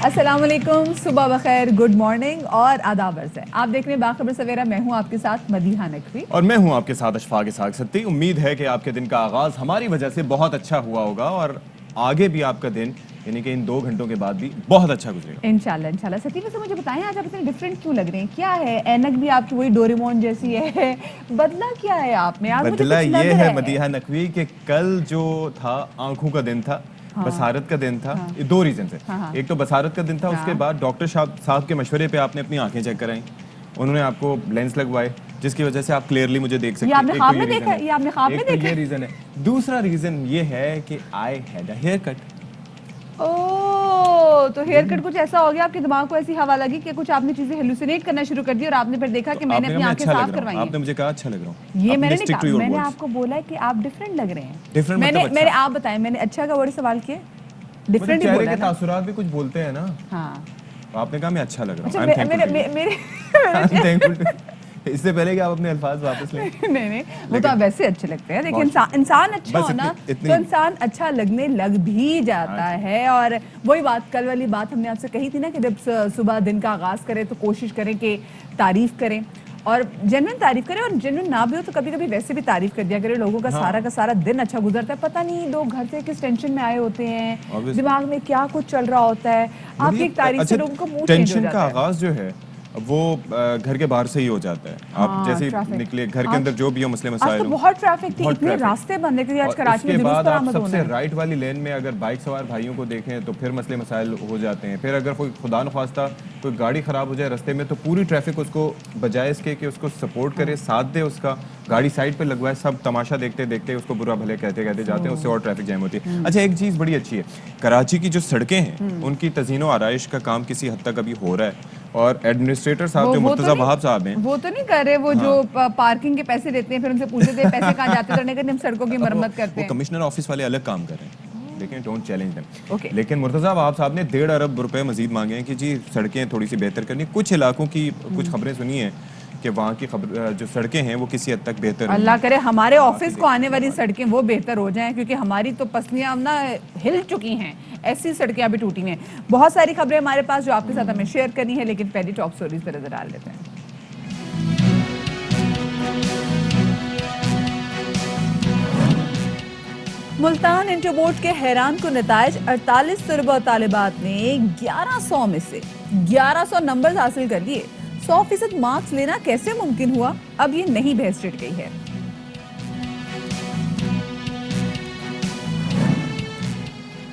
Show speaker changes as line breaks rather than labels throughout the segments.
السلام علیکم، صبح بخیر، گڈ مارننگ اور آداب عرض ہے. آپ دیکھ رہے ہیں باخبر سویرا. میں ہوں آپ کے ساتھ مدیحہ نقوی
اور میں ہوں آپ کے ساتھ اشفاق اسحاق ستی. امید ہے کہ آپ کے دن کا آغاز ہماری وجہ سے بہت اچھا ہوا ہوگا اور آگے بھی آپ کا دن یعنی کہ ان 2 گھنٹوں کے بعد بھی بہت اچھا گزرے گا
انشاءاللہ. ستی ویسے مجھے بتائیں آج آپ اتنے ڈفرینٹ کیوں لگ رہے ہیں؟ کیا ہے؟ اینک بھی آپ کی وہی ڈوریمون جیسی ہے، بدلا کیا ہے آپ میں؟ آج مجھے
بدلہ
کچھ لگ
یہ
رہا
ہے
ہے
مدیحہ نقوی کہ کل جو تھا آنکھوں کا دن تھا، بصارت کا دن تھا. 2 ریزن سے. ایک تو بصارت کا دن تھا، اس کے بعد ڈاکٹر صاحب کے مشورے پہ آپ نے اپنی آنکھیں چیک کرائیں، انہوں نے آپ کو لینس لگوائے جس کی وجہ سے آپ کلیئرلی مجھے دیکھ سکتے ہیں. ایک تو یہ ریزن ہے، ایک تو یہ ریزن ہے. دوسرا ریزن یہ ہے کہ I had a hair cut.
تو ہیئر کٹ کچھ ایسا ہو گیا آپ کے دماغ کو ایسی ہوا لگی کہ کچھ آپ نے چیزیں ہیلوسینیٹ کرنا شروع کر دی اور آپ نے پھر دیکھا کہ میں نے اپنی آنکھیں صاف کروائی ہیں.
آپ نے مجھے کہا اچھا لگ رہا ہوں.
یہ میں نے نہیں کہا، میں نے آپ کو بولا کہ آپ ڈفرینٹ لگ رہے ہیں. میں نے آپ بتائیں، میں نے اچھا کا ورڈ سوال کیا؟ ڈفرینٹ ہی بولا ہے نا.
تاثرات بھی کچھ بولتے ہیں نا.
ہاں
آپ نے کہا میں اچھا لگ رہا
اچھا.
ہوں. اس سے پہلے کہ آپ اپنے الفاظ واپس لیں.
نہیں وہ تو آپ ویسے اچھے لگتے ہیں. دیکھیں انسان اچھا ہونا تو انسان اچھا لگنے لگ بھی جاتا ہے. اور وہی بات کل والی بات ہم نے آپ سے کہی تھی نا کہ جب صبح دن کا آغاز کریں تو کوشش کریں کہ تعریف کریں اور جنوین تعریف کریں، اور جنوین نہ بھی ہو تو کبھی کبھی ویسے بھی تعریف کر دیا کرے. لوگوں کا سارا دن اچھا گزرتا ہے، پتہ نہیں لوگ گھر سے کس ٹینشن میں آئے ہوتے ہیں، دماغ میں کیا کچھ چل رہا ہوتا ہے. آپ کی ایک تعریف سے لوگوں کو موڈ چینج ہو جاتا ہے.
ٹینشن کا آغاز جو ہے وہ گھر کے باہر سے ہی ہو جاتا ہے. آپ جیسے نکلے گھر کے اندر جو بھی ہو مسئلے مسائل
ہوں، بہت ٹریفک تھی، اتنے راستے بند ہیں کیونکہ آج کراچی میں جلوس پر آمد ہونا ہے.
سب سے رائٹ والی لین میں اگر بائک سوار بھائیوں کو دیکھیں تو پھر مسئلے مسائل ہو جاتے ہیں. پھر اگر کوئی خدا نخواستہ کوئی گاڑی خراب ہو جائے راستے میں تو پوری ٹریفک اس کو بجائے اس کے کہ اس کو سپورٹ کرے، ساتھ دے، اس کا گاڑی سائڈ پہ لگوائے، سب تماشا دیکھتے دیکھتے اس کو برا بھلے کہتے کہتے جاتے ہیں. اس سے اور ٹریفک جیم ہوتی ہے. اچھا ایک چیز بڑی اچھی ہے، کراچی کی جو سڑکیں ہیں ان کی تزئین و آرائش کا کام کسی حد تک ابھی ہو رہا ہے اور ایڈمنسٹریٹر صاحب جو مرتضی وہاب صاحب ہیں
وہ تو نہیں کر رہے، وہ جو پارکنگ کے پیسے دیتے ہیں پھر ان سے پوچھتے ہیں پیسے کہاں جاتے ہیں، تو ہم سڑکوں کی مرمت کرتے ہیں.
وہ کمشنر آفس والے الگ کام کر رہے ہیں، لیکن ڈونٹ چیلنج دیم. لیکن مرتضی وہاب صاحب نے 1.5 ارب روپے مزید مانگے ہیں کہ جی سڑکیں تھوڑی سی بہتر کرنی. کچھ علاقوں کی کچھ خبریں سنی ہیں کہ وہاں کی جو سڑکیں ہیں وہ کسی حد تک بہتر ہیں.
اللہ کرے ہمارے آفس کو آنے والی سڑکیں وہ بہتر ہو جائیں، کیونکہ ہماری تو پسلیاں نا ہل چکی ہیں، ایسی سڑکیں ابھی ٹوٹی ہیں. بہت ساری خبریں ہمارے پاس جو آپ کے ساتھ ہمیں شیئر کرنی ہے، لیکن پہلی ٹاپ سٹوریز پہ نظر ڈال لیتے ہیں. ملتان انٹر بورڈ کے حیران کن نتائج. 48 طلباء و طالبات نے 1100 میں سے 1100 نمبرز حاصل کر لیے. 100% مارکس لینا کیسے ممکن ہوا؟ اب یہ نہیں بحث چڑھ گئی ہے.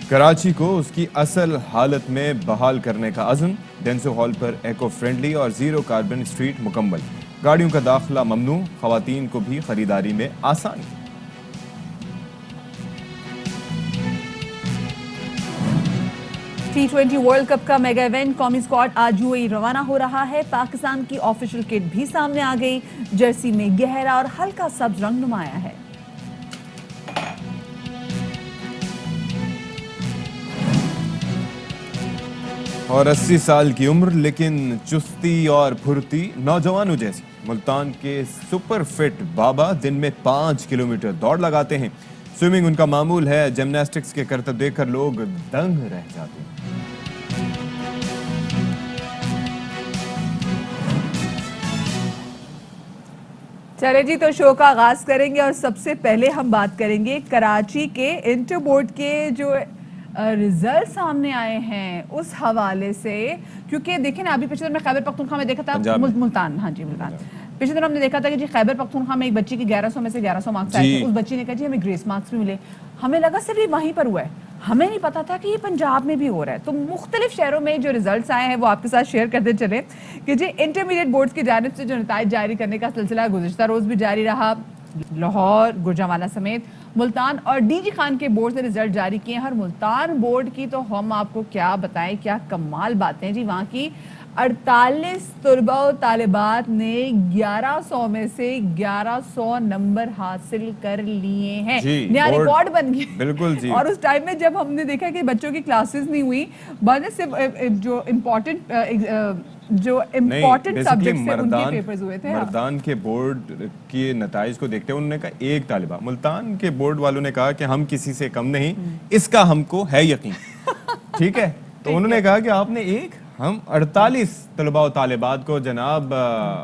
کراچی کو اس کی اصل حالت میں بحال کرنے کا عزم. ڈینسو ہال پر ایکو فرینڈلی اور زیرو کاربن اسٹریٹ مکمل. گاڑیوں کا داخلہ ممنوع، خواتین کو بھی خریداری میں آسانی.
T20 ورلڈ کپ کا میگا ایونٹ قومی اسکواڈ آج UAE روانہ ہو رہا ہے. پاکستان کی آفیشل کٹ بھی سامنے آ گئی. جرسی میں گہرا اور ہلکا سبز رنگ نمایاں ہے.
اور 80 سال کی عمر لیکن چستی اور پھرتی نوجوانوں جیسی. ملتان کے سپر فٹ بابا دن میں 5 کلومیٹر دوڑ لگاتے ہیں. سوئمنگ ان کا معمول ہے. جمناسٹکس کے کرتب دیکھ کر لوگ دنگ رہ جاتے ہیں.
چلے جی، تو شو کا آغاز کریں گے اور سب سے پہلے ہم بات کریں گے کراچی کے انٹر بورڈ کے جو رزلٹ سامنے آئے ہیں اس حوالے سے. کیونکہ دیکھیں نا، ابھی پچھلے دن میں خیبر پختونخوا میں دیکھا تھا، ملتان، ہاں جی ملتان. پچھلے دن ہم نے دیکھا تھا کہ جی خیبر پختونخوا میں ایک بچی کی 1100 میں سے 1100 مارکس آئے تھے. اس بچی نے کہا جی ہمیں گریس مارکس بھی ملے. ہمیں لگا صرف یہ وہیں پر ہوا ہے، ہمیں نہیں پتا تھا کہ یہ پنجاب میں بھی ہو رہا ہے. تو مختلف شہروں میں جو ریزلٹس آئے ہیں وہ آپ کے ساتھ شیئر کرتے چلیں کہ جی انٹرمیڈیٹ بورڈز کی جانب سے جو نتائج جاری کرنے کا سلسلہ گزشتہ روز بھی جاری رہا. لاہور، گوجرانوالہ سمیت ملتان اور ڈی جی خان کے بورڈ سے رزلٹ جاری کیے ہیں. اور ملتان بورڈ کی تو ہم آپ کو کیا بتائیں، کیا کمال باتیں جی. وہاں کی 48 طلباء و طالبات نے 1100 میں سے 1100 نمبر حاصل کر لیے ہیں. نیا ریکارڈ بن گیا.
بالکل جی.
اور اس ٹائم میں جب ہم نے دیکھا کہ بچوں کی کلاسز نہیں ہوئی، بعد صرف جو امپورٹنٹ سبجیکٹس تھے ان کے پیپرز ہوئے تھے.
مردان کے بورڈ کے نتائج کو دیکھتے انہوں نے کہا ایک طالبہ. ملتان کے بورڈ والوں نے کہا کہ ہم کسی سے کم نہیں، اس کا ہم کو ہے یقین. ٹھیک ہے، تو انہوں نے کہا کہ آپ نے ہم 48 طلباء و طالبات کو جناب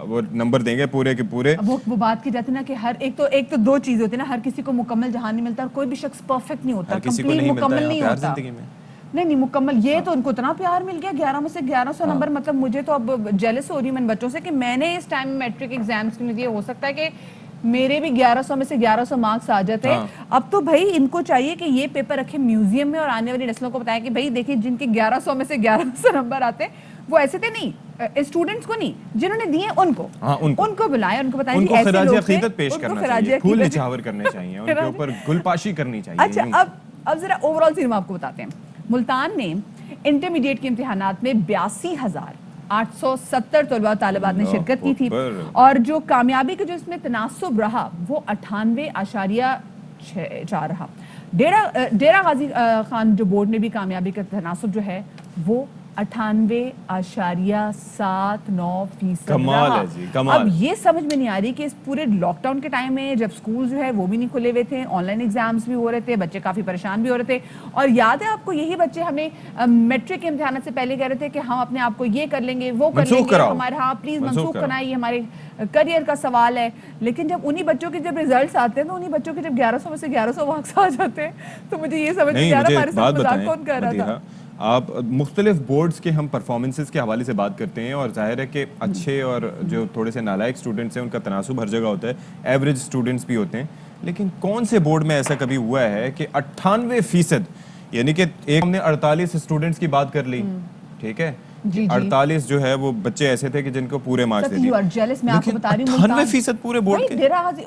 وہ نمبر دیں گے پورے کے پورے.
وہ بات کی جاتی ہے نا کہ ایک تو دو چیز ہوتی ہے نا, ہر کسی کو مکمل جہان نہیں ملتا, اور کوئی بھی شخص پرفیکٹ نہیں ہوتا,
کسی کو نہیں ملتا ہے پیار زندگی میں.
نہیں مکمل, یہ تو ان کو اتنا پیار مل گیا 11 میں سے 1100 نمبر. مطلب مجھے تو اب جیلس ہو رہی ہوں میں بچوں سے کہ میں نے اس ٹائم میٹرک ایگزامس کے لیے, ہو سکتا ہے کہ میرے بھی 1100 میں سے 1100 مارکس آ جاتے. اب تو بھائی ان کو چاہیے کہ یہ پیپر رکھے میوزیم میں اور آنے والی نسلوں کو بتائیں کہ بھائی دیکھیں جن کے 1100 میں سے 1100 نمبر آتے ہیں وہ ایسے تھے نہیں, اسٹوڈنٹس کو نہیں, جنہوں نے دیے ان کو بلائیں, ان کو بتائیں
ان کو خراج عقیدت پیش کرنا چاہیے, پھول نچھاور کرنے چاہیے, ان کے اوپر گلپاشی کرنی چاہیے.
اچھا اب ذرا اوور آل سین آپ کو بتاتے ہیں. ملتان نے انٹرمیڈیٹ کے امتحانات میں 82,870 طلباء طالبات نے شرکت کی تھی, اور جو کامیابی کا جو اس میں تناسب رہا وہ 98.4 رہا. ڈیرہ غازی خان جو بورڈ نے بھی کامیابی کا تناسب جو ہے وہ 98.79% رہا. اب یہ سمجھ میں نہیں آ رہی کہ اس پورے لاک ڈاؤن کے ٹائم میں جب سکول جو ہے وہ بھی نہیں کھلے ہوئے تھے, آن لائن ایگزامس بھی ہو رہے تھے, بچے کافی پریشان بھی ہو رہے تھے, اور یاد ہے آپ کو یہی بچے ہمیں میٹرک کے امتحانات سے پہلے کہہ رہے تھے کہ ہم اپنے آپ کو یہ کر لیں گے, وہ کر لیں گے, ہمارے ہاں پلیز منسوخ کرنا, یہ ہمارے کریئر کا سوال ہے. لیکن جب انہی بچوں کے جب ریزلٹس آتے ہیں تو انہی بچوں کے جب 1100 میں سے 1100 مارکس آ جاتے ہیں تو مجھے یہ سمجھ نہیں آ رہا ہمارے ساتھ مذاق کون کر رہا تھا.
آپ مختلف بورڈز کے ہم پرفارمنسز کے حوالے سے بات کرتے ہیں, اور ظاہر ہے کہ اچھے اور جو تھوڑے سے نالائق اسٹوڈنٹس ہیں ان کا تناسب ہر جگہ ہوتا ہے, ایوریج اسٹوڈنٹس بھی ہوتے ہیں, لیکن کون سے بورڈ میں ایسا کبھی ہوا ہے کہ 98%, یعنی کہ ایک ہم نے 48 اسٹوڈنٹس کی بات کر لی, ٹھیک ہے, 48 جو ہے وہ بچے ایسے تھے کہ جن کو پورے مارکس دے دیے, لیکن 98% پورے بورڈ کے.
ڈیرہ غازی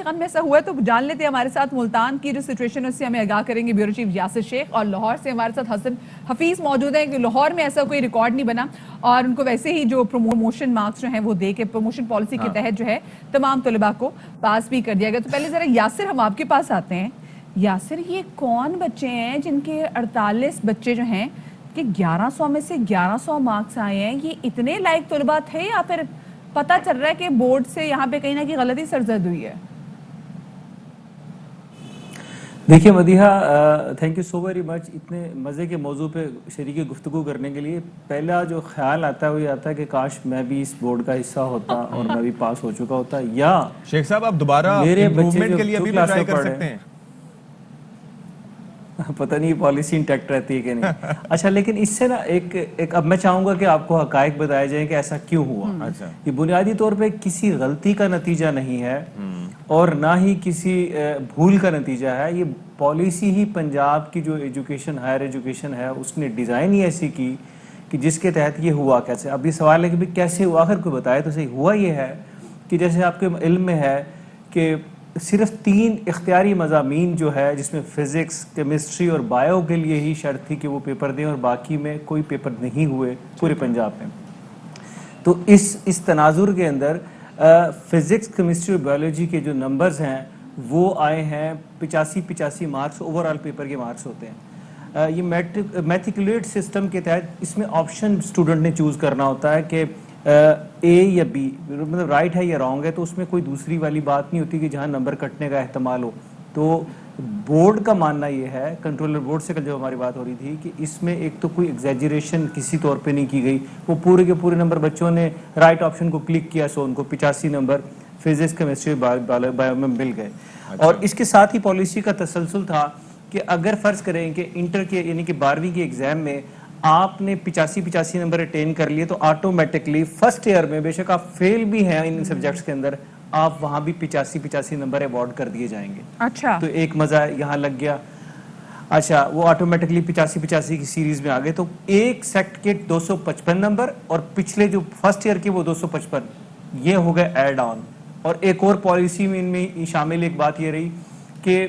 خان میں ایسا ہوا ہے تو جان لیتے ہیں. ہمارے ساتھ ملتان کی جو سچویشن ہے اس سے ہمیں آگاہ کریں گے بیورو چیف یاسر شیخ, اور لاہور سے ہمارے ساتھ حسن حفیظ موجود ہیں کہ لاہور میں ایسا کوئی ریکارڈ نہیں بنا, اور ان کو ویسے ہی جو پروموشن مارکس جو ہیں وہ دے کے پروموشن پالیسی کے تحت جو ہے تمام طلباء کو پاس بھی کر دیا گیا. تو پہلے ذرا یاسر ہم آپ کے پاس آتے ہیں. یاسر, یہ کون بچے ہیں جن کے 48 بچے جو ہیں کہ 1100 میں سے 1100 مارکس آئے ہیں, یہ اتنے لائق طلباء تھے یا پھر پتہ چل رہا ہے کہ بورڈ سے یہاں پہ کہیں نہ کہیں غلطی سرزد ہوئی ہے؟
دیکھیے Madiha, thank you so very much اتنے مزے کے موضوع پہ شریک گفتگو کرنے کے لیے. پہلا جو خیال آتا ہے وہ یہ آتا ہے کہ کاش میں بھی اس بورڈ کا حصہ ہوتا اور میں بھی پاس ہو چکا ہوتا, یا
شیخ صاحب آپ دوبارہ امپروومنٹ کے لیے ابھی بھی ٹرائی کر سکتے ہیں.
پتہ نہیں پالیسی انٹیکٹ رہتی ہے کہ نہیں. اچھا, لیکن اس سے نا ایک اب میں چاہوں گا کہ آپ کو حقائق بتائے جائیں کہ ایسا کیوں ہوا. یہ بنیادی طور پہ کسی غلطی کا نتیجہ نہیں ہے اور نہ ہی کسی بھول کا نتیجہ ہے. یہ پالیسی ہی پنجاب کی جو ایجوکیشن, ہائر ایجوکیشن ہے, اس نے ڈیزائن ہی ایسی کی کہ جس کے تحت یہ ہوا کیسے. اب یہ سوال ہے کہ کیسے ہوا, آخر کوئی بتائے تو صحیح. ہوا یہ ہے کہ جیسے آپ کے علم میں ہے کہ صرف 3 اختیاری مضامین جو ہے جس میں فزکس, کیمسٹری اور بایو کے لیے ہی شرط تھی کہ وہ پیپر دیں, اور باقی میں کوئی پیپر نہیں ہوئے پورے پنجاب میں. تو اس تناظر کے اندر فزکس, کیمسٹری اور بایولوجی کے جو نمبرز ہیں وہ آئے ہیں 85 مارکس, اوور آل پیپر کے مارکس ہوتے ہیں. یہ میٹریکولیٹ سسٹم کے تحت اس میں آپشن اسٹوڈنٹ نے چوز کرنا ہوتا ہے کہ اے یا بی, مطلب رائٹ ہے یا رانگ ہے, تو اس میں کوئی دوسری والی بات نہیں ہوتی کہ جہاں نمبر کٹنے کا احتمال ہو. تو بورڈ کا ماننا یہ ہے, کنٹرولر بورڈ سے کل جب ہماری بات ہو رہی تھی, کہ اس میں ایک تو کوئی ایگزیجریشن کسی طور پہ نہیں کی گئی. وہ پورے کے پورے نمبر بچوں نے رائٹ آپشن کو کلک کیا, سو ان کو 85 نمبر فزکس, کیمسٹری, بایو میں مل گئے. اور اس کے ساتھ ہی پالیسی کا تسلسل تھا کہ اگر فرض کریں کہ انٹر کے یعنی کہ 12ویں کے ایگزام میں آپ نے 85 نمبر اٹین کر لیے تو آٹومیٹکلی فرسٹ ایئر میں بے شک آپ فیل بھی ہیں ان سبجیکٹس کے اندر, آپ وہاں بھی 85 نمبر ایوارڈ کر دیے جائیں گے.
اچھا,
تو ایک مزہ یہاں لگ گیا. اچھا, وہ آٹومیٹکلی 85 کی سیریز میں آگئے. تو ایک سیکٹ کے 255 نمبر اور پچھلے جو فرسٹ ایئر کے وہ 255, یہ ہو گئے ایڈ آن. اور ایک اور پالیسی میں ان میں شامل ایک بات یہ رہی کہ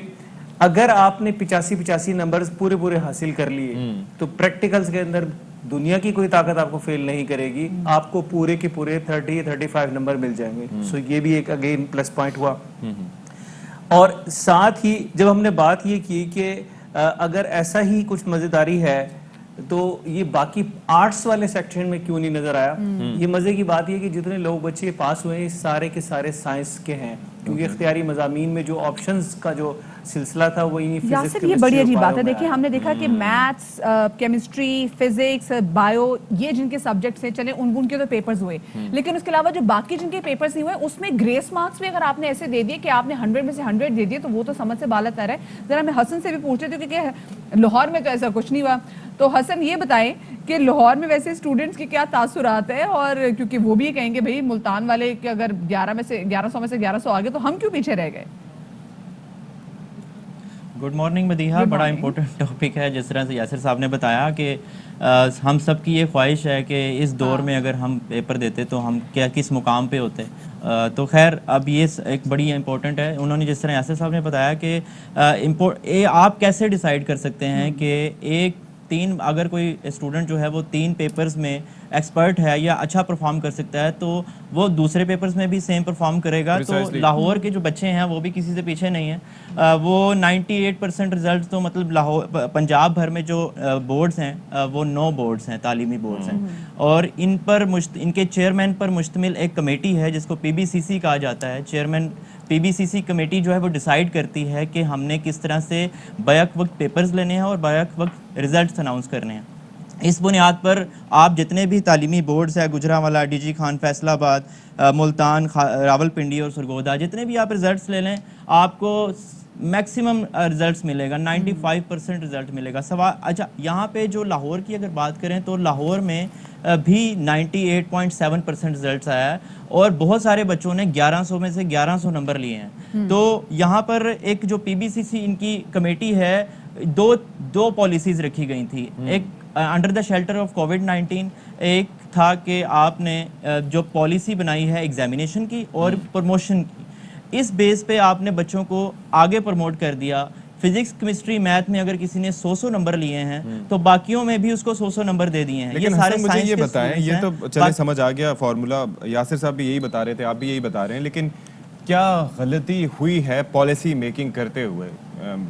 اگر آپ نے 85 نمبرز پورے حاصل کر لیے تو پریکٹیکلز کے اندر دنیا کی کوئی طاقت آپ کو فیل نہیں کرے گی, آپ کو پورے کے پورے 35 نمبر مل جائیں گے. سو یہ بھی ایک اگین پلس پوائنٹ ہوا. اور ساتھ ہی جب ہم نے بات یہ کی کہ اگر ایسا ہی کچھ مزیداری ہے تو یہ باقی آرٹس والے سیکشن میں کیوں نہیں نظر آیا؟ یہ مزے کی بات یہ کہ جتنے لوگ بچے پاس ہوئے ہیں سارے کے سارے سائنس کے ہیں، کیونکہ اختیاری مضامین میں جو آپشنز کا جو سلسلہ تھا وہ
یاسر یہ بڑی عجیب بات ہے. دیکھیں ہم نے دیکھا کہ میتھس، کیمسٹری، فزکس، بایو، یہ جن کے سبجیکٹس ہیں چلے ان کے تو پیپرز ہوئے، لیکن اس کے علاوہ جو باقی جن کے پیپرز نہیں ہوئے اس میں گریس مارکس بھی اگر آپ نے ایسے دے دیے کہ آپ نے 100 میں سے 100 دے دیے تو وہ تو سمجھ سے بالا تر ہے. ذرا میں حسن سے بھی پوچھتے تھے کیونکہ لاہور میں تو ایسا کچھ نہیں ہوا. تو حسن یہ بتائیں کہ لاہور میں ویسے اسٹوڈنٹس کے کیا تاثرات ہیں، اور کیونکہ وہ بھی کہیں گے بھئی ملتان والے کہ اگر 1100 میں سے 1100 آگے تو ہم کیوں پیچھے رہ گئے؟
Good morning Madiha. بڑا امپورٹنٹ ٹاپک ہے. جس طرح سے یاسر صاحب نے بتایا کہ ہم سب کی یہ خواہش ہے کہ اس دور میں اگر ہم پیپر دیتے تو ہم کس مقام پہ ہوتے. تو خیر اب یہ ایک بڑی امپورٹنٹ ہے. انہوں نے جس طرح یاسر صاحب نے بتایا کہ آپ کیسے ڈیسائیڈ کر سکتے ہیں کہ اگر کوئی اسٹوڈنٹ جو ہے وہ 3 پیپرز میں ایکسپرٹ ہے یا اچھا پرفارم کر سکتا ہے تو وہ دوسرے پیپرز میں بھی سیم پرفارم کرے گا. تو لاہور کے جو بچے ہیں وہ بھی کسی سے پیچھے نہیں ہیں. وہ 98% رزلٹ تو مطلب پنجاب بھر میں جو بورڈز ہیں وہ 9 بورڈز ہیں، تعلیمی بورڈز ہیں، اور ان کے چیئرمین پر مشتمل ایک کمیٹی ہے جس کو PBCC کہا جاتا ہے. چیئرمین PBCC کمیٹی جو ہے وہ ڈیسائیڈ کرتی ہے کہ ہم نے کس طرح سے بیک وقت پیپرز لینے ہیں اور بیک وقت ریزلٹس اناؤنس کرنے ہیں. اس بنیاد پر آپ جتنے بھی تعلیمی بورڈز ہیں، گجرانوالہ، DG خان، فیصل آباد، ملتان، راولپنڈی اور سرگودا، جتنے بھی آپ ریزلٹس لے لیں آپ کو میکسیمم ریزلٹس ملے گا، 95% رزلٹ ملے گا. اچھا یہاں پہ جو لاہور کی اگر بات کریں تو لاہور میں بھی 98.7% رزلٹس آیا ہے اور بہت سارے بچوں نے 1100 میں سے 1100 نمبر لیے ہیں. تو یہاں پر ایک جو PBCC ان کی کمیٹی ہے، دو پالیسیز رکھی گئی تھی. ایک under the shelter of COVID-19 ایک تھا کہ آپ نے جو پالیسی بنائی ہے ایگزامینیشن کی اور پروموشن کی، اس بیس پہ آپ نے بچوں کو آگے پروموٹ کر دیا. فزکس، کیمسٹری، میتھ میں اگر کسی نے 100 نمبر لیے ہیں تو باقیوں میں بھی اس کو 100 نمبر دے دیے ہیں.
لیکن حسن مجھے یہ بتائیں، یہ تو چلے سمجھ آ گیا فارمولا، یاسر صاحب بھی یہی بتا رہے تھے، آپ بھی یہی بتا رہے ہیں، لیکن کیا غلطی ہوئی ہے پالیسی میکنگ کرتے ہوئے؟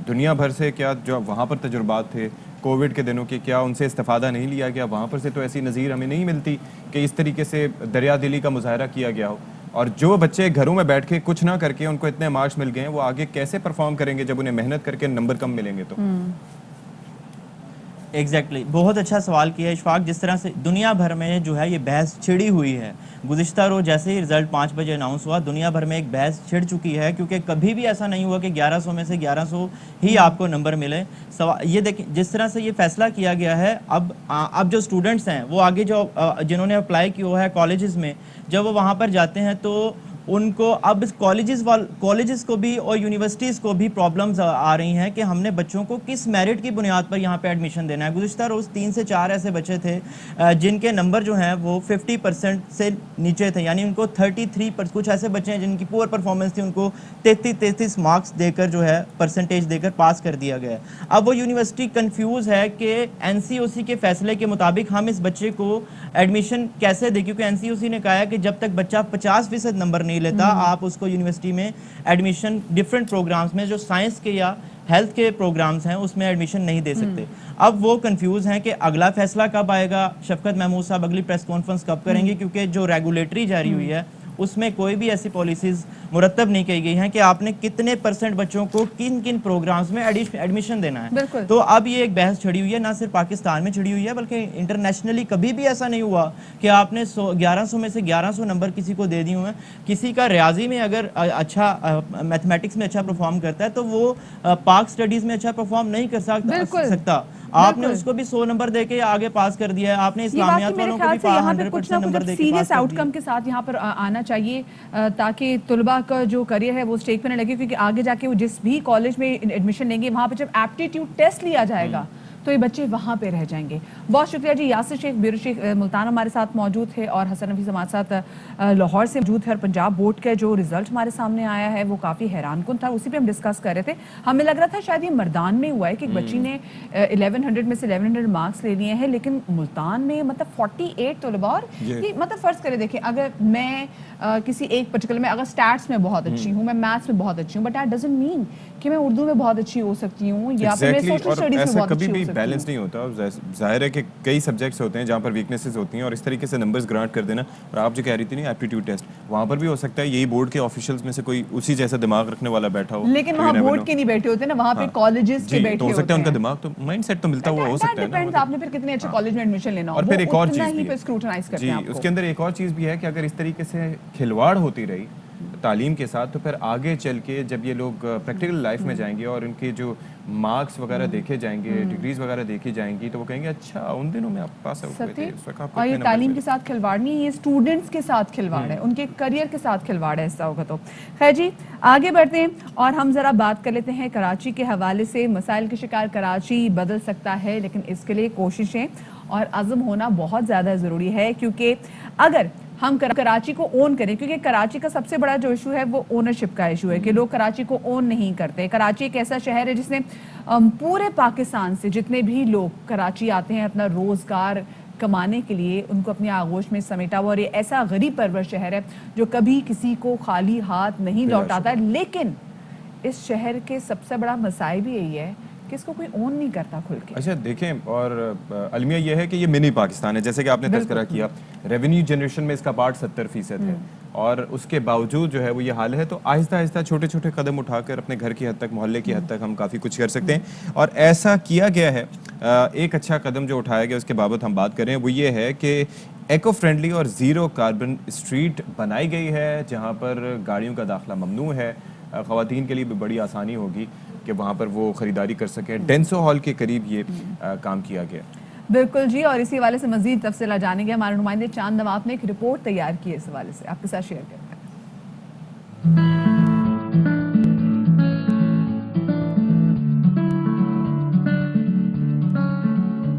دنیا بھر سے کیا جو وہاں پر تجربات تھے کووڈ کے دنوں کے، کیا ان سے استفادہ نہیں لیا گیا؟ وہاں پر سے تو ایسی نظیر ہمیں نہیں ملتی کہ اس طریقے سے دریا دلی کا مظاہرہ کیا گیا ہو. اور جو بچے گھروں میں بیٹھ کے کچھ نہ کر کے ان کو اتنے مارکس مل گئے ہیں، وہ آگے کیسے پرفارم کریں گے جب انہیں محنت کر کے نمبر کم ملیں گے؟ تو
ایگزیکٹلی بہت اچھا سوال کیا اشفاق. جس طرح سے دنیا بھر میں جو ہے یہ بحث چھڑی ہوئی ہے. گزشتہ روز جیسے ہی رزلٹ 5 بجے اناؤنس ہوا دنیا بھر میں ایک بحث چھڑ چکی ہے، کیونکہ کبھی بھی ایسا نہیں ہوا کہ 1100 میں سے 1100 ہی آپ کو نمبر ملے. یہ دیکھیں جس طرح سے یہ فیصلہ کیا گیا ہے، اب جو اسٹوڈنٹس ہیں وہ آگے جو جنہوں نے اپلائی کیا ہے کالجز میں، جب وہ وہاں پر جاتے ہیں تو ان کو اب کالجز کو بھی اور یونیورسٹیز کو بھی پرابلمز آ رہی ہیں کہ ہم نے بچوں کو کس میرٹ کی بنیاد پر یہاں پہ ایڈمیشن دینا ہے. گزشتہ روز 3 سے 4 ایسے بچے تھے جن کے نمبر جو ہیں وہ 50% سے نیچے تھے، یعنی ان کو 33%. کچھ ایسے بچے ہیں جن کی پور پرفارمنس تھی، ان کو 33 مارکس دے کر جو ہے پرسنٹیج دے کر پاس کر دیا گیا. اب وہ یونیورسٹی کنفیوز ہے کہ NCOC کے فیصلے کے مطابق ہم اس بچے کو ایڈمیشن کیسے دیں، کیونکہ NCOC نے کہا ہے کہ جب تک بچہ 50% نمبر نہیں لیتا آپ اس کو یونیورسٹی میں ایڈمیشن ڈیفرنٹ پروگرامز میں جو سائنس کے یا ہیلتھ کے پروگرامز ہیں اس میں ایڈمیشن نہیں دے سکتے. اب وہ کنفیوز ہیں کہ اگلا فیصلہ کب آئے گا. شفقت محمود صاحب اگلی پریس کانفرنس کب کریں گے، کیونکہ جو ریگولیٹری جاری ہوئی ہے اس میں کوئی بھی ایسی پالیسیز مرتب نہیں کی گئی ہیں کہ آپ نے کتنے % بچوں کو کن کن پروگرامز میں ایڈمیشن دینا ہے. تو اب یہ ایک بحث چھڑی ہوئی ہے، نہ صرف پاکستان میں چھڑی ہوئی ہے بلکہ انٹرنیشنلی کبھی بھی ایسا نہیں ہوا کہ آپ نے 1100 میں سے 1100 نمبر کسی کو دے دیے ہوئے ہیں. کسی کا ریاضی میں اگر اچھا، میتھمیٹکس میں اچھا پرفارم کرتا ہے تو وہ پاک سٹڈیز میں اچھا پرفارم نہیں کر سکتا. آپ نے اس کو بھی 100 نمبر دے کے آگے پاس کر دیا ہے. آپ نے اسلامیات والوں کو بھی 100% نمبر دے کے پاس
آؤٹ کم کے ساتھ یہاں پر آنا چاہیے تاکہ طلباء کا جو کریئر ہے وہ سٹیک پہ نہ لگے، کیونکہ آگے جا کے وہ جس بھی کالج میں ایڈمیشن لیں گے وہاں پہ جب ایپٹیٹیوڈ ٹیسٹ لیا جائے گا تو یہ بچے وہاں پہ رہ جائیں گے. بہت شکریہ جی. یاسر شیخ بیورو چیف ملتان ہمارے ساتھ موجود ہے اور حسن حفیظ ہمارے ساتھ لاہور سے موجود ہے. اور پنجاب بورڈ کا جو رزلٹ ہمارے سامنے آیا ہے وہ کافی حیران کن تھا، اسی پہ ہم ڈسکس کر رہے تھے. ہمیں لگ رہا تھا شاید یہ مردان میں ہوا ہے کہ ایک بچی نے 1100 میں سے 1100 مارکس لے لیے ہیں، لیکن ملتان میں مطلب 48 طلباء. اور مطلب فرض کرے دیکھیں اگر میں کسی ایک پرٹیکولر میں اگر سٹیٹس میں بہت اچھی ہوں، میں میتھس میں بہت اچھی ہوں، بٹ دیٹ ڈزنٹ مین کہ میں اردو میں بہت اچھی ہو سکتی ہوں یا پھر میں سوشل
اور
اسٹڈیز میں
ایسا
بہت
کبھی
اچھی
بھی
ہو سکتی
بیلنس
ہوں.
نہیں ہوتا. ظاہر ہے کہ کئی سبجیکٹس ہوتے ہیں جہاں پر ویکنیسز ہوتی ہیں اور اس طریقے سے نمبرز گرانٹ کر دینا. اور آپ جو کہہ رہی تھی نا ایپٹیٹیوڈ ٹیسٹ, وہاں پر بھی ہو سکتا ہے یہی بورڈ کے آفیشیلز میں سے کوئی اسی جیسا دماغ رکھنے والا بیٹھا ہو,
لیکن وہاں بورڈ کے نہیں بیٹھے ہوتے نا, وہاں پہ کالجز کے
جی,
بیٹھے
تو ہو
ہوتے
سکتا ہے
ہیں.
ان کا دماغ تو مائنڈ سیٹ تو ملتا ہوا ہو سکتا ہے نا.
ڈیپینڈز آپ نے پھر کتنے اچھے کالج میں ایڈمیشن لینا ہو,
اور پھر
وہ
ایک اور
اتنا
چیز
ہی
بھی
پہ
ہے
اسکروٹنائز کرتے
جی,
ہیں آپ
اس
کو.
کے اندر ایک اور چیز بھی ہے کہ اگر اس طریقے سے کھلواڑ ہوتی رہی تعلیم کے ساتھ تو پھر آگے چل کے جب یہ لوگ پریکٹیکل لائف میں جائیں گے اور ان کے جو مارکس وغیرہ دیکھے جائیں گے, ڈگریز وغیرہ دیکھی جائیں گی, تو وہ کہیں گے اچھا ان دنوں میں آپ پاس ہوئے تھے, اس وقت آپ کو
اور یہ
اتنے نمبر
تعلیم
ملے.
کے ساتھ کھلواڑ نہیں, یہ اسٹوڈنٹس کے ساتھ کھلواڑ ہے, ان کے کریئر کے ساتھ کھلواڑ ہے ایسا ہوگا تو. خیر جی, آگے بڑھتے ہیں اور ہم ذرا بات کر لیتے ہیں کراچی کے حوالے سے. مسائل کے شکار کراچی بدل سکتا ہے, لیکن اس کے لیے کوششیں اور عزم ہونا بہت زیادہ ضروری ہے, کیونکہ اگر ہم کراچی کو اون کریں, کیونکہ کراچی کا سب سے بڑا جو ایشو ہے وہ اونرشپ کا ایشو ہے کہ لوگ کراچی کو اون نہیں کرتے. کراچی ایک ایسا شہر ہے جس نے پورے پاکستان سے جتنے بھی لوگ کراچی آتے ہیں اپنا روزگار کمانے کے لیے, ان کو اپنی آغوش میں سمیٹا ہوا, اور یہ ایسا غریب پرور شہر ہے جو کبھی کسی کو خالی ہاتھ نہیں لوٹاتا ہے. لیکن اس شہر کے سب سے بڑا مسائل بھی یہی ہے کہ اس کو کوئی اون نہیں کرتا کھل کے.
اچھا دیکھیں, اور المیہ یہ ہے کہ یہ منی پاکستان ہے, جیسے کہ آپ نے تذکرہ کیا, ریونیو جنریشن میں اس کا پارٹ 70% ہے, اور اس کے باوجود جو ہے وہ یہ حال ہے. تو آہستہ آہستہ چھوٹے چھوٹے قدم اٹھا کر اپنے گھر کی حد تک, محلے کی حد تک ہم کافی کچھ کر سکتے ہیں, اور ایسا کیا گیا ہے. ایک اچھا قدم جو اٹھایا گیا اس کے بابت ہم بات کریں, وہ یہ ہے کہ ایکو فرینڈلی اور زیرو کاربن اسٹریٹ بنائی گئی ہے جہاں پر گاڑیوں کا داخلہ ممنوع ہے. خواتین کے لیے بھی بڑی آسانی ہوگی کہ وہاں پر وہ خریداری کر سکیں. ڈینسو ہال کے قریب یہ کام کیا گیا.
بالکل جی, اور اسی حوالے سے مزید تفصیلات جانیں گے. ہمارے نمائندے چاند نواب نے ایک رپورٹ تیار کی ہے اس حوالے سے, آپ کے ساتھ شیئر کرتے ہیں.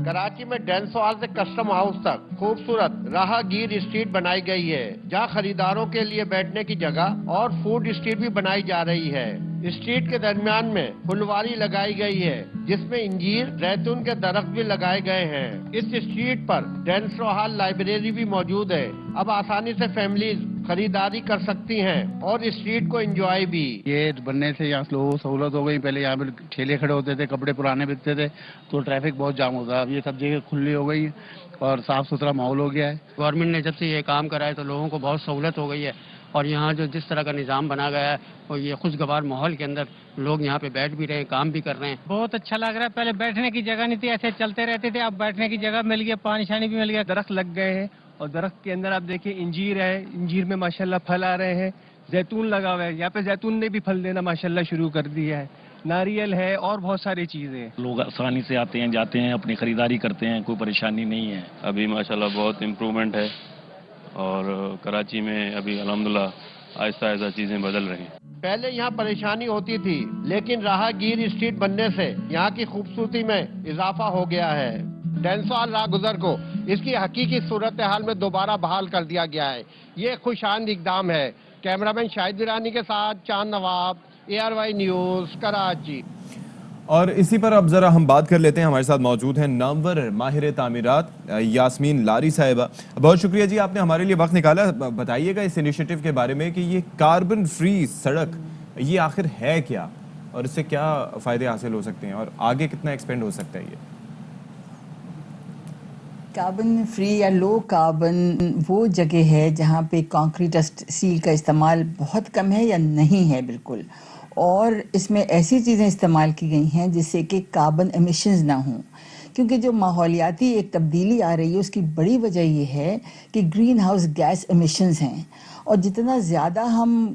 کراچی میں ڈینسو ہال سے کسٹم ہاؤس تک خوبصورت راہ گیر اسٹریٹ بنائی گئی ہے, جہاں خریداروں کے لیے بیٹھنے کی جگہ اور فوڈ اسٹریٹ بھی بنائی جا رہی ہے. اسٹریٹ کے درمیان میں پھلواری لگائی گئی ہے جس میں انجیر, زیتون کے درخت بھی لگائے گئے ہیں. اس اسٹریٹ پر ڈینسو ہال لائبریری بھی موجود ہے. اب آسانی سے فیملیز خریداری کر سکتی ہیں اور اسٹریٹ کو انجوائے بھی.
یہ بننے سے یہاں لوگوں کو سہولت ہو گئی. پہلے یہاں پہ ٹھیلے کھڑے ہوتے تھے, کپڑے پرانے بکتے تھے, تو ٹریفک بہت جام ہوتا ہے. اب یہ سب جگہ کھلی ہو گئی اور صاف ستھرا ماحول ہو گیا ہے.
گورنمنٹ نے جب سے یہ کام کرا ہے تو لوگوں کو بہت سہولت ہو گئی ہے, اور یہاں جو جس طرح کا نظام بنا گیا ہے اور یہ خوشگوار ماحول کے اندر لوگ یہاں پہ بیٹھ بھی رہے ہیں, کام بھی کر رہے ہیں.
بہت اچھا لگ رہا ہے. پہلے بیٹھنے کی جگہ نہیں تھی, ایسے چلتے رہتے تھے, اب بیٹھنے کی جگہ مل گیا, پانی شانی بھی مل گیا.
درخت لگ گئے ہیں اور درخت کے اندر آپ دیکھیں انجیر ہے, انجیر میں ماشاءاللہ پھل آ رہے ہیں. زیتون لگا ہوا ہے, یہاں پہ زیتون نے بھی پھل دینا ماشاءاللہ شروع کر دیا ہے. ناریل ہے اور بہت ساری چیزیں ہیں.
لوگ آسانی سے آتے ہیں, جاتے ہیں, اپنی خریداری کرتے ہیں, کوئی پریشانی نہیں ہے. ابھی ماشاءاللہ بہت امپرومنٹ ہے, اور کراچی میں ابھی الحمدللہ آہستہ آہستہ چیزیں بدل رہی ہیں.
پہلے یہاں پریشانی ہوتی تھی, لیکن راہ گیر اسٹریٹ بننے سے یہاں کی خوبصورتی میں اضافہ ہو گیا ہے. ڈینسو ہال راہ گزر کو اس کی حقیقی صورتحال میں دوبارہ بحال کر دیا گیا ہے. یہ خوش آمد اقدام ہے. کیمرامین شاہد ویرانی کے ساتھ چاند نواب, ARY نیوز, کراچی.
اور اسی پر اب ذرا ہم بات کر لیتے ہیں. ہمارے ساتھ موجود ہیں نامور ماہر تعمیرات یاسمین لاری صاحبہ. بہت شکریہ جی, آپ نے ہمارے لیے وقت نکالا. بتائیے گا اس انیشیٹو کے بارے میں کہ یہ کاربن فری سڑک یہ آخر ہے کیا, اور اس سے کیا فائدے حاصل ہو سکتے ہیں, اور آگے کتنا ایکسپینڈ ہو سکتا ہے. یہ
کاربن فری یا لو کاربن وہ جگہ ہے جہاں پہ کانکریٹ اسٹیل کا استعمال بہت کم ہے یا نہیں ہے بالکل, اور اس میں ایسی چیزیں استعمال کی گئی ہیں جس سے کہ کاربن ایمیشنز نہ ہوں. کیونکہ جو ماحولیاتی ایک تبدیلی آ رہی ہے اس کی بڑی وجہ یہ ہے کہ گرین ہاؤس گیس ایمیشنز ہیں, اور جتنا زیادہ ہم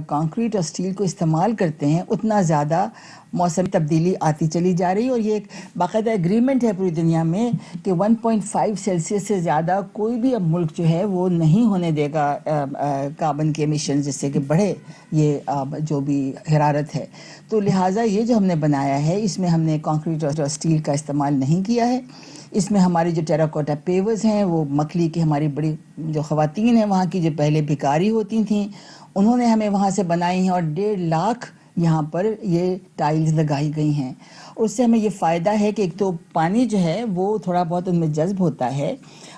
کانکریٹ اور اسٹیل کو استعمال کرتے ہیں اتنا زیادہ موسمی تبدیلی آتی چلی جا رہی ہے. اور یہ ایک باقاعدہ ایگریمنٹ ہے پوری دنیا میں کہ 1.5 سیلسیس سے زیادہ کوئی بھی اب ملک جو ہے وہ نہیں ہونے دے گا کاربن کے ایمیشن, جس سے کہ بڑھے یہ جو بھی حرارت ہے. تو لہٰذا یہ جو ہم نے بنایا ہے اس میں ہم نے کانکریٹ اور اسٹیل کا استعمال نہیں کیا ہے. اس میں ہماری جو ٹیراکوٹا پیورز ہیں وہ مکلی کی ہماری بڑی جو خواتین ہیں وہاں کی جو پہلے بھکاری ہوتی تھیں انہوں نے ہمیں وہاں سے بنائی ہیں, اور 1.5 لاکھ یہاں پر یہ ٹائلز لگائی گئی ہیں. اس سے ہمیں یہ فائدہ ہے کہ ایک تو پانی جو ہے وہ تھوڑا بہت ان میں جذب ہوتا ہے,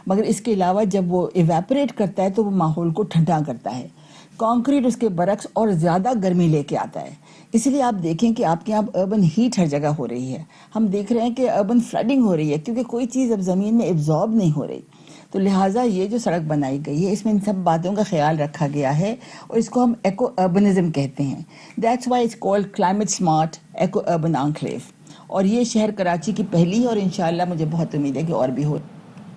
مگر اس کے علاوہ جب وہ ایویپریٹ کرتا ہے تو وہ ماحول کو ٹھنڈا کرتا ہے. कंक्रीट उसके बरक्स और ज़्यादा गर्मी लेके आता है। इसलिए आप देखें कि आपके यहाँ अर्बन हीट हर जगह हो रही है। हम देख रहे हैं कि अर्बन फ्लडिंग हो रही है क्योंकि कोई चीज़ अब ज़मीन में एब्जॉर्ब नहीं हो रही। तो लिहाजा ये जो सड़क बनाई गई है इसमें इन सब बातों का ख्याल रखा गया है और इसको हम एको अर्बनिज्म कहते हैं। That's why it's called climate smart echo urban enclave. और ये शहर कराची की पहली और इंशाल्लाह मुझे बहुत उम्मीद है कि और भी हो।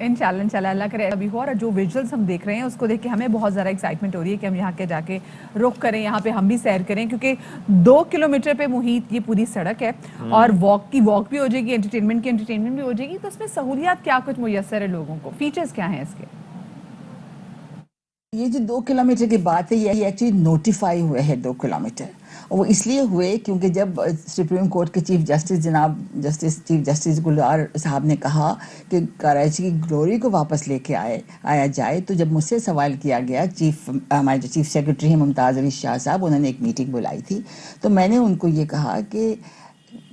इंशाल्लाह अल्लाह करे अभी हो। और जो विजुअल्स हम देख रहे हैं उसको देख के हमें बहुत ज़्यादा एक्साइटमेंट हो रही है कि हम यहाँ के जाके रुख करें, यहाँ पे हम भी सैर करें, क्योंकि 2 किलोमीटर पे मुहित ये पूरी सड़क है और वॉक भी हो जाएगी, एंटरटेनमेंट भी हो जाएगी। तो उसमें सहूलियात क्या कुछ मुयस्सर है लोगों को, फीचर्स क्या हैं इसके?
ये जो 2 किलोमीटर की बात है ये एक्चुअली नोटिफाई हुए हैं 2 किलोमीटर। और वो इसलिए हुए क्योंकि जब सुप्रीम कोर्ट के चीफ जस्टिस गुलजार साहब ने कहा कि कराची की ग्लोरी को वापस लेके आया जाए, तो जब मुझसे सवाल किया गया हमारे जो चीफ सेक्रेटरी हैं मुमताज़ अली शाह साहब, उन्होंने एक मीटिंग बुलाई थी, तो मैंने उनको ये कहा कि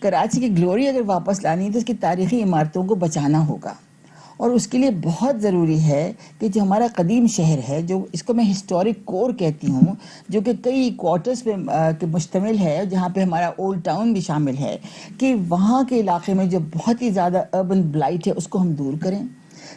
कराची की ग्लोरी अगर वापस लानी है तो उसकी तारीख़ी इमारतों को बचाना होगा। और उसके लिए बहुत ज़रूरी है कि जो हमारा कदीम शहर है, जो इसको मैं हिस्टोरिक कोर कहती हूँ, जो कि कई क्वार्टर्स पे के मुश्तमिल है, जहाँ पे हमारा ओल्ड टाउन भी शामिल है, कि वहाँ के इलाके में जो बहुत ही ज़्यादा अर्बन ब्लाइट है उसको हम दूर करें।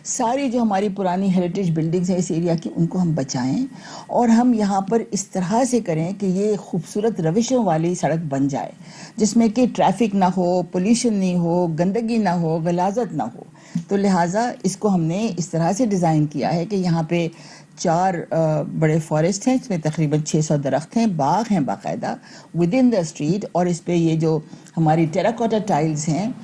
सारी जो हमारी पुरानी हेरिटेज बिल्डिंग्स हैं इस एरिया की, उनको हम बचाएं और हम यहाँ पर इस तरह से करें कि ये खूबसूरत रविशों वाली सड़क बन जाए, जिसमें कि ट्रैफिक ना हो, पोल्यूशन नहीं हो, गंदगी ना हो, गलाजत ना हो। तो लिहाजा इसको हमने इस तरह से डिज़ाइन किया है कि यहाँ पे 4 बड़े फॉरेस्ट हैं, इसमें तकरीबन 600 दरख्त हैं, बाग हैं बाकायदा विद इन द स्ट्रीट, और इस पे ये जो हमारी टेराकोटा टाइल्स हैं,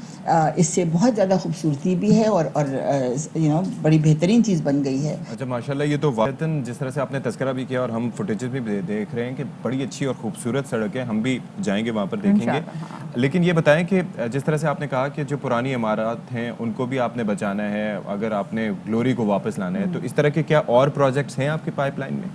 इससे बहुत ज़्यादा खूबसूरती भी है और बड़ी बेहतरीन चीज़ बन गई है।
अच्छा माशाल्लाह, ये तो वाक़तन जिस तरह से आपने तज़किरा भी किया और हम फुटेजेस भी देख रहे हैं कि बड़ी अच्छी और खूबसूरत सड़क है, हम भी जाएंगे वहाँ पर देखेंगे। लेकिन ये बताएं कि जिस तरह से आपने कहा कि जो पुरानी इमारत हैं उनको भी आपने बचाना है, अगर आपने ग्लोरी को वापस लाना है, तो इस तरह के क्या और प्रोजेक्ट्स हैं आपकी पाइपलाइन में?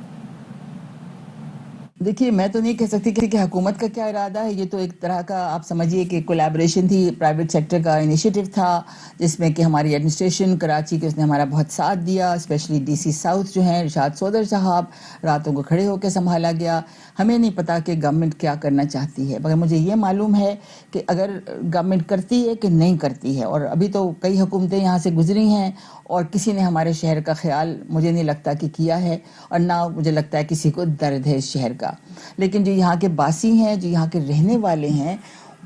देखिए, मैं तो नहीं कह सकती कि हुकूमत का क्या इरादा है। ये तो एक तरह का आप समझिए कि कोलैबोरेशन थी, प्राइवेट सेक्टर का इनिशिएटिव था, जिसमें कि हमारी एडमिनिस्ट्रेशन कराची के उसने हमारा बहुत साथ दिया। स्पेशली डीसी साउथ जो हैं इरशाद सोदर साहब, रातों को खड़े होकर संभाला गया। हमें नहीं पता कि गवर्नमेंट क्या करना चाहती है, मगर मुझे ये मालूम है कि अगर गवर्नमेंट करती है कि नहीं करती है। और अभी तो कई हुकूमतें यहाँ से गुजरी हैं और किसी ने हमारे शहर का ख्याल मुझे नहीं लगता कि किया है, और ना मुझे लगता है किसी को दर्द है इस शहर का। लेकिन जो यहाँ के बासी हैं, जो यहाँ के रहने वाले हैं,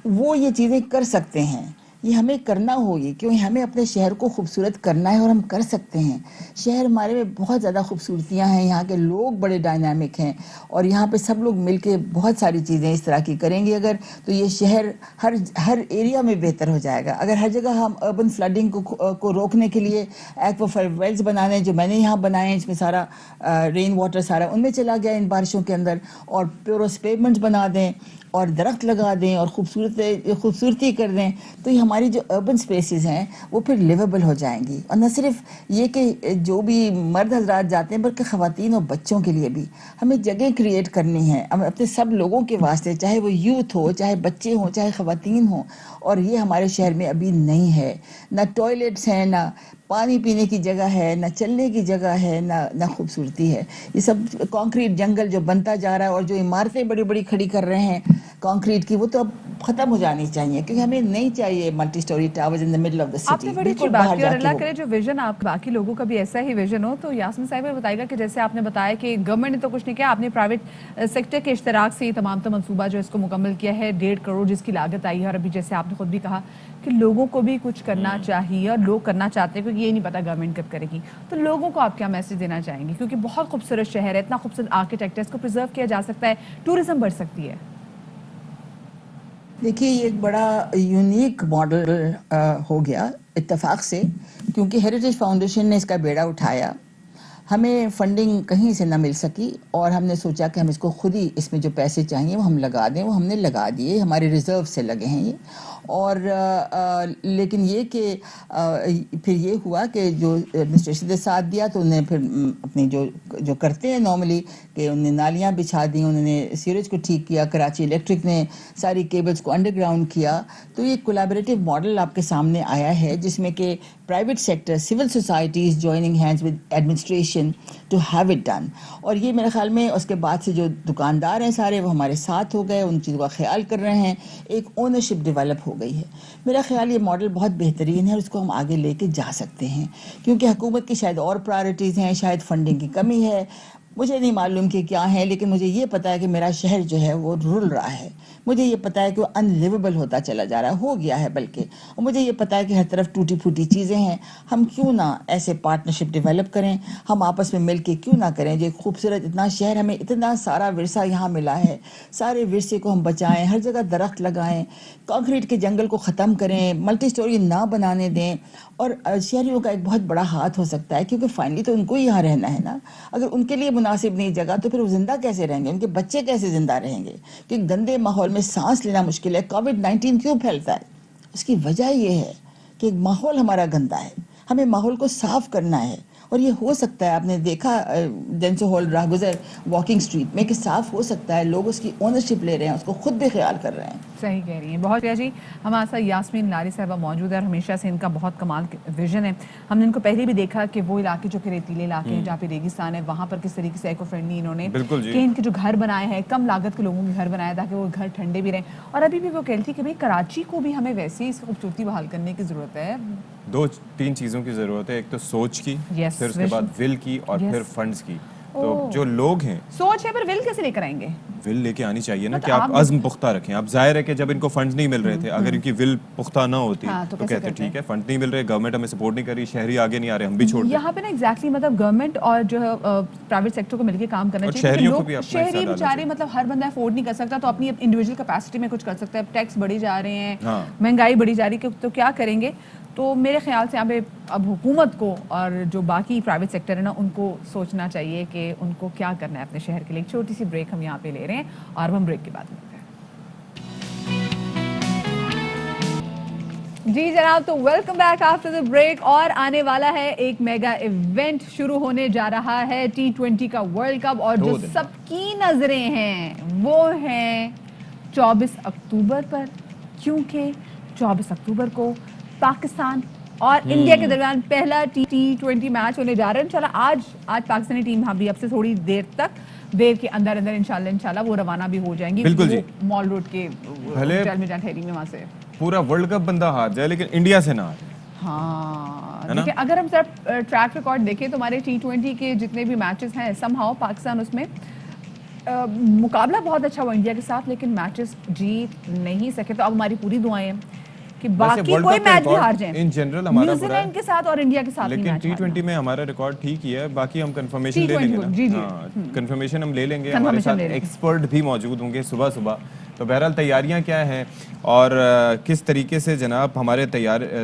वो ये चीज़ें कर सकते हैं। ये हमें करना होगी क्योंकि हमें अपने शहर को खूबसूरत करना है और हम कर सकते हैं। शहर हमारे में बहुत ज़्यादा खूबसूरतियाँ हैं, यहाँ के लोग बड़े डायनामिक हैं और यहाँ पे सब लोग मिलके बहुत सारी चीज़ें इस तरह की करेंगे अगर, तो ये शहर हर एरिया में बेहतर हो जाएगा। अगर हर जगह हम अर्बन फ्लडिंग को रोकने के लिए एक्वाफर वेल्स बना दें, जो मैंने यहाँ बनाए हैं, इसमें सारा रेन वाटर सारा उनमें चला गया इन बारिशों के अंदर, और प्योरस पेवमेंट्स बना दें और दरख्त लगा दें और खूबसूरती कर दें, तो ये हमारी जो अर्बन स्पेसेस हैं वो फिर लिवेबल हो जाएंगी। और न सिर्फ ये कि जो भी मर्द हजरात जाते हैं, बल्कि ख़वातीन और बच्चों के लिए भी हमें जगह क्रिएट करनी है, हमें अपने सब लोगों के वास्ते, चाहे वो यूथ हो, चाहे बच्चे हों, चाहे ख़वातीन हों। और ये हमारे शहर में अभी नहीं है, ना टॉयलेट्स हैं, ना पानी पीने की जगह है, ना चलने की जगह है, ना खूबसूरती है। ये सब कंक्रीट जंगल जो बनता जा रहा है और जो इमारतें बड़ी बड़ी खड़ी कर रहे हैं कंक्रीट की, वो तो अब ख़त्म हो जानी चाहिए, क्योंकि हमें नहीं चाहिए multi storey towers in the middle of the city.
आपने बड़ी अच्छी बात की, और अल्लाह करे जो विजन आप बाकी लोगों का भी ऐसा ही विजन हो। तो यास्मीन साहिबा बताएगा कि जैसे आपने बताया कि गवर्नमेंट ने तो कुछ नहीं किया, आपने प्राइवेट सेक्टर के इश्तराक से तमाम मंसूबा जो इसको मुकम्मल किया है, 1.5 करोड़ जिसकी लागत आई है। और अभी जैसे आपने खुद भी कहा कि लोगों को भी कुछ करना चाहिए और लोग करना चाहते हैं, क्योंकि ये नहीं पता गवर्नमेंट कब करेगी। तो लोगों को आप क्या मैसेज देना चाहेंगे, क्योंकि बहुत खूबसूरत शहर है, इतना खूबसूरत आर्किटेक्ट है, इसको प्रिजर्व किया जा सकता है, टूरिज्म बढ़ सकती है।
देखिए, ये एक बड़ा यूनिक मॉडल हो गया इत्तेफाक से, क्योंकि हेरिटेज फाउंडेशन ने इसका बेड़ा उठाया। हमें फंडिंग कहीं से ना मिल सकी और हमने सोचा कि हम इसको खुद ही, इसमें जो पैसे चाहिए वो हम लगा दें, वो हमने लगा दिए, हमारे रिजर्व से लगे हैं ये। اور لیکن یہ کہ پھر یہ ہوا کہ جو ایڈمنسٹریشن نے ساتھ دیا تو انہیں پھر اپنی جو کرتے ہیں نارملی کہ انہوں نے نالیاں بچھا دیں, انہوں نے سیوریج کو ٹھیک کیا, کراچی الیکٹرک نے ساری کیبلز کو انڈر گراؤنڈ کیا. تو یہ کولیبریٹو ماڈل آپ کے سامنے آیا ہے جس میں کہ private sector, civil societies joining hands with administration to have it done. اور یہ میرے خیال میں اس کے بعد سے جو دکاندار ہیں سارے وہ ہمارے ساتھ ہو گئے, ان چیزوں کا خیال کر رہے ہیں, ایک اونرشپ ڈیولپ ہو گئی ہے. میرا خیال یہ ماڈل بہت بہترین ہے اور اس کو ہم آگے لے کے جا سکتے ہیں, کیونکہ حکومت کی شاید اور پرائرٹیز ہیں, شاید فنڈنگ کی کمی ہے, مجھے نہیں معلوم کہ کیا ہے, لیکن مجھے یہ پتا ہے کہ میرا شہر جو ہے وہ رول رہا ہے. مجھے یہ پتا ہے کہ وہ ان لیویبل ہوتا چلا جا رہا ہے, ہو گیا ہے بلکہ. اور مجھے یہ پتا ہے کہ ہر طرف ٹوٹی پھوٹی چیزیں ہیں. ہم کیوں نہ ایسے پارٹنرشپ ڈیولپ کریں, ہم آپس میں مل کے کیوں نہ کریں. جو خوبصورت اتنا شہر, ہمیں اتنا سارا ورثہ یہاں ملا ہے, سارے ورثے کو ہم بچائیں, ہر جگہ درخت لگائیں, کانکریٹ کے جنگل کو ختم کریں, ملٹی سٹوری نہ بنانے دیں. اور شہریوں کا ایک بہت بڑا ہاتھ ہو سکتا ہے, کیونکہ فائنلی تو ان کو ہی یہاں رہنا ہے نا. اگر ان کے لیے مناسب نہیں جگہ تو پھر وہ زندہ کیسے رہیں گے, ان کے بچے کیسے زندہ رہیں گے. کہ گندے ماحول میں سانس لینا مشکل ہے. کووڈ-19 کیوں پھیلتا ہے, اس کی وجہ یہ ہے کہ ماحول ہمارا گندا ہے, ہمیں ماحول کو صاف کرنا ہے. اور یہ ہو سکتا ہے, آپ نے دیکھا ڈینسو ہال راہ گزر واکنگ اسٹریٹ میں کہ صاف ہو سکتا ہے, لوگ اس کی اونرشپ لے رہے ہیں, اس کو خود بھی خیال کر رہے ہیں.
صحیح کہہ رہی ہیں, بہت شکریہ جی. ہمارے ساتھ یاسمین لاری صاحبہ موجود ہے اور ہمیشہ سے ان کا بہت کمال ویژن ہے. ہم نے ان کو پہلے بھی دیکھا کہ وہ علاقے جو کہ ریتیلے علاقے ہیں جہاں پہ ریگستان ہے, وہاں پر کس طریقے سے ایکو فرینڈلی انہوں نے کہ ان کے جو گھر بنائے ہیں, کم لاگت کے لوگوں کے گھر بنائے تاکہ وہ گھر ٹھنڈے بھی رہیں. اور ابھی بھی وہ کہتی تھی کہ بھائی کراچی کو بھی ہمیں ویسی اس خوبصورتی بحال کرنے کی ضرورت ہے.
2-3 چیزوں کی ضرورت ہے, ایک تو سوچ کی, پھر اس کے بعد ول کی, اور پھر فنڈز کی. تو جو لوگ ہیں,
سوچ ہے, پر ول کیسے لے کر آئیں گے؟
ول لے کے آنی چاہیے نا, کہ آپ عزم پختہ رکھیں. اب ظاہر ہے کہ جب ان کو فنڈز نہیں مل رہے تھے, اگر ان کی ول پختہ نہ ہوتی تو کہتے ٹھیک ہے فنڈ نہیں مل رہے, گورنمنٹ ہمیں سپورٹ نہیں کر رہی, شہری آگے نہیں آ رہے, ہم بھی چھوڑ دیں.
یہاں پہ نا ایگزیکٹلی مطلب گورنمنٹ اور جو ہے پرائیوٹ سیکٹر کو مل کے کام کرنا چاہیے. شہری بیچارے مطلب ہر بندہ افورڈ نہیں کر سکتا, تو اپنی انڈیویجول کیپیسٹی میں کچھ کر سکتا ہے. ٹیکس بڑھی جا رہے ہیں, مہنگائی بڑھی جا رہی ہے, تو کیا کریں گے. تو میرے خیال سے یہاں پہ اب حکومت کو اور جو باقی پرائیویٹ سیکٹر ہے نا, ان کو سوچنا چاہیے کہ ان کو کیا کرنا ہے اپنے شہر کے لیے. ایک چھوٹی سی بریک ہم یہاں پہ لے رہے ہیں اور ہم بریک کے بعد ملتے ہیں. جی جناب, تو welcome back after the break. اور آنے والا ہے ایک میگا ایونٹ, شروع ہونے جا رہا ہے T20 کا ورلڈ کپ, اور جو سب کی نظریں ہیں وہ ہیں 24 اکتوبر پر, کیونکہ 24 اکتوبر کو پاکستان اور انڈیا کے درمیان پہلا T20 میچ ہونے جا رہا ہے. انشاءاللہ آج پاکستانی ٹیم بھی اب سے تھوڑی دیر تک دیر کے اندر انشاءاللہ وہ روانہ بھی ہو جائیں گی.
بالکل جی,
مال روڈ کے ہوٹل میں جہاں ٹھہری میں, وہاں سے
پورا ورلڈ کپ بندہ ہار جائے لیکن انڈیا سے نہ ہارے.
ہاں, لیکن اگر ہم ٹریک ریکارڈ دیکھیں تو ہمارے T20 کے جتنے بھی میچز ہیں, سم ہاؤ پاکستان اس میں مقابلہ بہت اچھا ہوا انڈیا کے ساتھ, لیکن میچز جیت نہیں سکے. تو اب ہماری پوری دعائیں ہیں کہ باقی کوئی میچ بھی ہار جائیں.
ان جنرل ہمارا
نیوزی لینڈ کے ساتھ اور انڈیا کے ساتھ,
لیکن T20 میں ہمارا ریکارڈ ٹھیک ہی ہے. باقی ہم کنفرمیشن لے لیں گے نا, کنفرمیشن ہم لے لیں گے. ہمارے ساتھ ایکسپرٹ بھی موجود ہوں گے صبح. تو بہرحال تیاریاں کیا ہیں اور کس طریقے سے جناب ہمارے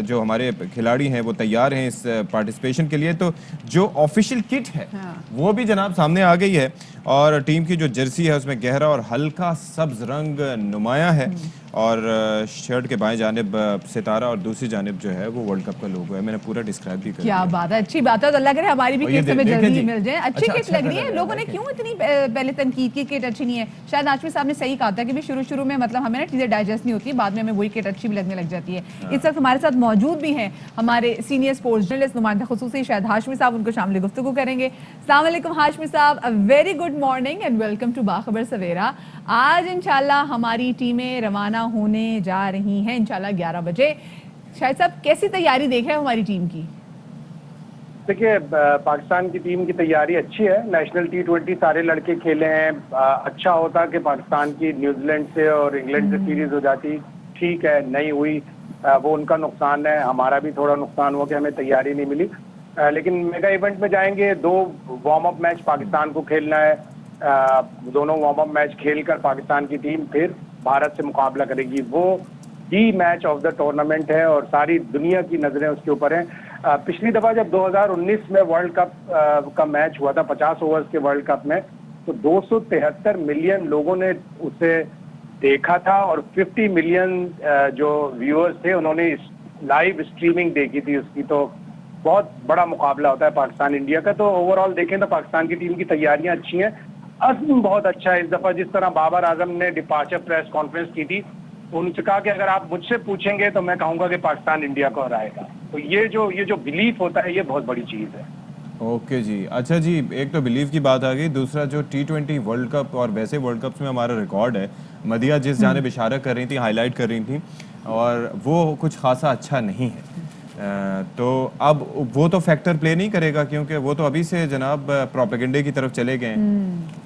جو ہمارے کھلاڑی ہیں وہ تیار ہیں اس پارٹیسپیشن کے لیے. تو جو آفیشیل کٹ ہے وہ بھی جناب سامنے آ گئی ہے, اور ٹیم کی جو جرسی ہے اس میں گہرا اور ہلکا سبز رنگ نمایاں ہے, اور شرٹ کے بائیں جانب ستارہ اور دوسری جانب جو ہے وہ ورلڈ کپ کا لوگو ہے. میں نے پورا ڈسکرائب بھی کیا.
کیا بات ہے, اچھی بات ہے. تو اللہ کرے ہماری بھی کٹ ہمیں جلدی مل جائے. اچھی کٹ لگ رہی ہے. لوگوں نے کیوں اتنی پہلے تنقید کی کٹ اچھی نہیں ہے. شاید ہاشمی صاحب نے صحیح کہا تھا کہ شروع میں مطلب ہمیں نا چیزیں ڈائجسٹ نہیں ہوتی, بعد میں ہمیں وہی کٹ اچھی بھی لگنے لگ جاتی ہے. اس وقت ہمارے ساتھ موجود بھی ہیں ہمارے سینئر سپورٹس جرنلسٹ نمائندہ خصوصی شاہد ہاشمی صاحب, ان کو شامل گفتگو کریں گے. السلام علیکم ہاشمی صاحب, very good morning and welcome to Bakhabar Savera. آج انشاءاللہ ہماری ٹیمیں روانہ ہونے جا رہی ہیں انشاءاللہ 11 بجے. شاہد صاحب کیسی تیاری دیکھ رہے ہیں ہماری ٹیم کی؟
دیکھیے, پاکستان کی ٹیم کی تیاری اچھی ہے. نیشنل T20 سارے لڑکے کھیلے ہیں. اچھا ہوتا کہ پاکستان کی نیوزی لینڈ سے اور انگلینڈ سے سیریز ہو جاتی. ٹھیک ہے, نہیں ہوئی, وہ ان کا نقصان ہے. ہمارا بھی تھوڑا نقصان ہوا کہ ہمیں تیاری نہیں ملی. لیکن میگا ایونٹ میں جائیں گے. 2 وارم اپ میچ پاکستان کو کھیلنا ہے. دونوں وارم اپ میچ کھیل کر پاکستان کی ٹیم پھر بھارت سے مقابلہ کرے گی. وہ دی میچ آف دا ٹورنامنٹ ہے اور ساری دنیا کی نظریں اس کے اوپر ہیں. پچھلی دفعہ جب 2019 میں ورلڈ کپ کا میچ ہوا تھا 50 اوورز کے ورلڈ کپ میں, تو 273 ملین لوگوں نے اسے देखा था और 50 मिलियन जो व्यूअर्स थे उन्होंने लाइव स्ट्रीमिंग देखी थी उसकी, तो बहुत बड़ा मुकाबला होता है पाकिस्तान इंडिया का। तो ओवरऑल देखें तो पाकिस्तान की टीम की तैयारियां अच्छी हैं, अज़्म बहुत अच्छा है। इस दफा जिस तरह बाबर आजम ने डिपार्चर प्रेस कॉन्फ्रेंस की थी, उन्होंने कहा कि अगर आप मुझसे पूछेंगे तो मैं कहूंगा कि पाकिस्तान इंडिया को हराएगा। तो ये जो बिलीफ होता है ये बहुत बड़ी चीज है।
ओके जी, अच्छा जी, एक तो बिलीव की बात आ गई, दूसरा जो T20 वर्ल्ड कप और वैसे वर्ल्ड कप्स में हमारा रिकॉर्ड है, मदिया जिस जानिब इशारा कर रही थी, हाईलाइट कर रही थी, और वो कुछ खासा अच्छा नहीं है। तो अब वो तो फैक्टर प्ले नहीं करेगा, क्योंकि वो तो अभी से जनाब प्रोपेगेंडे की तरफ चले गए हैं।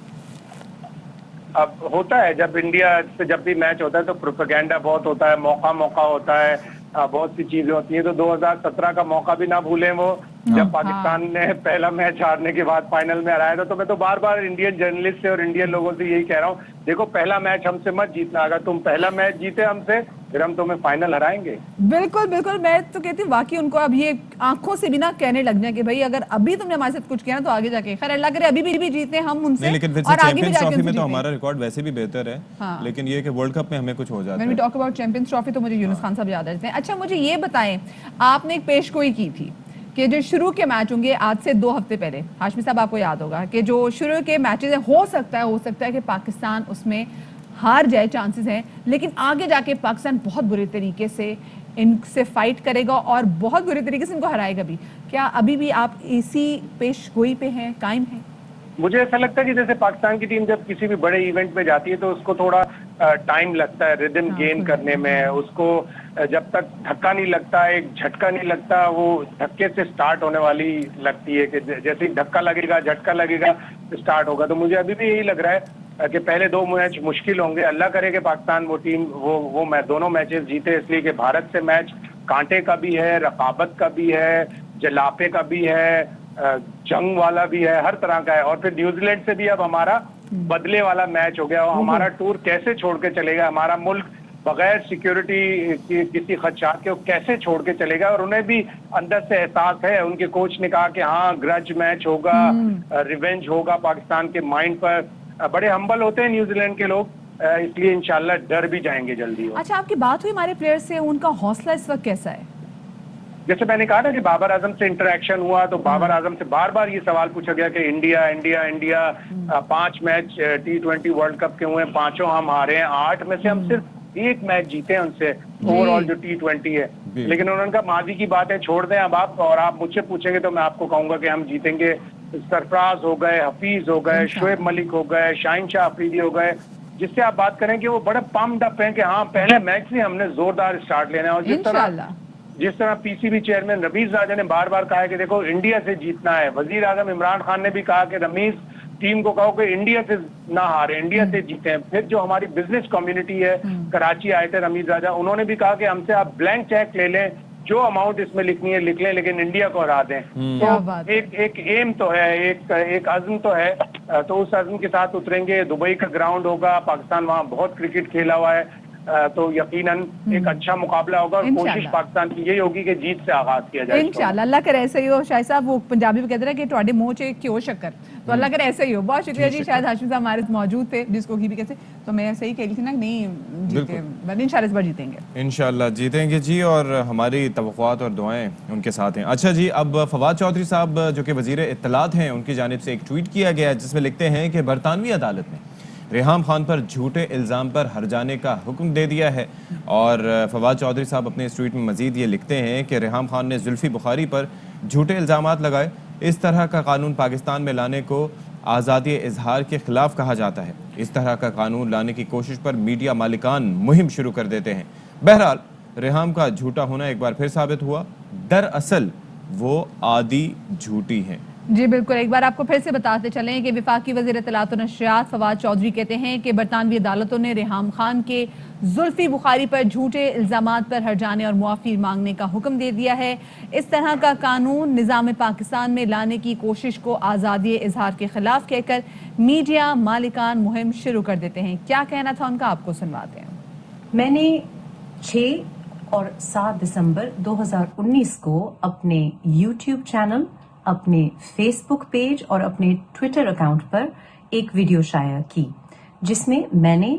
अब होता है जब इंडिया से जब भी मैच होता है तो प्रोपेगेंडा बहुत होता है, मौका होता है, बहुत सी चीजें होती हैं। तो 2017 का मौका भी ना भूलें, वो जब पाकिस्तान ने पहला मैच हारने के बाद फाइनल में हराया था। तो मैं तो बार बार इंडियन जर्नलिस्ट से और इंडियन लोगों से यही कह रहा हूँ, देखो पहला मैच हमसे मत जीतना, अगर तुम पहला मैच जीते हमसे फिर हम तुम्हें फाइनल हराएंगे।
बिल्कुल बिल्कुल, मैं तो कहती हूँ वाकई उनको अब ये आंखों से भी ना कहने लग जाए कि भाई अगर अभी तुमने हमारे साथ कुछ किया ना तो आगे जाके खैर अल्लाह करे अभी भी जीते हम उनसे।
नहीं, लेकिन फिर से चैंपियंस ट्रॉफी में तो हमारा रिकॉर्ड वैसे भी बेहतर है। हाँ। लेकिन ये कि वर्ल्ड कप में हमें कुछ हो जाता है।
When we talk about champions trophy तो मुझे यूनुस खान साहब याद आ जाते हैं। अच्छा मुझे ये बताएं, आपने एक पेशगोई की थी कि जो शुरू के मैच होंगे आज से 2 हफ्ते पहले, हाशमी साहब आपको याद होगा कि जो शुरू के मैचेस हैं हो सकता है कि पाकिस्तान उसमें हार जाए, चांसेस हैं, लेकिन आगे जाके पाकिस्तान बहुत बुरे तरीके से इनसे फाइट करेगा और बहुत बुरे तरीके से इनको हराएगा भी। क्या अभी भी आप इसी पेशगोई पे हैं, कायम हैं?
मुझे ऐसा लगता है कि जैसे पाकिस्तान की टीम जब किसी भी बड़े इवेंट में जाती है तो उसको थोड़ा टाइम लगता है रिदम गेन करने में। उसको जब तक धक्का नहीं लगता, एक झटका नहीं लगता, वो धक्के से स्टार्ट होने वाली लगती है कि जैसे ही धक्का लगेगा, झटका लगेगा, स्टार्ट होगा। तो मुझे अभी भी यही लग रहा है कि पहले 2 मैच मुश्किल होंगे। अल्लाह करे कि पाकिस्तान वो टीम वो दोनों मैचेस जीते, इसलिए कि भारत से मैच कांटे का भी है, रकाबत का भी है, जलापे का भी है, जंग वाला भी है, हर तरह का है। और फिर न्यूजीलैंड से भी अब हमारा बदले वाला मैच हो गया। और हमारा टूर कैसे छोड़ के चलेगा, हमारा मुल्क बगैर सिक्योरिटी की किसी खदशात के कैसे छोड़ के चलेगा। और उन्हें भी अंदर से एहसास है, उनके कोच ने कहा कि हाँ ग्रज मैच होगा, रिवेंज होगा पाकिस्तान के माइंड पर। बड़े हम्बल होते हैं न्यूजीलैंड के लोग, इसलिए इंशाल्लाह डर भी जाएंगे जल्दी।
अच्छा आपकी बात हुई हमारे प्लेयर से, उनका हौसला इस वक्त कैसा है?
जैसे मैंने कहा ना कि बाबर आजम से इंटरेक्शन हुआ तो बाबर आजम से बार बार ये सवाल पूछा गया कि India 5 match T20 world cup के हुए, 5 हम हारे हैं, 8 में से हम सिर्फ 1 मैच जीते हैं उनसे ओवरऑल जो T20 है। लेकिन उन्होंने कहा माजी की बात है, छोड़ दें अब आप, और आप मुझसे पूछेंगे तो मैं आपको कहूंगा कि हम जीतेंगे। सरफराज हो गए, हफीज हो गए, शोएब मलिक हो गए, शाहिन शाह अफरीदी हो गए, जिससे आप बात करें कि वो बड़े पम्प्ड अप हैं कि हाँ पहले मैच से हमने जोरदार स्टार्ट लेना है। और जिस तरह पीसीबी चेयरमैन रमीज राजा ने बार बार कहा है कि देखो इंडिया से जीतना है, वजीर आजम इमरान खान ने भी कहा कि रमीज टीम को कहो कि इंडिया से ना हारे, इंडिया से जीते हैं। फिर जो हमारी बिजनेस कम्युनिटी है, कराची आए थे रमीज राजा, उन्होंने भी कहा कि हमसे आप ब्लैंक चेक ले लें, जो अमाउंट इसमें लिखनी है लिख लें, लेकिन इंडिया को हरा दें। तो एक एम तो है, एक अज़्म तो है, तो उस अज़्म के साथ उतरेंगे। दुबई का ग्राउंड होगा, पाकिस्तान वहाँ बहुत क्रिकेट खेला हुआ है, तो यकीनन एक अच्छा मुकाबला होगा। और कोशिश पाकिस्तान की यही होगी कि जीत से आगाज किया जाए
इंशाल्लाह। अल्लाह करे ऐसे ही हो। शायद साहब वो पंजाबी में कहते हैं कि ਤੁਹਾਡੇ ਮੂੰਹ 'ਚ क्यों शक्कर, तो अल्लाह करे ऐसे ही हो। बहुत शुक्रिया जी। शायद हाशिम साहब हमारे मौजूद थे जिसको भी कहते, तो मैं सही कह रही थी ना, नहीं जीते, बट इंशाल्लाह इस बार जीतेंगे,
इंशाल्लाह जीतेंगे जी, और हमारी तवक्कुआत और दुआएं उनके साथ हैं। अच्छा जी, अब फवाद चौधरी साहब जो कि वजीर इत्तलात हैं, उनकी जानिब से एक ट्वीट किया गया जिसमें लिखते हैं कि बरतानवी अदालत ने रेहाम खान पर झूठे इल्ज़ाम पर हर जाने का हुक्म दे दिया है। और फवाद चौधरी साहब अपने इस ट्वीट में मजीद ये लिखते हैं कि रेहाम खान ने जुल्फी बुखारी पर झूठे इल्ज़ामात लगाए। इस तरह का कानून पाकिस्तान में लाने को आज़ादी इजहार के खिलाफ कहा जाता है। इस तरह का कानून लाने की कोशिश पर मीडिया मालिकान मुहिम शुरू कर देते हैं। बहरहाल रेहाम का झूठा होना एक बार फिर साबित हुआ, दरअसल वो आदि झूठी हैं।
जी बिल्कुल, एक बार आपको फिर से बताते चलें कि वफाकी वज़ीर इत्तलात और नशरियात फवाद चौधरी कहते हैं कि बरतानवी अदालतों ने रेहाम खान के जुल्फी बुखारी पर झूठे इल्ज़ामात पर हर्जाने और मुआफ़ी मांगने का हुक्म दे दिया है। इस तरह का कानून निज़ाम पाकिस्तान में लाने की कोशिश को आज़ादी इजहार के खिलाफ कहकर मीडिया मालिकान मुहिम शुरू कर देते हैं। क्या कहना था उनका, आपको सुनवाते हैं।
मैंने 6 और 7 दिसंबर 2019 को अपने YouTube चैनल, अपने फेसबुक पेज और अपने ट्विटर अकाउंट पर एक वीडियो शाया की जिसमें मैंने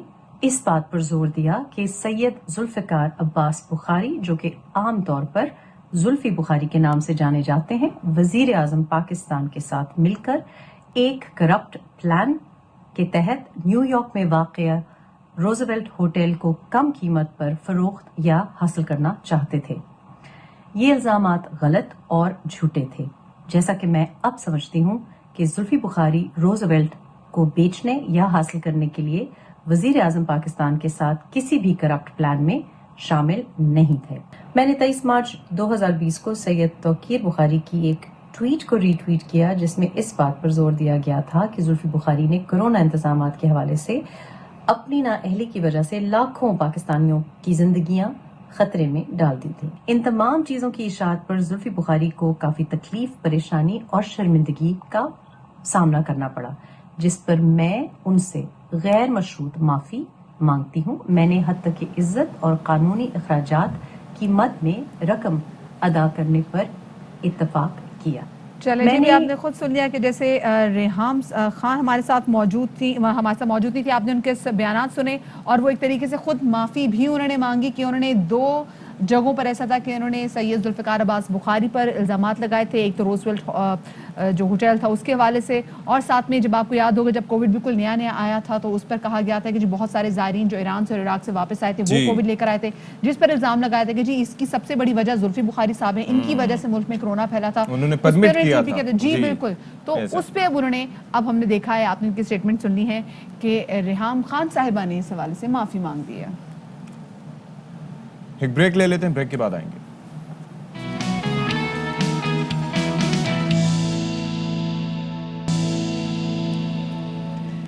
इस बात पर जोर दिया कि सैयद जुल्फ़िकार अब्बास बुखारी, जो कि आम तौर पर जुल्फ़ी बुखारी के नाम से जाने जाते हैं, वजीर आज़म पाकिस्तान के साथ मिलकर एक करप्ट प्लान के तहत न्यूयॉर्क में वाक़या रोज़वेल्ट होटल को कम कीमत पर फरोख्त या हासिल करना चाहते थे। ये इल्ज़ामात गलत और झूठे थे, जैसा कि मैं अब समझती हूँ कि जुल्फ़ी बुखारी रोज़वेल्ट को बेचने या हासिल करने के लिए वजीर आज़म पाकिस्तान के साथ किसी भी करप्ट प्लान में शामिल नहीं थे। मैंने 23 मार्च 2020 को सैयद तौकीर बुखारी की एक ट्वीट को रीट्वीट किया, जिसमें इस बात पर जोर दिया गया था कि जुल्फ़ी बुखारी ने कोरोना इंतजामात के हवाले से अपनी नाअहली की वजह से लाखों पाकिस्तानियों की जिंदगियां खतरे में डाल दी थी। इन तमाम चीज़ों की इशाअत पर जुल्फ़ी बुखारी को काफ़ी तकलीफ, परेशानी और शर्मिंदगी का सामना करना पड़ा, जिस पर मैं उनसे गैर मशरूत माफ़ी मांगती हूँ। मैंने हद तक की इज्जत और कानूनी अखराजात की मद में रकम अदा करने पर इत्तफाक किया।
चले जी, भी आपने खुद सुन लिया कि जैसे रेहाम खान हमारे साथ मौजूद थी, आपने उनके बयानात सुने और वो एक तरीके से खुद माफ़ी भी उन्होंने मांगी कि उन्होंने 2 जगहों पर ऐसा था कि उन्होंने सैयद जुल्फ़िकार अब्बास बुखारी पर इल्ज़ामात लगाए थे। एक तो रोज़वेल्ट जो होटल था उसके हवाले से, और साथ में जब आपको याद होगा जब कोविड बिल्कुल नया नया आया था तो उस पर कहा गया था कि जी बहुत सारे ज़ायरीन जो ईरान से और इराक से वापस आए थे वो कोविड लेकर आए थे, जिस पर इल्ज़ाम लगाया था कि जी इसकी सबसे बड़ी वजह जुल्फ़ी बुखारी साहब है, इनकी वजह से मुल्क में कोरोना फैला था,
उन्होंने परमिट किया था।
जी बिल्कुल। तो उस पर अब उन्होंने, अब हमने देखा है, आपने उनकी स्टेटमेंट सुन ली है कि रेहाम खान साहिबा ने इस हवाले से माफ़ी मांग दी है।
एक ब्रेक ले लेते हैं, ब्रेक के बाद आएंगे।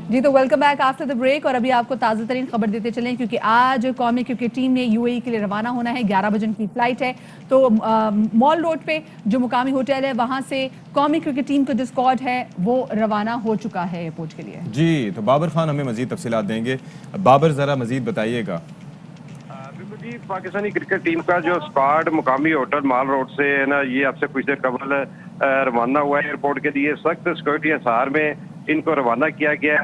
जी तो welcome back after the break. और अभी आपको ताज़ा तरीन खबर देते चलें क्योंकि आज कौमी क्रिकेट टीम ने यूएई के लिए रवाना होना है। 11 बजे की फ्लाइट है। तो मॉल रोड पे जो मुकामी होटल है वहां से कौमी क्रिकेट टीम का जो स्क्वाड है वो रवाना हो चुका है एयरपोर्ट के लिए।
जी तो बाबर खान हमें मजीद तफसीलात देंगे। बाबर जरा मजीद बताइएगा।
जी पाकिस्तानी क्रिकेट टीम का जो स्क्वाड मुकामी होटल माल रोड से है ना, ये आपसे कुछ देर कबल रवाना हुआ है एयरपोर्ट के लिए। सख्त सिक्योरिटी हिसार में इनको रवाना किया गया।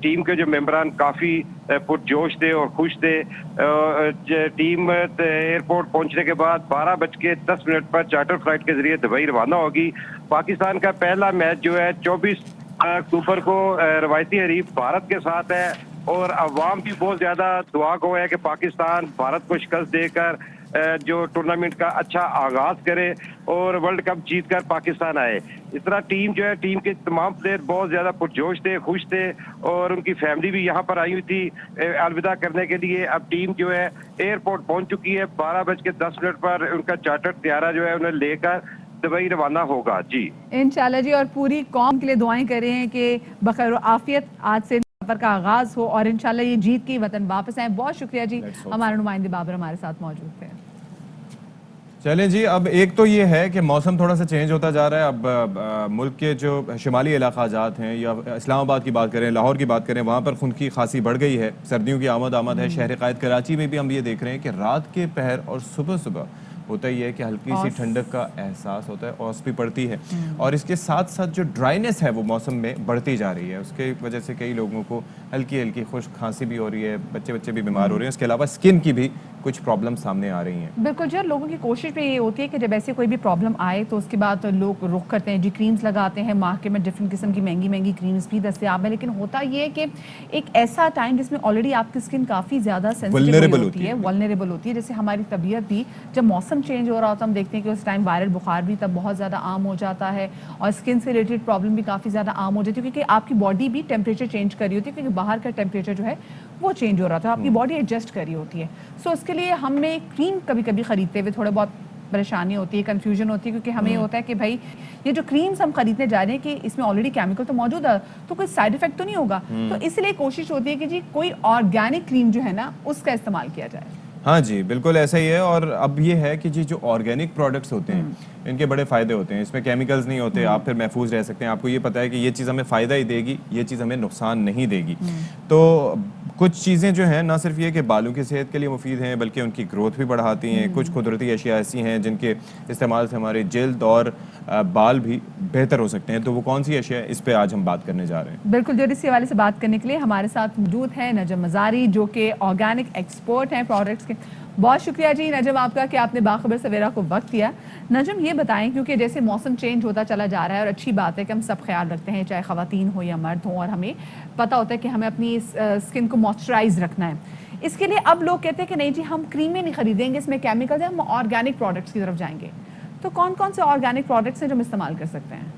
टीम के जो मेंबरान काफ़ी पुरजोश थे और खुश थे। टीम एयरपोर्ट पहुंचने के बाद 12:10 पर चार्टर फ्लाइट के जरिए दुबई रवाना होगी। पाकिस्तान का पहला मैच जो है 24 अक्टूबर को रवायती हरीफ भारत के साथ है और अवाम भी बहुत ज़्यादा दुआ गो है कि पाकिस्तान भारत को शिकस्त देकर जो टूर्नामेंट का अच्छा आगाज करे और वर्ल्ड कप जीतकर पाकिस्तान आए। इस तरह टीम जो है, टीम के तमाम प्लेयर बहुत ज़्यादा पुरजोश थे, खुश थे और उनकी फैमिली भी यहाँ पर आई हुई थी अलविदा करने के लिए। अब टीम जो है एयरपोर्ट पहुँच चुकी है। 12:10 पर उनका चार्टर त्यारा जो है उन्हें लेकर दुबई रवाना होगा। जी
इंशाल्लाह जी, और पूरी कौम के लिए दुआएं कर रहे हैं कि बखैर आफियत आज से सफर का आगाज हो और इंशाल्लाह ये जीत के वतन वापस आए। बहुत शुक्रिया जी, हमारे नुमाइंदे बाबर हमारे साथ मौजूद थे।
चलें जी, अब एक तो ये है कि मौसम थोड़ा सा चेंज होता जा रहा है। अब मुल्क के जो शुमाली इलाका जात हैं या इस्लामाबाद की बात करें, लाहौर की बात करें, वहाँ पर खुनकी खासी बढ़ गई है। सर्दियों की आमद है। शहर कायद कराची में भी हम ये देख रहे हैं कि रात के पहर और सुबह सुबह होता ही है कि हल्की सी ठंडक का एहसास होता है, औस भी पड़ती है और इसके साथ साथ जो ड्राइनेस है वो मौसम में बढ़ती जा रही है। उसके वजह से कई लोगों को हल्की हल्की खुश्क खांसी भी हो रही है, बच्चे भी बीमार हो रहे हैं। उसके अलावा स्किन की भी कुछ प्रॉब्लम सामने आ रही हैं।
बिल्कुल जी, लोगों की कोशिश भी ये होती है कि जब ऐसे कोई भी प्रॉब्लम आए तो उसके बाद लोग रुख करते हैं जी, क्रीम्स लगाते हैं। मार्केट में डिफरेंट किस्म की महंगी क्रीम्स भी दस्तयाब है, लेकिन होता ये है कि एक ऐसा टाइम जिसमें ऑलरेडी आपकी स्किन काफ़ी ज़्यादा सेंसिटिव होती है, वल्नरेबल होती है। जैसे हमारी तबीयत भी जब मौसम चेंज हो रहा होता है, हम देखते हैं कि उस टाइम वायरल बुखार भी तब बहुत ज़्यादा आम हो जाता है और स्किन से रिलेटेड प्रॉब्लम भी काफ़ी ज़्यादा आम हो जाती है क्योंकि आपकी बॉडी भी टेम्परेचर चेंज कर रही होती है, क्योंकि बाहर का टेम्परेचर जो है वो चेंज हो रहा था, आपकी बॉडी एडजस्ट कर रही होती है। सो उसके लिए हमें क्रीम कभी कभी खरीदते हुए थोड़ा बहुत परेशानी होती है, कंफ्यूजन होती है, क्योंकि हमें ये होता है कि भाई ये जो क्रीम्स हम खरीदने जा रहे हैं कि इसमें ऑलरेडी केमिकल तो मौजूद है तो कोई साइड इफेक्ट तो नहीं होगा। तो इसलिए कोशिश होती है कि जी कोई ऑर्गेनिक क्रीम जो है ना उसका इस्तेमाल किया जाए।
हाँ जी, बिल्कुल ऐसा ही है। और अब ये है कि जी जो ऑर्गेनिक प्रोडक्ट्स होते हैं इनके बड़े फ़ायदे होते हैं, इसमें केमिकल्स नहीं होते, आप फिर महफूज रह सकते हैं, आपको ये पता है कि ये चीज़ हमें फ़ायदा ही देगी, ये चीज़ हमें नुकसान नहीं देगी। तो कुछ चीज़ें जो हैं ना सिर्फ ये कि बालों की सेहत के लिए मुफीद हैं बल्कि उनकी ग्रोथ भी बढ़ाती हैं। कुछ कुदरती अशिया ऐसी हैं जिनके इस्तेमाल से हमारे जल्द और बाल भी बेहतर हो सकते हैं। तो वो कौन सी अशिया है, इस पे आज हम बात करने जा रहे हैं।
बिल्कुल, जो इसी हवाले से बात करने के लिए हमारे साथ मौजूद है नजम मजारी, जो कि ऑर्गेनिक एक्सपर्ट हैं प्रोडक्ट्स के। बहुत शुक्रिया जी नजम आपका कि आपने बाखबर सवेरा को वक्त दिया। नजम ये बताएं, क्योंकि जैसे मौसम चेंज होता चला जा रहा है और अच्छी बात है कि हम सब ख्याल रखते हैं, चाहे ख़वातीन हो या मर्द हो, और हमें पता होता है कि हमें अपनी स्किन को मॉइस्चराइज रखना है। इसके लिए अब लोग कहते हैं कि नहीं जी हम क्रीमें नहीं खरीदेंगे, इसमें केमिकल है, हम ऑर्गेनिक प्रोडक्ट्स की तरफ जाएंगे। तो कौन कौन से ऑर्गेनिक प्रोडक्ट्स हैं जो हम इस्तेमाल कर सकते हैं?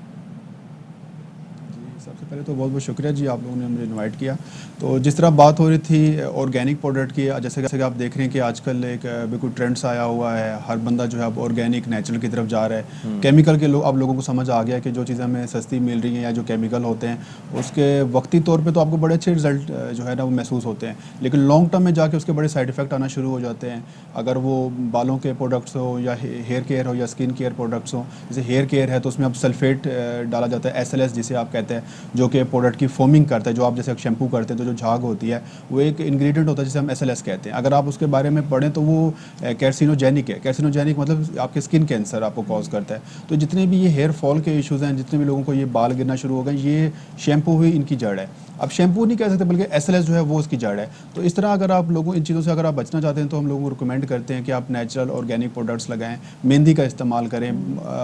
सबसे पहले तो बहुत बहुत शुक्रिया जी आप लोगों ने मुझे इनवाइट किया। तो जिस तरह बात हो रही थी ऑर्गेनिक प्रोडक्ट की, जैसे कि आप देख रहे हैं कि आजकल एक बिल्कुल ट्रेंड्स आया हुआ है, हर बंदा जो है अब ऑर्गेनिक नेचुरल की तरफ जा रहा है। केमिकल के अब लोगों को समझ आ गया कि जो चीज़ें हमें सस्ती मिल रही हैं या जो केमिकल होते हैं उसके वक्ती तौर पे तो आपको बड़े अच्छे रिजल्ट जो है ना वो महसूस होते हैं, लेकिन लॉन्ग टर्म में जाके उसके बड़े साइड इफ़ेक्ट आना शुरू हो जाते हैं। अगर वो बालों के प्रोडक्ट्स हो या हेयर केयर हो या स्किन केयर प्रोडक्ट्स हो, जैसे हेयर केयर है तो उसमें अब सल्फेट डाला जाता है, SLS जिसे आप कहते हैं, जो कि प्रोडक्ट की फोमिंग करता है। जो आप जैसे शैम्पू करते हैं तो जो झाग होती है वो एक इंग्रेडिएंट होता है जिसे हम SLS कहते हैं। अगर आप उसके बारे में पढ़ें तो वो कैर्सिनोजेनिक है। कैर्सिनोजेनिक मतलब आपके स्किन कैंसर आपको कॉज करता है। तो जितने भी ये हेयर फॉल के इश्यूज़ हैं, जितने भी लोगों को ये बाल गिरना शुरू हो गए, ये शैम्पू ही इनकी जड़ है। अब शैम्पू नहीं कह सकते बल्कि SLS जो है वो उसकी जड़ है। तो इस तरह अगर आप लोगों इन चीज़ों से अगर आप बचना चाहते हैं तो हम लोगों को रिकमेंड करते हैं कि आप नेचुरल ऑर्गेनिक प्रोडक्ट्स लगाएं, मेहंदी का इस्तेमाल करें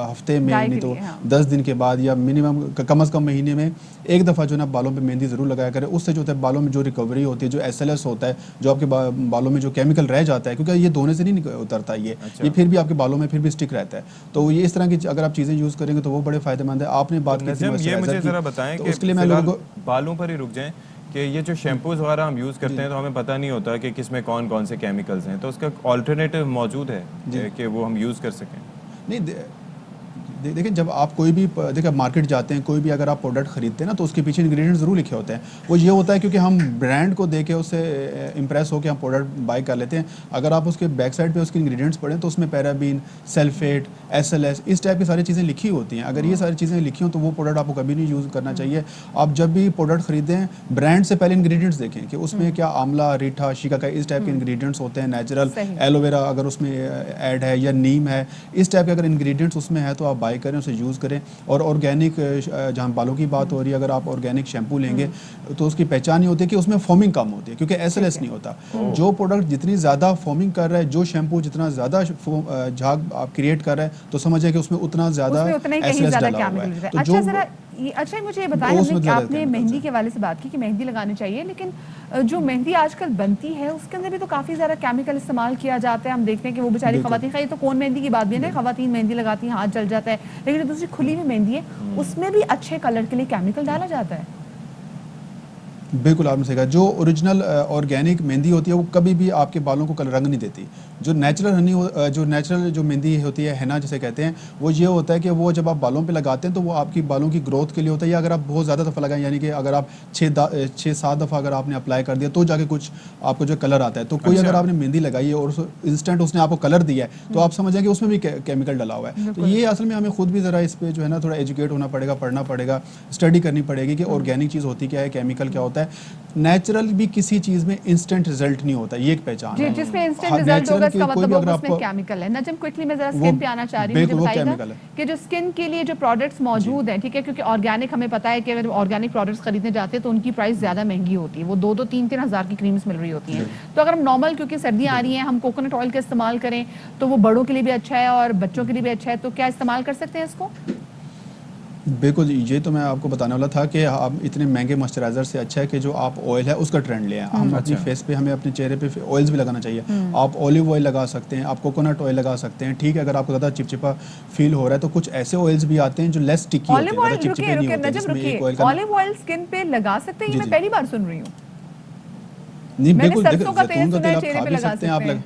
हफ्ते में नहीं तो 10 दिन के बाद या मिनिमम कम अज़ कम महीने में एक दफ़ा जो है ना बालों पे मेहंदी ज़रूर लगाया करें। उससे जो होता है बालों में जो रिकवरी होती है, जो SLS होता है, जो आपके बालों में जो केमिकल रह जाता है, क्योंकि ये धोने से नहीं उतरता ये फिर भी आपके बालों में फिर भी स्टिक रहता है। तो ये इस तरह की अगर आप चीज़ें यूज़ करेंगे तो वो बड़े फ़ायदेमंद है। आपने बात की
कि उसके लिए मैं लोगों बालों पर ही रुक जाएं कि ये जो शैम्पूज़ वगैरह हम यूज़ करते हैं तो हमें पता नहीं होता कि किस में कौन कौन से केमिकल्स हैं, तो उसका ऑल्टरनेटिव मौजूद है कि वो हम यूज़ कर सकें? नहीं, देखिए जब आप कोई भी देखिए मार्केट जाते हैं, कोई भी अगर आप प्रोडक्ट खरीदते हैं ना तो उसके पीछे इंग्रेडिएंट ज़रूर लिखे होते हैं। वो ये होता है क्योंकि हम ब्रांड को देख के उससे इम्प्रेस होकर हम प्रोडक्ट बाय कर लेते हैं। अगर आप उसके बैक साइड पे उसके इंग्रेडिएंट्स पढ़ें तो उसमें पैराबीन, सल्फेट, SLS इस टाइप की सारी चीज़ें लिखी होती हैं। अगर ये सारी चीज़ें लिखी हों तो वो प्रोडक्ट आपको कभी नहीं यूज़ करना चाहिए। आप जब भी प्रोडक्ट खरीदें ब्रांड से पहले इंग्रेडिएंट्स देखें कि उसमें क्या आंवला, रीठा, शिकाकाई इस टाइप के इंग्रेडिएंट्स होते हैं, नेचुरल एलोवेरा अगर उसमें ऐड है या नीम है, इस टाइप के अगर इंग्रेडिएंट्स उसमें है तो आप बाय करें, उसे यूज़ करें। और ऑर्गेनिक जहाँ बालों की बात हो रही है, अगर आप ऑर्गेनिक शैम्पू लेंगे तो उसकी पहचान ये होती है कि उसमें फोमिंग कम होती है क्योंकि SLS नहीं होता। जो प्रोडक्ट जितनी ज़्यादा फोमिंग कर रहा है, जो शैम्पू जितना ज़्यादा झाग आप क्रिएट कर रहे हैं, तो समझिए कि उसमें उतना ज़्यादा SLS डाला हुआ है। तो जो
अच्छा मुझे ये बताएं, आपने मेहंदी के हवाले से बात की कि मेहंदी लगानी चाहिए, लेकिन जो मेहंदी आजकल बनती है उसके अंदर भी तो काफ़ी ज़्यादा केमिकल इस्तेमाल किया जाता है। हम देखते हैं कि वो बेचारी ख़वातीन, ये तो कौन मेहंदी की बात भी है, ख़वातीन मेहंदी लगाती हैं, हाथ जल जाता है, लेकिन दूसरी खुली हुई मेहंदी है उसमें भी अच्छे कलर के लिए केमिकल डाला जाता है।
बिल्कुल आपने सही कहा। जो ओरिजिनल ऑर्गेनिक मेहंदी होती है वो कभी भी आपके बालों को कलर रंग नहीं देती। जो नेचुरल जो मेहंदी होती है हेना जिसे कहते हैं, वो ये होता है कि वो जब आप बालों पे लगाते हैं तो वो आपकी बालों की ग्रोथ के लिए होता है। या अगर आप बहुत ज़्यादा दफ़ा लगाएं, यानी कि अगर आप 6-7 दफ़ा अगर आपने अप्लाई कर दिया तो जाके कुछ आपको जो कलर आता है। तो कोई अगर आपने मेहंदी लगाई है और इंस्टेंट उसने आपको कलर दिया है तो आप समझें कि उसमें भी केमिकल डला हुआ है। तो ये असल में हमें खुद भी ज़रा इस पर जो है ना थोड़ा एजुकेट होना पड़ेगा, पढ़ना पड़ेगा, स्टडी करनी पड़ेगी कि ऑर्गेनिक चीज़ होती क्या है, केमिकल क्या होता है। नेचुरल भी किसी चीज में इंस्टेंट रिजल्ट नहीं होता, ये एक पहचान है।
जिसमें इंस्टेंट रिजल्ट होगा इसका मतलब होगा उसमें केमिकल है। नजम क्विकली मैं जरा स्किन पे आना चाह रही हूँ, मुझे बताइएगा कि जो स्किन के लिए जो प्रोडक्ट्स मौजूद हैं, ठीक है, क्योंकि ऑर्गेनिक हमें पता है कि अगर ऑर्गेनिक प्रोडक्ट्स खरीदने जाते हैं तो उनकी प्राइस ज्यादा महंगी होती है, वो 2-3 हज़ार की क्रीम्स मिल रही होती हैं। तो अगर हम नॉर्मल, क्योंकि सर्दियाँ आ रही हैं, हम कोकोनट ऑयल का इस्तेमाल करें तो वो बड़ों के लिए भी अच्छा है और बच्चों के लिए भी अच्छा है, तो क्या इस्तेमाल कर सकते हैं इसको?
बिल्कुल, ये तो मैं आपको बताने वाला था कि आप इतने महंगे मॉइस्चराइजर से अच्छा है कि जो आप ऑयल है उसका ट्रेंड ले आए। हम अपनी फेस पे, हमें अपने चेहरे पे ऑयल्स भी लगाना चाहिए। आप ऑलिव ऑयल लगा सकते हैं, आप कोकोनट ऑयल लगा सकते हैं, ठीक है। अगर आपको ज़्यादा चिपचिपा फील हो रहा है तो कुछ ऐसे ऑयल्स भी आते हैं जो लेस स्टिकी होते हैं, चिपचिपे नहीं होते, जिसमें एक ऑयल का
ऑलिव ऑयल स्किन पे लगा सकते हैं, ये मैं पहली बार सुन रही हूँ।
नहीं, बिल्कुल जैतून का तेल आप खा भी सकते हैं, आप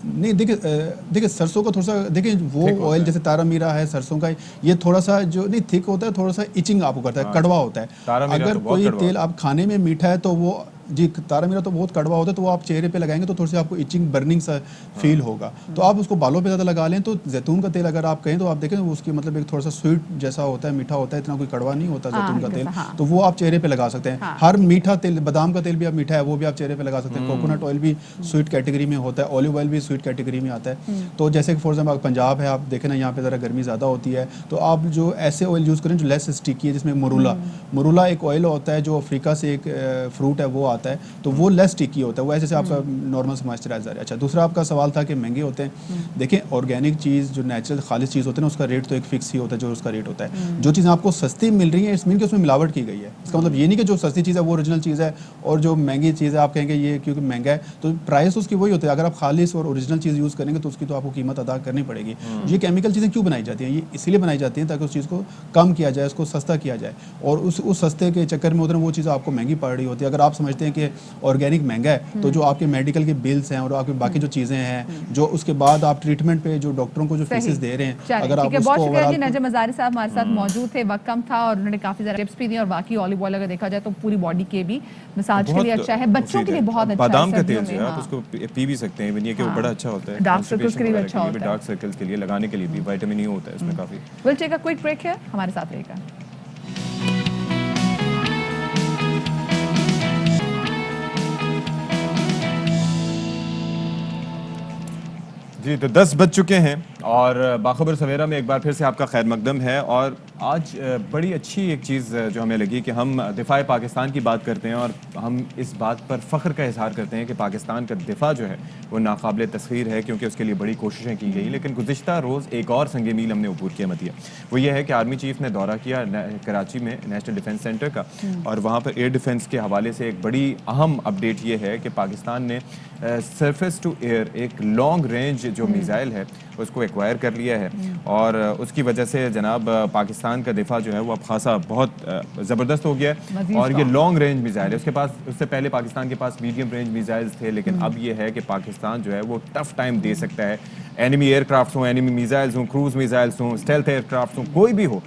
नहीं देखिए सरसों का थोड़ा सा देखिए वो ऑयल जैसे तारा मीरा है सरसों का, ये थोड़ा सा जो नहीं थिक होता है, थोड़ा सा इचिंग आपको करता है, कड़वा होता है। अगर कोई तेल आप खाने में मीठा है तो वो जी तारा मीरा तो बहुत कड़वा होता है, तो वो आप चेहरे पे लगाएंगे तो थोड़ी सी आपको इचिंग बर्निंग सा फील होगा, तो आप उसको बालों पे ज़्यादा लगा लें। तो जैतून का तेल अगर आप कहें तो आप देखें उसकी मतलब एक थोड़ा सा स्वीट जैसा होता है, मीठा होता है, इतना कोई कड़वा नहीं होता जैतून का तेल, तो वो आप चेहरे पे लगा सकते हैं। हर मीठा तेल, बादाम का तेल भी आप मीठा है वो भी आप चेहरे पे लगा सकते हैं। कोकोनट ऑयल भी स्वीट कैटेगरी में होता है, ऑलिव ऑयल भी स्वीट कैटेगरी में आता है। तो जैसे कि फॉर एग्जाम्पल पंजाब है, आप देखें ना यहाँ पे ज़रा गर्मी ज़्यादा होती है, तो आप जो ऐसे ऑयल यूज़ करें जो लेस स्टिकी है, जिसमें मुरुला एक ऑयल होता है जो अफ्रीका से एक फ्रूट है वो आता है, तो वो लेस स्टिकी होता है, वो ऐसे आपका नॉर्मल से मॉइस्चराइजर है। अच्छा, दूसरा आपका सवाल था कि महंगे होते हैं। देखें ऑर्गेनिक चीज़ जो नेचुरल खालिश चीज़ होती है ना, उसका रेट तो एक फिक्स ही होता है जो उसका रेट होता है। जो चीज़ें आपको सस्ती मिल रही है, इट्स मीन कि उसमें मिलावट की गई है। इसका मतलब ये नहीं कि जो सस्ती चीज़ है वो ओरिजिनल चीज़ है और जो महंगी चीज़ है आप कहेंगे ये क्योंकि महंगा है, तो प्राइस उसकी वही होती है। अगर आप खालिश और ओरिजिनल चीज़ यूज़ करेंगे तो उसकी तो आपको कीमत अदा करनी पड़ेगी। ये केमिकल चीज़ें क्यों बनाई जाती हैं? ये इसीलिए बनाई जाती हैं ताकि उस चीज़ को कम किया जाए, उसको सस्ता किया जाए, और उस सस्ते के चक्कर में उधर वो चीज़ आपको महंगी पड़ रही होती है। अगर आप समझते हैं कि ऑर्गेनिक महंगा है, तो जो आपके मेडिकल के बिल्स हैं और आपके बाकी जो चीज़ें हैं, जो उसके बाद आप ट्रीटमेंट पे जो डॉक्टरों को जो फीसेस दे रहे हैं, अगर आप
बहुत शुक्रिया जी। नजम अजारी साहब हमारे साथ मौजूद थे, वक्त कम था और उन्होंने काफी सारे टिप्स भी दिए, और बाकी ऑलिव ऑयल अगर देखा जाए तो पूरी बॉडी के भी मसाज के लिए अच्छा है, बच्चों के लिए बहुत अच्छा है।
बादाम का तेल जो है आप उसको पी भी सकते हैं, ये कि वो बड़ा अच्छा होता है,
डार्क सर्कल्स के लिए अच्छा होता है,
डार्क सर्कल्स के लिए लगाने के लिए भी विटामिन ई होता है इसमें काफी।
Will take a quick break है, हमारे साथ रहेगा।
जी, तो 10 बज चुके हैं और बाखबर सवेरा में एक बार फिर से आपका खैर मकदम है। और आज बड़ी अच्छी एक चीज़ जो हमें लगी कि हम दिफा पाकिस्तान की बात करते हैं और हम इस बात पर फ़ख्र का इजहार करते हैं कि पाकिस्तान का दिफा जो है वो नाकाबिल तस्खीर है, क्योंकि उसके लिए बड़ी कोशिशें की गई। लेकिन गुज़िश्ता रोज़ एक और संग मील हमने अबूर किया मतिया, वो ये है कि आर्मी चीफ़ ने दौरा किया कराची में नेशनल डिफेंस सेंटर का, और वहाँ पर एयर डिफेंस के हवाले से एक बड़ी अहम अपडेट ये है कि पाकिस्तान ने सरफेस टू एयर एक लॉन्ग रेंज जो मिसाइल है उसको एक्वायर कर लिया है, और उसकी वजह से जनाब पाकिस्तान का दिफा जो है वो अब खासा बहुत ज़बरदस्त हो गया है। और ये लॉन्ग रेंज मिसाइल है, उसके पास उससे पहले पाकिस्तान के पास मीडियम रेंज मिसाइल्स थे, लेकिन अब ये है कि पाकिस्तान जो है वो टफ टाइम दे सकता है। एनिमी एयरक्राफ्ट हों, एनिमी मिसाइल्स हों, क्रूज मिसाइल्स हों, स्टेल्थ एयरक्राफ्ट हों, कोई भी हो,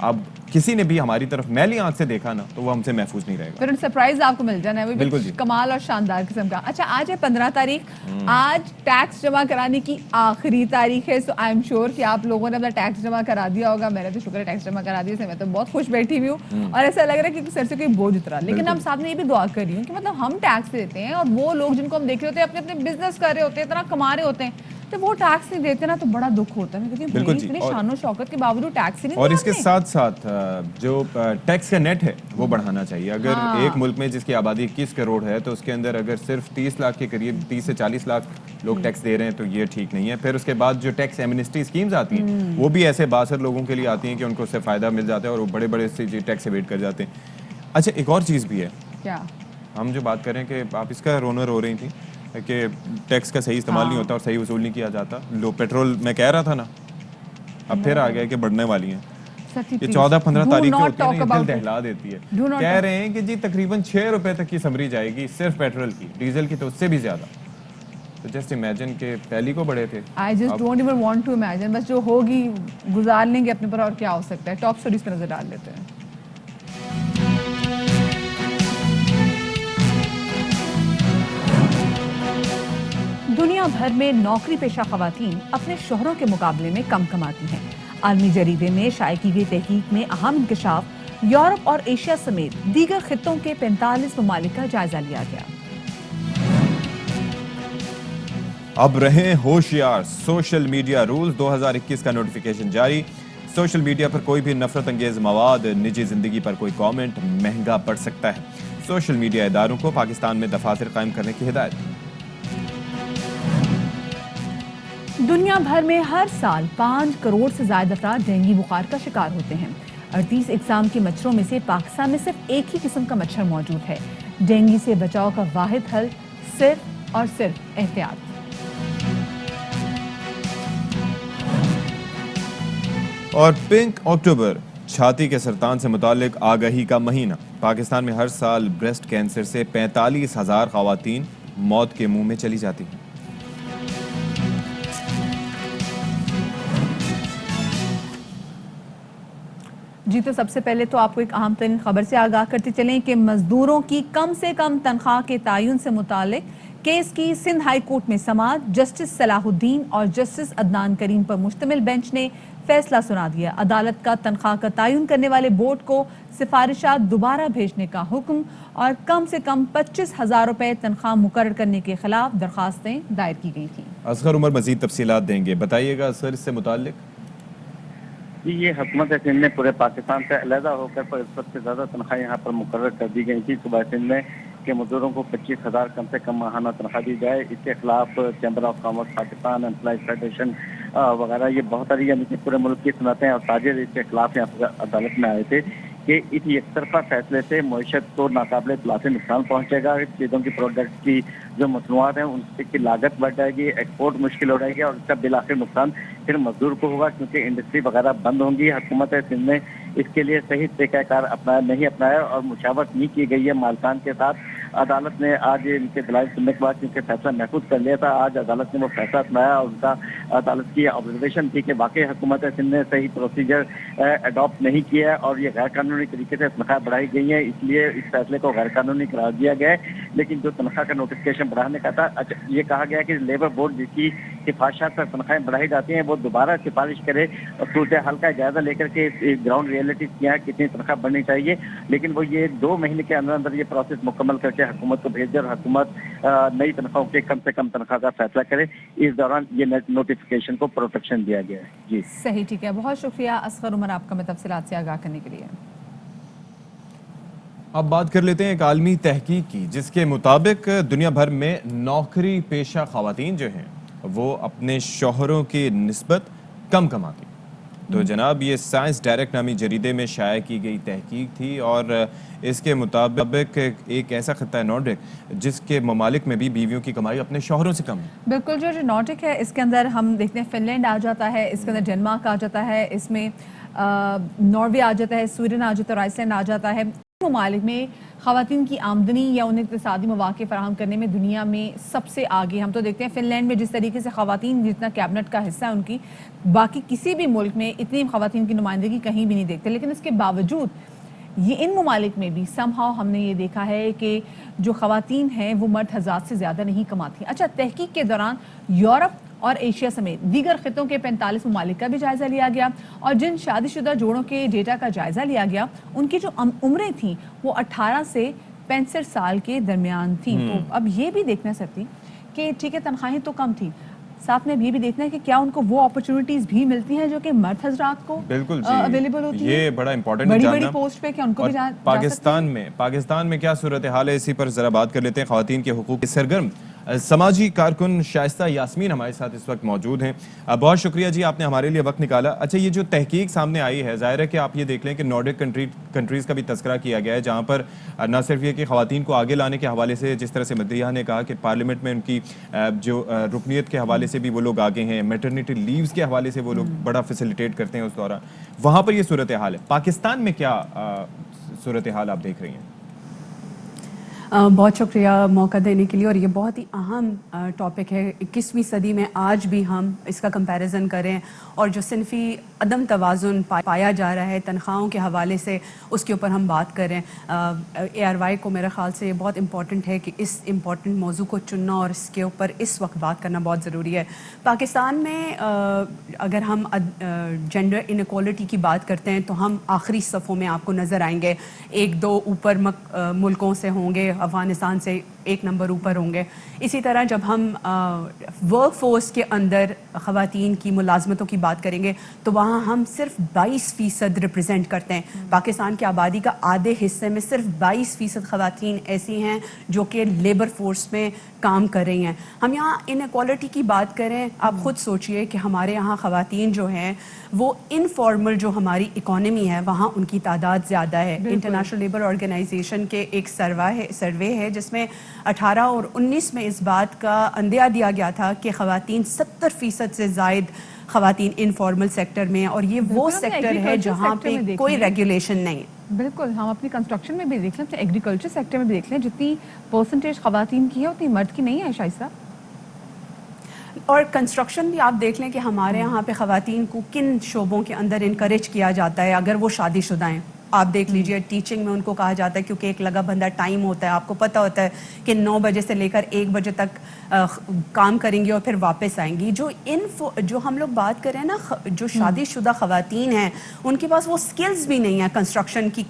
अब किसी ने भी हमारी तरफ मैली आंख से देखा ना तो वो हमसे महफूज नहीं रहेगा।
फिर सरप्राइज आपको मिल जाना है, वो
बिल्कुल जी,
कमाल और शानदार किस्म का। अच्छा, आज है 15 तारीख, आज टैक्स जमा कराने की आखिरी तारीख है। सो आई एम श्योर कि आप लोगों ने अपना टैक्स जमा करा दिया होगा। मैंने तो शुक्र है टैक्स जमा करा दिया, मैं तो बहुत खुश बैठी हुई हूँ और ऐसा लग रहा है कि सर से कोई बोझ उतरा। लेकिन हम साथ में ये भी दुआ कर रही हूँ कि मतलब हम टैक्स देते हैं और वो लोग जिनको हम देख रहे होते हैं अपने अपने बिजनेस कर रहे होते हैं, इतना कमा रहे होते हैं, तो वो टैक्स नहीं देते ना तो बड़ा दुख होता है, क्योंकि इतनी शान और शौकत के बावजूद टैक्स ही नहीं।
और इसके साथ साथ जो टैक्स का नेट है वो बढ़ाना चाहिए। अगर एक मुल्क में जिसकी आबादी 21 करोड़ है तो उसके अंदर अगर सिर्फ 30 लाख के करीब 30 से 40 लाख लोग टैक्स दे रहे हैं तो ये ठीक नहीं है। फिर उसके बाद जो टैक्स एमनेस्टी स्कीम्स आती हैं वो भी ऐसे बासर लोगों के लिए आती हैं कि उनको उससे फ़ायदा मिल जाता है और वो बड़े बड़े से टैक्स एवेड कर जाते हैं। अच्छा, एक और चीज़ भी है,
क्या
हम जो बात करें कि आप इसका रोनर हो रही थी कि टैक्स का सही इस्तेमाल नहीं होता और सही वसूल नहीं किया जाता। लो पेट्रोल मैं कह रहा था ना, अब फिर आ गया कि बढ़ने वाली हैं। ये 14-15 तारीख को होती है ना, दिल दहला देती है। कह रहे हैं कि जी तकरीबन 6 रुपए तक की समरी जाएगी सिर्फ पेट्रोल की, डीजल की तो उससे भी ज्यादा। तो जस्ट इमेजिन के पहली को बढ़े थे।
I just don't even want to imagine, बस जो होगी गुजार लेंगे अपने पर, और क्या हो सकता है। टॉप स्टोरीज पे नजर डाल लेते हैं। दुनिया भर में नौकरी पेशा खवातीन अपने शोहरों के मुकाबले में कम कमाती हैं। आलमी जरीदे में शाये की गई तहकीक में अहम इंकशाफ यूरोप और एशिया समेत दीगर खित्तों के 45 ममालिक का जायजा लिया गया।
अब रहें होशियार, सोशल मीडिया रूल्स 2021 का नोटिफिकेशन जारी। सोशल मीडिया पर कोई भी नफरत अंगेज मवाद, निजी जिंदगी पर कोई कमेंट महंगा पड़ सकता है। सोशल मीडिया इदारों को पाकिस्तान में दफातर कायम करने की हिदायत।
दुनिया भर में हर साल 5 करोड़ से ज्यादा अफराद डेंगू बुखार का शिकार होते हैं। 38 इकसाम के मच्छरों में से पाकिस्तान में सिर्फ एक ही किस्म का मच्छर मौजूद है। डेंगू से बचाव का वाहिद हल सिर्फ और सिर्फ एहतियात।
और पिंक अक्टूबर, छाती के सरतान से मुतालिक आगाही का महीना। पाकिस्तान में हर साल ब्रेस्ट कैंसर से 45,000 खवातीन मौत के मुंह में चली जाती हैं।
जी, तो सबसे पहले तो आपको एक अहम तरीन खबर से आगाह करते चलें कि मजदूरों की कम से कम तनख्वाह के तयन से मुतालिक केस की सिंध हाई कोर्ट में समाअत जस्टिस सलाहुद्दीन और जस्टिस अदनान करीम पर मुश्तमिल बेंच ने फैसला सुना दिया। अदालत का तनख्वाह का तयन करने वाले बोर्ड को सिफारिशात दोबारा भेजने का हुक्म और कम से कम 25,000 रुपए तनख्वाह मुकर्रर करने के खिलाफ दरखास्तें दायर की गई थी।
असगर उमर मजीद तफसीलात देंगे, बताइएगा असगर इससे मुताल्लिक।
जी, ये हुकूमत सिंध ने पूरे पाकिस्तान से अलहदा होकर पर सबसे ज़्यादा तनख्वाह यहाँ पर मुकर्रर कर दी गई थी सूबा सिंध में कि मजदूरों को 25,000 कम से कम माहाना तनख्वाह दी जाए। इसके खिलाफ chamber of commerce Pakistan, employees federation वगैरह ये बहुत सारी यानी कि पूरे मुल्क की सनतें और ताजिर इसके खिलाफ यहाँ पर अदालत में आए थे कि इस एकतरफा फैसले से मईशत को नाकाबिले तलाफी नुकसान पहुँचेगा। चीज़ों की प्रोडक्ट की जो मसनूआत हैं उनकी लागत बढ़ जाएगी, एक्सपोर्ट मुश्किल हो जाएगी और इसका बिल आखिर नुकसान फिर मजदूर को होगा क्योंकि इंडस्ट्री वगैरह बंद होंगी। हुकूमत सिंध ने इसके लिए सही तरीक़ाकार नहीं अपनाया और मुशावरत नहीं की गई है मालकान के साथ। अदालत ने आज इनके दलाइल सुनने के बाद क्योंकि फैसला महफूज कर लिया था, आज अदालत ने वो फैसला सुनाया और उनका अदालत की ऑब्जर्वेशन थी कि वाकई हुकूमत सिंध ने सही प्रोसीजर अडॉप्ट नहीं किया है और ये गैर कानूनी तरीके से तनख्वाह बढ़ाई गई है, इसलिए इस फैसले को गैर कानूनी करार दिया गया है। लेकिन जो तनख्वाह का नोटिफिकेशन बढ़ाने का था, ये कहा गया कि लेबर बोर्ड जिसकी सिफारिशात पर तनख्वाहें बढ़ाई जाती हैं वो दोबारा सिफारिश करे और सूरत हाल का जायजा लेकर के ग्राउंड रियलिटी क्या है, कितनी तनख्वाह बढ़नी चाहिए। लेकिन वो ये 2 महीने के अंदर अंदर ये प्रोसेस मुकम्मल करके हुकूमत को भेज दे और हुकूमत नई तनख्वाहों के कम से कम तनख्वाह का फैसला करे। इस दौरान ये नोटिफिकेशन को प्रोटेक्शन दिया गया है। जी
सही, ठीक है, बहुत शुक्रिया असगर उमर आपका में तफसीलात से आगाह करने के लिए।
अब बात कर लेते हैं एक आलमी तहकीक की जिसके मुताबिक दुनिया भर में नौकरी पेशा ख़वातीन जो हैं वो अपने शौहरों की निस्बत कम कमाती। तो जनाब ये साइंस डायरेक्ट नामी जरीदे में शाया की गई तहकीक थी और इसके मुताबिक एक ऐसा खत्ता है नॉर्डिक जिसके ममालिक में भी बीवियों की कमाई अपने शौहरों से कम है।
बिल्कुल, जो नॉर्डिक है इसके अंदर हम देखते हैं फिनलैंड आ जाता है, इसके अंदर डेनमार्क आ जाता है, इसमें नॉर्वे आ जाता है, स्वीडन आ जाता है और आइसलैंड आ जाता है। ममालिक में ख़वातीन की आमदनी या उन्हें इक़्तिसादी मौक़े फराहम करने में दुनिया में सबसे आगे। हम तो देखते हैं फ़िनलैंड में जिस तरीके से ख़वातीन जितना कैबिनेट का हिस्सा है उनकी, बाकी किसी भी मुल्क में इतनी ख़वातीन की नुमाइंदगी कहीं भी नहीं देखते। लेकिन इसके बावजूद ये इन ममालिक में भी समहाउ हमने ये देखा है कि जो ख़वातीन हैं वो मर्द हज़ार से ज़्यादा नहीं कमाती। अच्छा, तहकीक के दौरान यूरोप और एशिया समेत दीगर खितों के 45 ममालिक का भी जायजा लिया गया और जिन शादीशुदा जोड़ों के डेटा का जायजा लिया गया उनकी जो उम्रें थी वो 18 से 65 साल के दरमियान थी। तो अब ये भी देखना सकती कि ठीक है तनख्वाहें तो कम थी, साथ में ये भी देखना है कि क्या उनको वो अपॉर्चुनिटीज भी मिलती हैं जो कि मर्द हजरात को
बिल्कुल
अवेलेबल होती है।
ये बड़ा इंपॉर्टेंट
बड़ी पोस्ट पे क्या उनको भी
पाकिस्तान में क्या सूरत हाल है, इसी पर जरा बात कर लेते हैं। ख़वातीन के हुकूक के सरगर्म समाजी कारकुन शाइस्ता यास्मीन हमारे साथ इस वक्त मौजूद हैं। बहुत शुक्रिया जी, आपने हमारे लिए वक्त निकाला। अच्छा, ये जो तहकीक सामने आई है, जाहिर है कि आप ये देख लें कि नॉर्डिक कंट्रीज़ का भी तस्करा किया गया है जहाँ पर न सिर्फ ये कि ख़वातीन को आगे लाने के हवाले से, जिस तरह से मदीहा ने कहा कि पार्लियामेंट में उनकी जो रुकनीत के हवाले से भी वो लोग आगे हैं, मैटरनिटी लीव्स के हवाले से वो लोग बड़ा फैसिलिटेट करते हैं उस दौरान, वहाँ पर ये सूरत हाल है। पाकिस्तान में क्या सूरत हाल आप देख रही हैं?
बहुत शुक्रिया मौका देने के लिए और ये बहुत ही अहम टॉपिक है। 21वीं सदी में आज भी हम इसका कंपैरिजन करें और जो सिनफी अदम तवाज़ुन पाया जा रहा है तनख्वाहों के हवाले से, उसके ऊपर हम बात करें। ARY को मेरे ख़्याल से ये बहुत इम्पॉर्टेंट है कि इस इम्पॉर्टेंट मौजू को चुनना और इसके ऊपर इस वक्त बात करना बहुत ज़रूरी है। पाकिस्तान में अगर हम जेंडर इनक्वालिटी की बात करते हैं तो हम आखिरी सफ़ों में आपको नज़र आएंगे, 1-2 ऊपर मुल्कों से होंगे, अफ़गानिस्तान से 1 नंबर ऊपर होंगे। इसी तरह जब हम वर्क फोर्स के अंदर ख़वातीन की मुलाजमतों की बात करेंगे तो वहाँ हम सिर्फ 22% रिप्रेजेंट करते हैं। पाकिस्तान की आबादी का आधे हिस्से में सिर्फ 22% ख़वातीन ऐसी हैं जो कि लेबर फोर्स में काम कर रही हैं। हम यहाँ इनक्वालिटी की बात करें, आप ख़ुद सोचिए कि हमारे यहाँ ख़वातीन जो हैं वो इनफॉर्मल जो हमारी इकॉनमी है वहाँ उनकी तादाद ज़्यादा है। इंटरनेशनल लेबर ऑर्गेनाइजेशन के एक सर्वे है जिसमें 18 और 19 में इस बात का अंदेशा दिया गया था कि ख़वातीन 70% से ज़ायद ख़वातीन इनफॉर्मल सेक्टर में, और ये वो सेक्टर है जहाँ पे कोई रेगुलेशन नहीं है।
बिल्कुल, हम अपनी कंस्ट्रक्शन में भी देख लें, एग्रीकल्चर सेक्टर में भी देख लें, जितनी परसेंटेज ख़वातीन की है उतनी मर्द की नहीं है। शाइस्ता
اور کنسٹرکشن بھی آپ دیکھ لیں کہ ہمارے یہاں پہ خواتین کو کن شعبوں کے اندر انکریج کیا جاتا ہے. اگر وہ شادی شدہ ہیں, آپ دیکھ لیجئے ٹیچنگ میں ان کو کہا جاتا ہے, کیونکہ ایک لگا بندہ ٹائم ہوتا ہے, آپ کو پتہ ہوتا ہے کہ 9 بجے سے لے کر 1 بجے تک کام کریں گی اور پھر واپس آئیں گی. جو ہم لوگ بات کریں نا, جو شادی شدہ خواتین ہیں ان کے پاس وہ سکلز بھی نہیں ہیں کنسٹرکشن کی,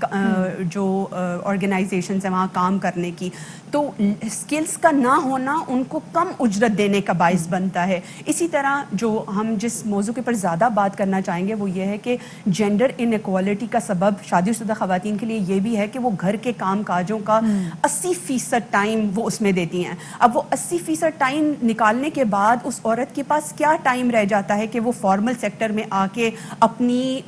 جو آرگنائزیشنز ہیں وہاں کام کرنے کی, تو سکلز کا نہ ہونا ان کو کم اجرت دینے کا باعث بنتا ہے. اسی طرح جو ہم جس موضوع کے پر زیادہ بات کرنا چاہیں گے وہ یہ ہے کہ جینڈر ان ایکوالٹی کا سبب شادی شدہ خواتین کے لیے یہ بھی ہے کہ وہ گھر کے کام کاجوں کا 80% ٹائم وہ اس میں دیتی ہیں. اب وہ 80% ٹائم نکالنے کے بعد اس عورت کے پاس کیا ٹائم رہ جاتا ہے کہ وہ فارمل سیکٹر میں آ کے اپنی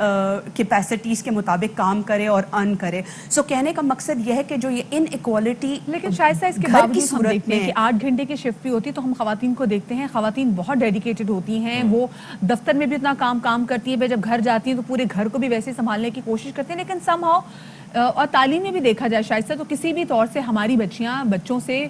کیپیسٹیز کے مطابق کام کرے اور ارن کرے. سو کہنے کا مقصد یہ ہے کہ جو یہ ان ایکوالٹی,
لیکن شائستہ اس کے باوجود ہم دیکھتے ہیں کہ 8 گھنٹے کی شفٹ بھی ہوتی ہے, تو ہم خواتین کو دیکھتے ہیں, خواتین بہت ڈیڈیکیٹڈ ہوتی ہیں, وہ دفتر میں بھی اتنا کام کرتی ہیں, جب گھر جاتی ہیں تو پورے گھر کو بھی ویسے سنبھالنے کی کوشش کرتے ہیں. لیکن سم ہاؤ, اور تعلیم میں بھی دیکھا جائے شائستہ, تو کسی بھی طور سے ہماری بچوں سے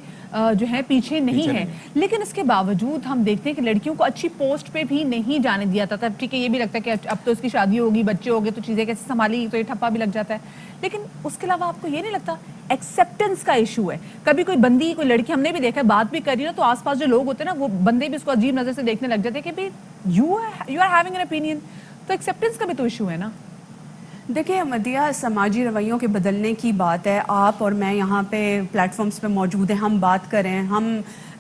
جو ہے پیچھے نہیں ہے. لیکن اس کے باوجود ہم دیکھتے ہیں کہ لڑکیوں کو اچھی پوسٹ پہ بھی نہیں جانے دیا جاتا. ٹھیک ہے, یہ بھی لگتا ہے کہ اب تو اس کی شادی ہوگی, بچے ہو گئے, تو چیزیں کیسے سنبھالی, تو یہ ٹھپا بھی لگ جاتا ہے. لیکن اس کے علاوہ آپ کو یہ نہیں لگتا ایکسیپٹنس کا ایشو ہے؟ کبھی کوئی بندی, کوئی لڑکی, ہم نے بھی دیکھا ہے, بات بھی کری نا, تو آس پاس جو لوگ ہوتے ہیں نا, وہ بندے بھی اس کو عجیب نظر سے دیکھنے لگ جاتے ہیں کہ بھائی you are having an opinion. تو ایکسیپٹنس کا بھی تو ایشو ہے نا.
دیکھیں مدیہ, سماجی رویوں کے بدلنے کی بات ہے. آپ اور میں یہاں پہ پلیٹ فارمز پہ موجود ہیں, ہم بات کریں, ہم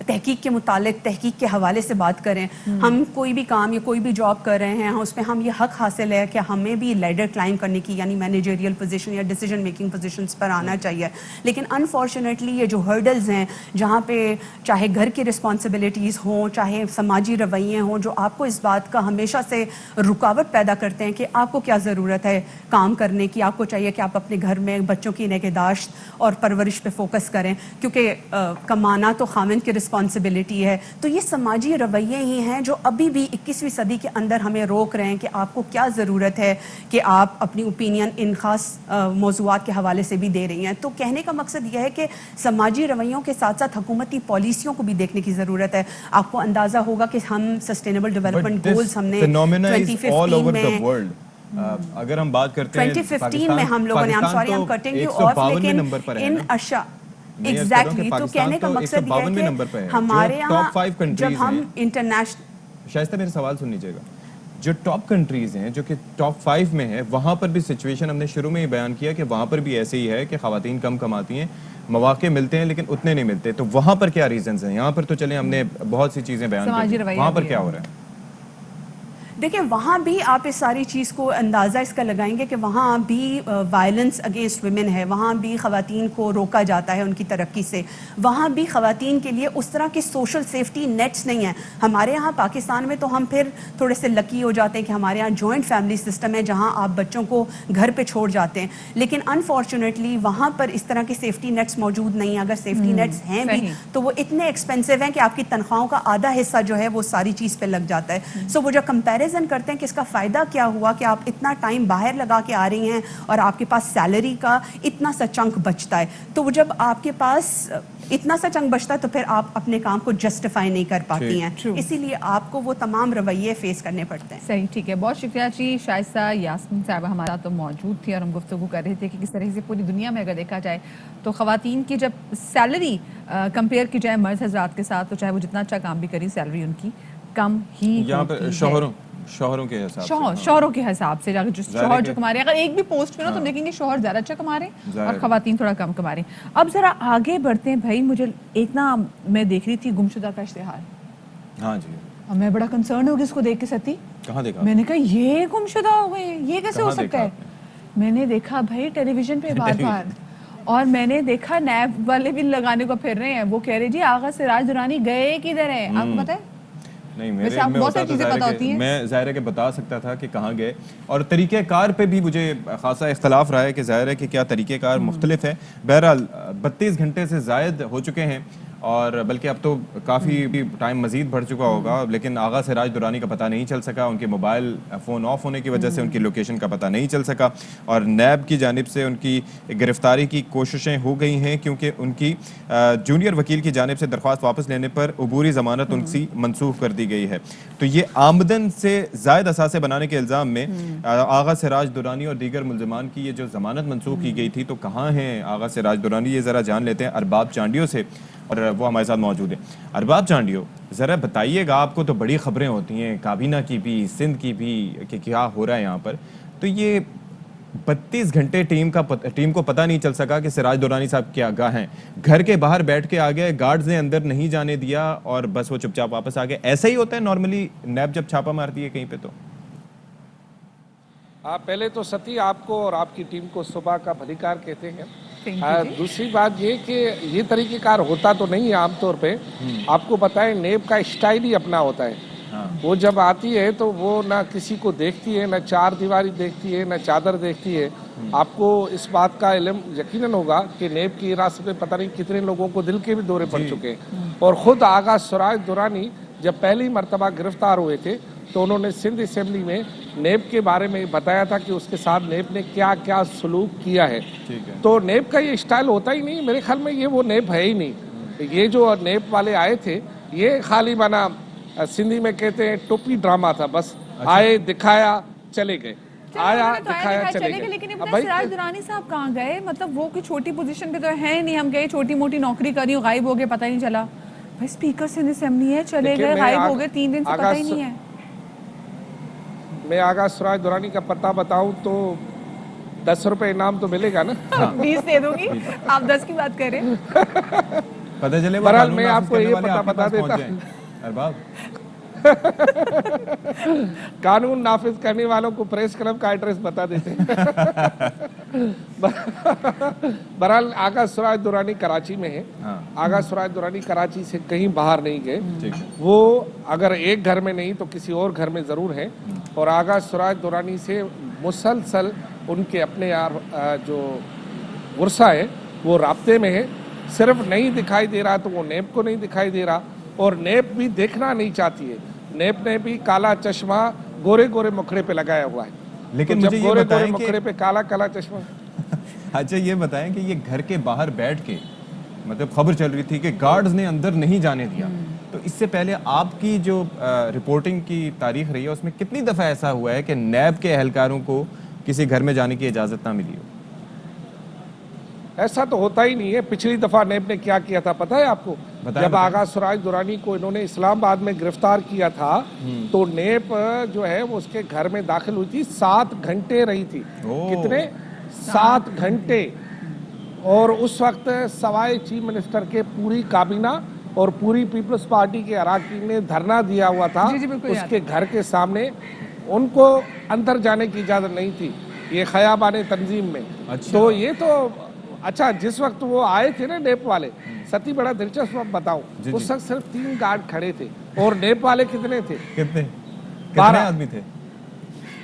تحقیق کے متعلق تحقیق کے حوالے سے بات کریں. ہم کوئی بھی کام یا کوئی بھی جاب کر رہے ہیں, اس پہ ہم یہ حق حاصل ہے کہ ہمیں بھی لیڈر کلائم کرنے کی, یعنی مینیجریل پوزیشن یا ڈیسیجن میکنگ پوزیشنز پر آنا چاہیے. لیکن انفارچونیٹلی یہ جو ہرڈلز ہیں, جہاں پہ چاہے گھر کی رسپانسبلٹیز ہوں, چاہے سماجی رویے ہوں, جو آپ کو اس بات کا ہمیشہ سے رکاوٹ پیدا کرتے ہیں کہ آپ کو کیا ضرورت ہے کام کرنے کی, آپ کو چاہیے کہ آپ اپنے گھر میں بچوں کی نگہداشت اور پرورش پہ فوکس کریں, کیونکہ کمانا تو خاوند کی رسپانسبلٹی ہے. تو یہ سماجی رویے ہی ہیں جو ابھی بھی 21ویں صدی کے اندر ہمیں روک رہے ہیں کہ آپ کو کیا ضرورت ہے کہ آپ اپنی اوپینین ان خاص موضوعات کے حوالے سے بھی دے رہی ہیں. تو کہنے کا مقصد یہ ہے کہ سماجی رویوں کے ساتھ ساتھ حکومتی پالیسیوں کو بھی دیکھنے کی ضرورت ہے. آپ کو اندازہ ہوگا کہ ہم سسٹینیبل ڈیولپمنٹ گولز ہم نے 2015 میں,
اگر ہم بات کرتے ہیں
2015 میں ہم لوگوں نے, I'm sorry I'm cutting you off, لیکن ان اشیاء ایگزیکٹلی, تو کہنے کا مقصد یہ ہے کہ ہمارے یہاں جب ہم انٹرنیشنل,
شائستہ میرا سوال سن لیجیے گا, جو ٹاپ کنٹریز ہیں جو کہ ٹاپ 5 میں ہے, وہاں پر بھی سچویشن ہم نے شروع میں ہی بیان کیا کہ وہاں پر بھی ایسے ہی ہے کہ خواتین کم کماتی ہیں, مواقع ملتے ہیں لیکن اتنے نہیں ملتے. تو وہاں پر کیا ریزنز ہیں؟ یہاں پر تو چلیں ہم نے بہت سی چیزیں بیان کی, وہاں پر کیا ہو رہا ہے؟
دیکھیں وہاں بھی آپ اس ساری چیز کو اندازہ اس کا لگائیں گے کہ وہاں بھی وائلنس اگینسٹ ویمن ہے, وہاں بھی خواتین کو روکا جاتا ہے ان کی ترقی سے, وہاں بھی خواتین کے لیے اس طرح کے سوشل سیفٹی نیٹس نہیں ہیں. ہمارے یہاں پاکستان میں تو ہم پھر تھوڑے سے لکی ہو جاتے ہیں کہ ہمارے یہاں جوائنٹ فیملی سسٹم ہے جہاں آپ بچوں کو گھر پہ چھوڑ جاتے ہیں, لیکن انفارچونیٹلی وہاں پر اس طرح کے سیفٹی نیٹس موجود نہیں ہیں. اگر سیفٹی نیٹس ہیں بھی تو وہ اتنے ایکسپینسو ہیں کہ آپ کی تنخواہوں کا آدھا حصہ جو ہے وہ ساری چیز پہ لگ جاتا ہے. سو وہ جو کمپیریزن کرتے ہیں کہ اس کا فائدہ کیا ہوا کہ آپ اتنا ٹائم باہر لگا کے آ رہی ہیں اور آپ کے پاس سیلری کا اتنا سا چنک بچتا ہے, تو جب آپ کے پاس اتنا سا چنک بچتا ہے تو پھر آپ اپنے کام کو جسٹیفائی نہیں کر پاتی ہیں, اسی لیے آپ کو وہ تمام رویے فیس کرنے پڑتے ہیں.
صحیح, ٹھیک ہے, بہت شکریہ جی. شائستہ یاسمین صاحبہ ہمارا تو موجود تھی اور ہم گفتگو کر رہے تھے کہ کس طرح سے پوری دنیا میں اگر دیکھا جائے تو خواتین کی جب سیلری کمپیئر کی جائے مرد حضرات کے ساتھ, تو چاہے وہ جتنا اچھا کام بھی کری, سیلری ان کی کم ہی
یہاں پہ شوہروں کے حساب سے,
شوہروں کے حساب سے شوہر جو کما رہے ہیں, اگر ایک بھی پوسٹ پہ نا تو دیکھیں گے شوہر زیادہ اچھا کما رہے ہیں اور خواتین تھوڑا کم کما رہے ہیں. اب ذرا آگے بڑھتے ہیں بھائی. مجھے ایک نا میں دیکھ رہی تھی گمشدہ کا اشتہار,
ہاں جی,
اور میں بڑا کنسرن ہو گئی اس کو دیکھ کے. ستی
کہاں دیکھا؟
میں نے کہا یہ گمشدہ ہو گئے, یہ کیسے ہو سکتا ہے؟ میں نے دیکھا بھائی ٹیلی ویژن پہ بار بار, اور میں نے دیکھا نیب والے بھی لگانے کو پھر رہے ہیں, وہ کہہ رہے جی آغا سراج درانی گئے کدھر ہیں, آپ کو پتہ ہے؟
نہیں, میں ظاہر ہے کہ بتا سکتا تھا کہ کہاں گئے, اور طریقہ کار پہ بھی مجھے خاصا اختلاف رہا ہے کہ ظاہر ہے کہ کیا طریقہ کار مختلف ہے. بہرحال 32 گھنٹے سے زائد ہو چکے ہیں اور بلکہ اب تو کافی ٹائم مزید بڑھ چکا ہوگا، لیکن آغا سراج درانی کا پتہ نہیں چل سکا، ان کے موبائل فون آف ہونے کی وجہ سے ان کی لوکیشن کا پتہ نہیں چل سکا، اور نیب کی جانب سے ان کی گرفتاری کی کوششیں ہو گئی ہیں، کیونکہ ان کی جونیئر وکیل کی جانب سے درخواست واپس لینے پر عبوری ضمانت ان سے منسوخ کر دی گئی ہے۔ تو یہ آمدن سے زائد اثاثے بنانے کے الزام میں آغا سراج درانی اور دیگر ملزمان کی یہ جو ضمانت منسوخ کی گئی تھی، تو کہاں ہیں آغا سراج درانی؟ یہ ذرا جان لیتے ہیں ارباب چانڈیو سے، اور وہ ہمارے ساتھ موجود ہیں۔ ارباب چانڈیو، ذرا بتائیے گا، آپ کو تو بڑی خبریں ہوتی ہیں، کابینہ کی بھی، سندھ کی بھی، کہ کیا ہو رہا ہے یہاں پر، تو یہ 32 گھنٹے ٹیم کو پتہ نہیں چل سکا کہ سراج درانی صاحب کیا آگاہ ہیں، گھر کے باہر بیٹھ کے آ گئے، گارڈز نے اندر نہیں جانے دیا اور بس وہ چپ چاپ واپس آ گئے۔ ایسا ہی ہوتا ہے نارملی نیب جب چھاپا مارتی ہے کہیں پہ؟ تو
پہلے تو ستی آپ کو اور آپ کی ٹیم کو صبح کا بھلیکار کہتے ہیں۔ دوسری بات یہ کہ یہ طریقہ کار ہوتا تو نہیں ہے عام طور پہ، آپ کو بتائیں نیب کا اسٹائل ہی اپنا ہوتا ہے۔ وہ جب آتی ہے تو وہ نہ کسی کو دیکھتی ہے، نہ چار دیواری دیکھتی ہے، نہ چادر دیکھتی ہے۔ آپ کو اس بات کا علم یقیناً ہوگا کہ نیب کی راست پہ پتہ نہیں کتنے لوگوں کو دل کے بھی دورے پڑ چکے ہیں، اور خود آغا سراج درانی جب پہلی مرتبہ گرفتار ہوئے تھے تو انہوں نے سندھ اسمبلی میں نیب کے بارے میں بتایا تھا کہ اس کے ساتھ نیب نے کیا کیا سلوک کیا ہے۔ تو نیب کا یہ اسٹائل ہوتا ہی نہیں، میرے خیال میں یہ وہ نیب ہے ہی نہیں۔ یہ جو نیب والے آئے تھے یہ خالی بنا سندھی میں کہتے ہیں ٹوپی ڈرامہ تھا، بس آئے دکھایا چلے گئے، آیا دکھایا چلے گئے۔
لیکن یہ بتائیں سراج درانی صاحب کہاں گئے؟ مطلب وہ کوئی چھوٹی پوزیشن پہ تو ہے نہیں، ہم گئے چھوٹی موٹی نوکری کری ہوں، غائب ہو گئے، پتہ نہیں چلا۔ بھائی اسپیکر سندھ اسمبلی ہے، چلے گئے، غائب ہو گئے 3 دن سے، پتہ ہی نہیں ہے۔
میں آغا سراج درانی کا پتہ بتاؤں تو 10 روپے انعام تو ملے گا نا؟
20 دے دوں گی، آپ 10 کی بات کریں۔
پتہ چلے
بہرحال میں آپ کو یہ پتہ بتا دیتا ہوں،
ارباب
قانون نافذ کرنے والوں کو پریس کلب کا ایڈریس بتا دیتے ہیں۔ بہرحال آغا سراج درانی کراچی میں ہے، آغا سراج درانی کراچی سے کہیں باہر نہیں گئے، وہ اگر ایک گھر میں نہیں تو کسی اور گھر میں ضرور ہیں، اور آغا سراج درانی سے مسلسل ان کے اپنے جو ورثہ ہے وہ رابطے میں ہے۔ صرف نہیں دکھائی دے رہا تو وہ نیب کو نہیں دکھائی دے رہا، اور نیب بھی دیکھنا نہیں چاہتی ہے۔ نیب نے بھی کالا چشمہ گورے گورے مکھڑے پہ لگایا ہوا ہے،
لیکن
جب
مجھے یہ
گورے
بتائیں
گورے مکھڑے پہ کالا کالا چشمہ۔
اچھا یہ بتائیں کہ یہ گھر کے باہر بیٹھ کے، مطلب خبر چل رہی تھی کہ گارڈز نے اندر نہیں جانے دیا، تو اس سے پہلے آپ کی جو رپورٹنگ کی تاریخ رہی ہے اس میں کتنی دفعہ ایسا ہوا ہے کہ نیب کے اہلکاروں کو کسی گھر میں جانے کی اجازت نہ ملی ہو؟
ایسا تو ہوتا ہی نہیں ہے۔ پچھلی دفعہ نیب نے کیا کیا تھا پتہ ہے آپ کو؟ جب آغا سراج درانی کو انہوں نے اسلام آباد میں گرفتار کیا تھا تو نیب جو ہے وہ اس کے گھر میں داخل ہوئی تھی، 7 گھنٹے رہی تھی۔ کتنے؟ 7 گھنٹے۔ اور اس وقت سوائے چیف منسٹر کے پوری کابینہ اور پوری پیپلز پارٹی کے اراکین نے دھرنا دیا ہوا تھا اس کے گھر کے سامنے، ان کو اندر جانے کی اجازت نہیں تھی، یہ خیابان تنظیم میں۔ تو یہ تو اچھا جس وقت وہ آئے تھے نا نیب والے، ستی بڑا دلچسپ بتاؤں، اس وقت صرف 3 گارڈ کھڑے تھے، اور نیب والے کتنے تھے؟
کتنے
12
آدمی تھے؟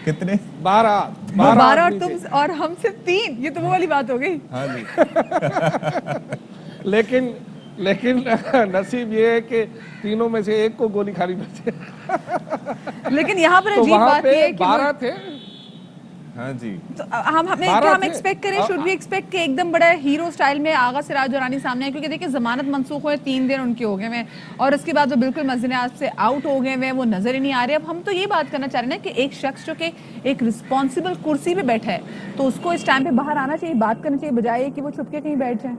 کتنے؟
12
اور تم اور ہم صرف 3، یہ تو وہ والی بات ہو گئی۔
ہاں جی۔
لیکن نصیب یہ ہے کہ تینوں میں سے ایک کو گولی کھانی بچے۔
لیکن یہاں پر عجیب بات یہ ہے کہ
12 تھے۔
ہاں جی،
ہم ایکسپیکٹ کریں، شوڈ وی ایکسپیکٹ کہ ایک دم بڑا ہیرو سٹائل میں آغا سراج درانی سامنے ہے؟ کیونکہ دیکھیں ضمانت منسوخ ہوئے، 3 دن ان کے ہو گئے ہیں، اور اس کے بعد وہ بالکل مزنیات سے آؤٹ ہو گئے ہیں، وہ نظر ہی نہیں آ رہے۔ اب ہم تو یہ بات کرنا چاہ رہے ہیں کہ ایک شخص جو کہ ایک رسپانسبل کرسی پہ بیٹھا ہے تو اس کو اس ٹائم پہ باہر آنا چاہیے، بات کرنا چاہیے، بجائے کہ وہ چھپ کے کہیں بیٹھ جائیں۔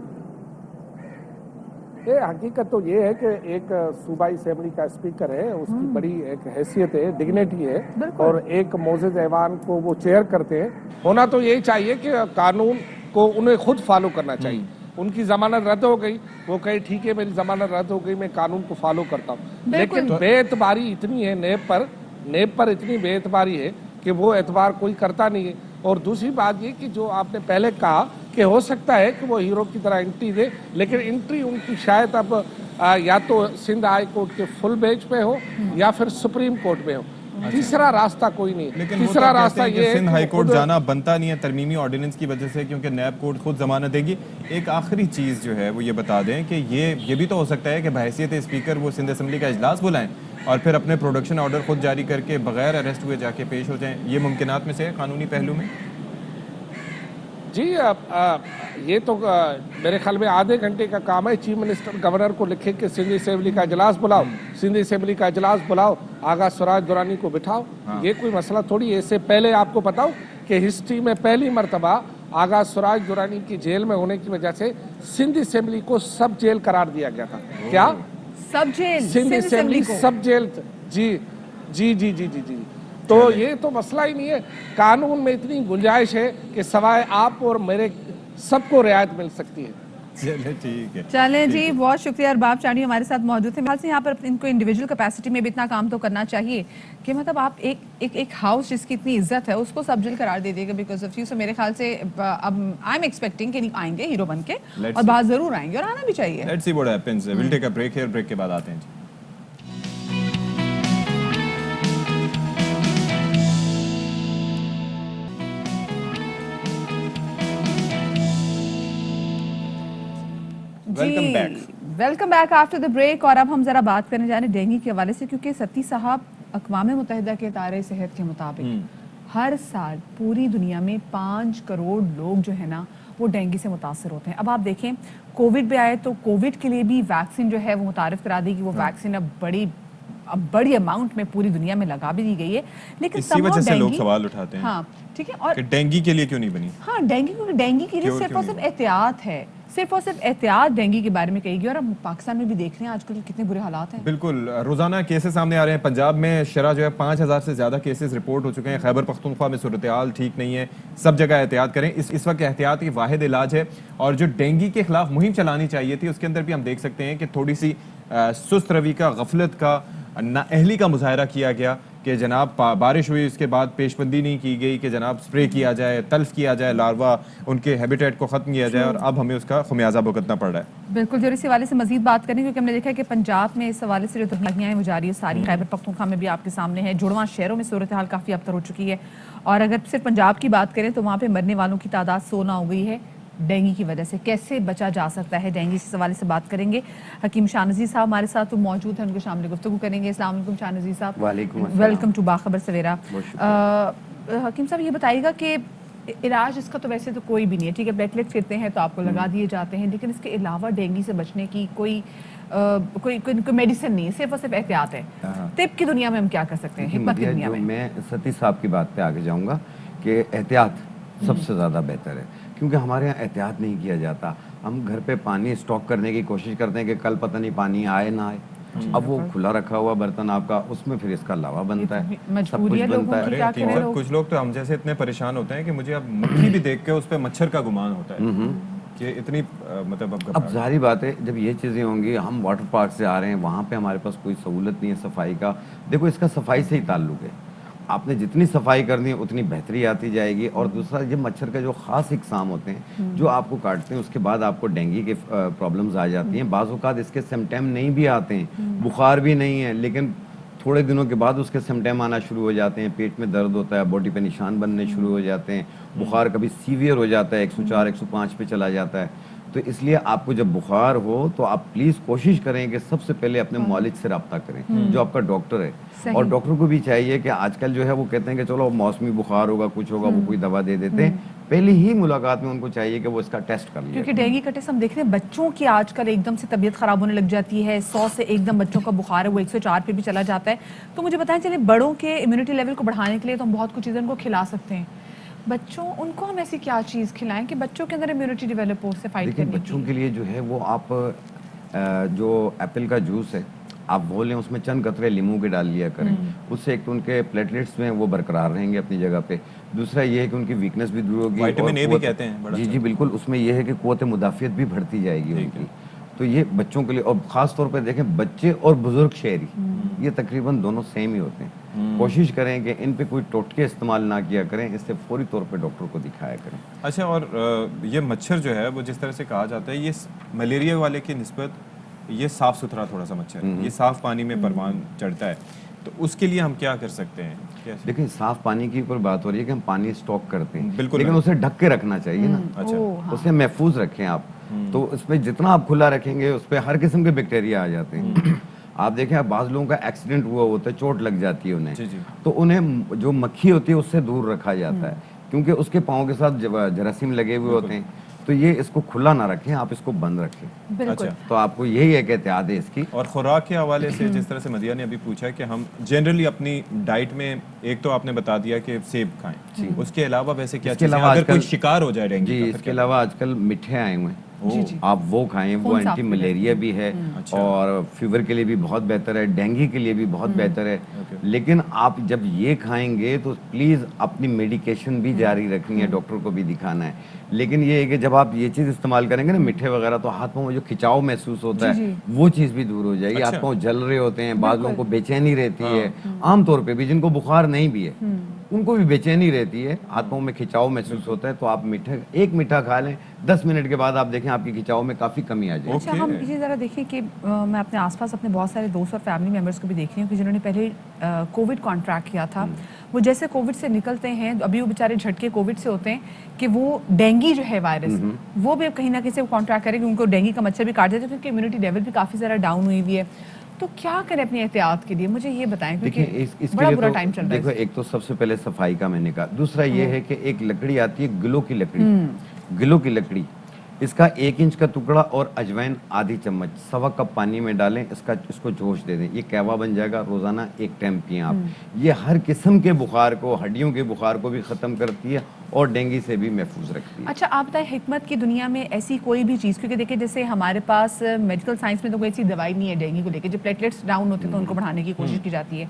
حقیقت تو یہ ہے کہ ایک صوبائی اسمبلی کا اسپیکر ہے، اس کی بڑی ایک حیثیت ہے، ڈگنیٹی ہے، اور ایک معزز ایوان کو وہ چیئر کرتے ہیں۔ ہونا تو یہی چاہیے کہ قانون کو انہیں خود فالو کرنا چاہیے۔ ان کی ضمانت رد ہو گئی، وہ کہے ٹھیک ہے میری ضمانت رد ہو گئی، میں قانون کو فالو کرتا ہوں، لیکن بے اعتباری اتنی ہے نیب پر اتنی بے اعتباری ہے کہ وہ اعتبار کوئی کرتا نہیں ہے۔ اور دوسری بات یہ کہ جو آپ نے پہلے کہا کہ ہو سکتا ہے کہ وہ ہیرو کی طرح انٹری دے، لیکن انٹری ان کی شاید اب یا تو سندھ ہائی کورٹ کے فل بینچ پہ ہو یا پھر سپریم کورٹ میں ہو۔ तीसरा रास्ता कोई नहीं।
लेकिन
तीसरा रास्ता
ये
ये है
सिंध
कि
हाई कोर्ट
खुद-
जाना बनता नहीं है तरमीमी ऑर्डिनेंस की वजह से, क्योंकि नैब कोर्ट खुद जमानत देगी। एक आखिरी चीज़ जो है वो ये बता दें कि ये भी तो हो सकता है कि बहैसियत स्पीकर वो सिंध असम्बली का इजलास बुलाएं और फिर अपने प्रोडक्शन ऑर्डर खुद जारी करके बगैर अरेस्ट हुए जाके पेश हो जाएं। ये मुमकिनात में से है कानूनी पहलू में?
जी ये तो मेरे ख्याल में आधे घंटे का काम है। चीफ मिनिस्टर गवर्नर को लिखे कि सिंध असेंबली का इजलास बुलाओ, सिंध असेंबली का इजलास बुलाओ, आगा स्वराज दुरानी को बिठाओ। ये कोई मसला थोड़ी है। इससे पहले आपको बताओ कि हिस्ट्री में पहली मर्तबा आगा स्वराज दुरानी की जेल में होने की वजह से सिंध असेंबली को सब जेल करार दिया गया था। क्या
सब जेल?
सिंध असेंबली सब जेल? जी जी जी जी जी जी। तो ये तो मसला ही नहीं है। कानून में इतनी गुंजाइश है कि सवाए आप और मेरे सबको रियायत मिल सकती है।
चले ठीक है।
चलें जी, बहुत शुक्रिया। अरबाब चांडी हमारे साथ मौजूद थे। से यहाँ पर इनको इंडिविजुअल कैपेसिटी में भी इतना काम तो करना चाहिए कि मतलब आप एक हाउस जिसकी इतनी इज्जत है उसको सब जेल करार दे देगा बिकॉज ऑफ यू। सो मेरे ख्याल से अब आई एम एक्सपेक्टिंग कि आएंगे हीरो बन के और बाहर जरूर आएंगे और आना भी चाहिए।
Let's see what happens. Will take a break here, break के बाद आते हैं जी।
Welcome back after the break. और अब हम जरा बात करने जा रहे हैं डेंगू के हवाले से, क्योंकि सत्ती साहब अक़वाम मुत्तहिदा के इदारे सेहत के मुताबिक हर साल पूरी दुनिया में 5 करोड़ लोग जो है ना वो डेंगू से मुतासर होते हैं। अब आप देखें कोविड भी आए तो कोविड के लिए भी वैक्सीन जो है वो मुतारिफ करा दी कि वो वैक्सीन अब बड़ी अमाउंट में पूरी दुनिया में लगा भी दी गई है। लेकिन
इसी वजह से लोग सवाल उठाते हैं।
हाँ ठीक है। और
कि डेंगू के लिए क्यों नहीं बनी?
हाँ डेंगू के लिए सिर्फ और सिर्फ एहतियात है, सिर्फ और सिर्फ एहतियात डेंगू के बारे में कही गई। और अब पाकिस्तान में भी देख रहे हैं आजकल कितने बुरे हालात हैं।
बिल्कुल, रोजाना केसेस सामने आ रहे हैं। पंजाब में शरह जो है 5000 से ज्यादा केसेस रिपोर्ट हो चुके हैं। खैबर पख्तूनख्वा में सूरत हाल ठीक नहीं है। सब जगह एहतियात करें। इस वक्त एहतियात ही वाहिद इलाज है। और जो डेंगू के खिलाफ मुहिम चलानी चाहिए थी उसके अंदर भी हम देख सकते हैं कि थोड़ी सी सुस्त रवि का, गफलत का, नाअहली का मुजाहरा किया गया कि जनाब बारिश हुई उसके बाद पेशबंदी नहीं की गई कि जनाब स्प्रे किया जाए, तल्फ किया जाए, लार्वा उनके हैबिटेट को ख़त्म किया जाए, और अब हमें उसका खमियाजा भुगतना पड़ रहा है।
बिल्कुल जरूर इस हवाले से मजीद बात करें, क्योंकि हमने देखा है कि पंजाब में इस हवाले से जो तबाहियाँ वो जारी है सारी। खैबर पख्तूनख्वा में भी आपके सामने है। जुड़वां शहरों में सूरत हाल काफ़ी अबतर हो चुकी है। और अगर सिर्फ पंजाब की बात करें तो वहाँ पे मरने वालों की तादाद 16 हो गई है डेंगू की वजह से। कैसे बचा जा सकता है डेंगू, इस हवाले से बात करेंगे। हकीम शाह नज़ीर साहब हमारे साथ तो मौजूद हैं, उनके सामने गुफ्तगू करेंगे। अस्सलाम वालेकुम शाह नज़ीर साहब।
वालेकुम अस्सलाम।
वेलकम टू बाखबर सवेरा। हकीम साहब ये बताइएगा कि इलाज इसका तो वैसे तो कोई भी नहीं है, ठीक है, प्लेटलेट्स गिरते हैं तो आपको लगा दिए जाते हैं, लेकिन इसके अलावा डेंगू से बचने की कोई मेडिसिन नहीं है, सिर्फ और सिर्फ एहतियात है। तिब की दुनिया में हम क्या कर सकते हैं, हिकमत की दुनिया में?
मैं सती साहब की बात पे आगे जाऊंगा कि एहतियात सबसे ज़्यादा बेहतर है, क्योंकि हमारे यहाँ एहतियात नहीं किया जाता। हम घर पे पानी स्टॉक करने की कोशिश करते हैं कि कल पता नहीं पानी आए ना आए। अब वो खुला रखा हुआ बर्तन आपका, उसमें फिर इसका लावा बनता है, सब कुछ बनता है।
कुछ लोग तो हम जैसे इतने परेशान होते हैं कि मुझे अब मक्खी भी देख के उस पर मच्छर का गुमान होता है कि इतनी मतलब
अब जाहिर बात है जब ये चीज़ें होंगी। हम वाटर पार्क से आ रहे हैं, वहाँ पे हमारे पास कोई सहूलत नहीं है सफाई का। देखो इसका सफाई से ही ताल्लुक है। आपने जितनी सफाई करनी है उतनी बेहतरी आती जाएगी। और दूसरा, ये मच्छर का जो ख़ास इकसाम होते हैं जो आपको काटते हैं, उसके बाद आपको डेंगू के प्रॉब्लम्स आ जाती हैं। बाज़ औक़ात इसके सिम्टम नहीं भी आते हैं, बुखार भी नहीं है, लेकिन थोड़े दिनों के बाद उसके सिम्टम आना शुरू हो जाते हैं। पेट में दर्द होता है, बॉडी पे निशान बनने शुरू हो जाते हैं, बुखार कभी सीवियर हो जाता है, 104 105 पे चला जाता है। तो इसलिए आपको जब बुखार हो तो आप प्लीज़ कोशिश करें कि सबसे पहले अपने मौलिज से रब्ता करें जो आपका डॉक्टर है। और डॉक्टर को भी चाहिए कि आजकल जो है वो कहते हैं कि चलो मौसमी बुखार होगा, कुछ होगा, वो कोई दवा दे देते हैं। पहले ही मुलाकात में उनको चाहिए कि वो इसका टेस्ट कर ले,
क्योंकि डेंगू का टेस्ट हम देख रहे हैं बच्चों की आजकल एकदम से तबीयत खराब होने लग जाती है। 100 से एकदम बच्चों का बुखार है वो 104 पे भी चला जाता है। तो मुझे बताएं चलिए, बड़ों के इम्यूनिटी लेवल को बढ़ाने के लिए तो हम बहुत कुछ चीज़ें उनको खिला सकते हैं। बच्चों उनको हम ऐसी क्या चीज़ खिलाएं कि बच्चों के अंदर इम्यूनिटी डेवलप हो, उससे फाइट करने की?
बच्चों के लिए जो है वो आप जो एप्पल का जूस है आप वो लें, उसमें चंद कतरे लीमू के डाल लिया करें। उससे एक तो उनके प्लेटलेट्स में वो बरकरार रहेंगे अपनी जगह पे। दूसरा ये है कि उनकी वीकनेस भी दूर होगी।
विटामिन ए भी कहते हैं।
जी जी बिल्कुल, उसमें ये है कि क़ुव्वत मुदाफ़ियत भी बढ़ती जाएगी उनकी। तो ये बच्चों के लिए, और ख़ास तौर पे देखें बच्चे और बुजुर्ग शहरी ये तकरीबन दोनों सेम ही होते हैं। कोशिश करें कि इन पे कोई टोटके इस्तेमाल ना किया करें, इससे फौरी तौर पे डॉक्टर को दिखाया करें।
अच्छा, और ये मच्छर जो है वो जिस तरह से कहा जाता है, ये मलेरिया वाले की निस्बत ये साफ़ सुथरा थोड़ा सा मच्छर है, ये साफ़ पानी में परवान चढ़ता है। تو اس کے لیے ہم کیا کر سکتے ہیں؟
دیکھیں صاف پانی کی اوپر بات ہو رہی ہے کہ ہم پانی اسٹاک کرتے ہیں،
بالکل،
لیکن اسے ڈھک کے رکھنا چاہیے نا،
اچھا
اسے محفوظ رکھیں آپ. تو اس پہ جتنا آپ کھلا رکھیں گے اس پہ ہر قسم کے بیکٹیریا آ جاتے ہیں. آپ دیکھیں بعض لوگوں کا ایکسیڈنٹ ہوا ہوتا ہے، چوٹ لگ جاتی ہے انہیں، تو انہیں جو مکھی ہوتی ہے اس سے دور رکھا جاتا ہے کیونکہ اس کے پاؤں کے ساتھ جراثیم لگے ہوئے ہوتے ہیں. تو یہ اس کو کھلا نہ رکھیں، آپ اس کو بند رکھیں.
اچھا،
تو آپ کو یہی ایک احتیاط ہے اس کی.
اور خوراک کے حوالے سے جس طرح سے مدیحہ نے ابھی پوچھا کہ ہم جنرلی اپنی ڈائٹ میں ایک تو آپ نے بتا دیا کہ سیب کھائیں، اس کے علاوہ ویسے کیا چیزیں اگر کوئی شکار ہو جائے ڈینگی کا؟
اس کے علاوہ آج کل میٹھے آئے ہوئے ہیں، آپ وہ کھائیں، وہ اینٹی ملیریا بھی ہے اور فیور کے لیے بھی بہت بہتر ہے، ڈینگی کے لیے بھی بہت بہتر ہے. لیکن آپ جب یہ کھائیں گے تو پلیز اپنی میڈیکیشن بھی جاری رکھنی ہے، ڈاکٹر کو بھی دکھانا ہے. لیکن یہ ہے کہ جب آپ یہ چیز استعمال کریں گے نا میٹھے وغیرہ، تو ہاتھ پاؤں میں جو کھچاؤ محسوس ہوتا ہے وہ چیز بھی دور ہو جائے گی. ہاتھ پاؤں جل رہے ہوتے ہیں، بعض لوگوں کو بے چینی رہتی ہے، عام طور پہ بھی جن کو بخار نہیں بھی ہے ان کو بھی بے چینی رہتی ہے، ہاتھ پاؤں میں کھچاؤ محسوس ہوتا ہے. تو آپ ایک میٹھا کھا لیں، 10 منٹ کے بعد آپ دیکھیں آپ کی کھچاؤ میں کافی کمی آ جائے.
اچھا ہم یہ ذرا دیکھیں کہ میں اپنے آس پاس اپنے بہت سارے دوست اور فیملی ممبرس کو بھی دیکھ رہی ہوں کہ جنہوں نے پہلے کووڈ کانٹریکٹ کیا تھا، وہ جیسے کووڈ سے نکلتے ہیں ابھی وہ بیچارے جھٹکے کووڈ سے ہوتے ہیں کہ وہ ڈینگی جو ہے وائرس وہ بھی کہیں نہ کہیں سے کانٹریکٹ کرے کہ ان کو ڈینگی کا مچھر بھی کاٹ جاتا ہے کیونکہ امیونٹی لیول بھی کافی زیادہ ڈاؤن ہوئی ہوئی ہے. تو کیا کریں اپنی احتیاط کے لیے، مجھے یہ بتائیں کیونکہ بڑا برا ٹائم چل رہا ہے.
دیکھو ایک تو سب سے پہلے صفائی کا میں نے کہا، دوسرا یہ ہے کہ ایک لکڑی آتی ہے گلو کی لکڑی، گلو کی لکڑی، اس کا 1 انچ کا ٹکڑا اور اجوائن آدھی چمچ 1.25 کپ پانی میں ڈالیں، اس کو جوش دے دیں، یہ قہوہ بن جائے گا. روزانہ 1 ٹائم پئیں آپ. یہ ہر قسم کے بخار کو، ہڈیوں کے بخار کو بھی ختم کرتی ہے اور ڈینگی سے بھی محفوظ رکھتی ہے.
اچھا آپ بتائیں حکمت کی دنیا میں ایسی کوئی بھی چیز، کیونکہ دیکھیں جیسے ہمارے پاس میڈیکل سائنس میں تو کوئی ایسی دوائی نہیں ہے ڈینگی کو لے کے، جو پلیٹلیٹس ڈاؤن ہوتے ہیں تو ان کو بڑھانے کی کوشش کی جاتی ہے.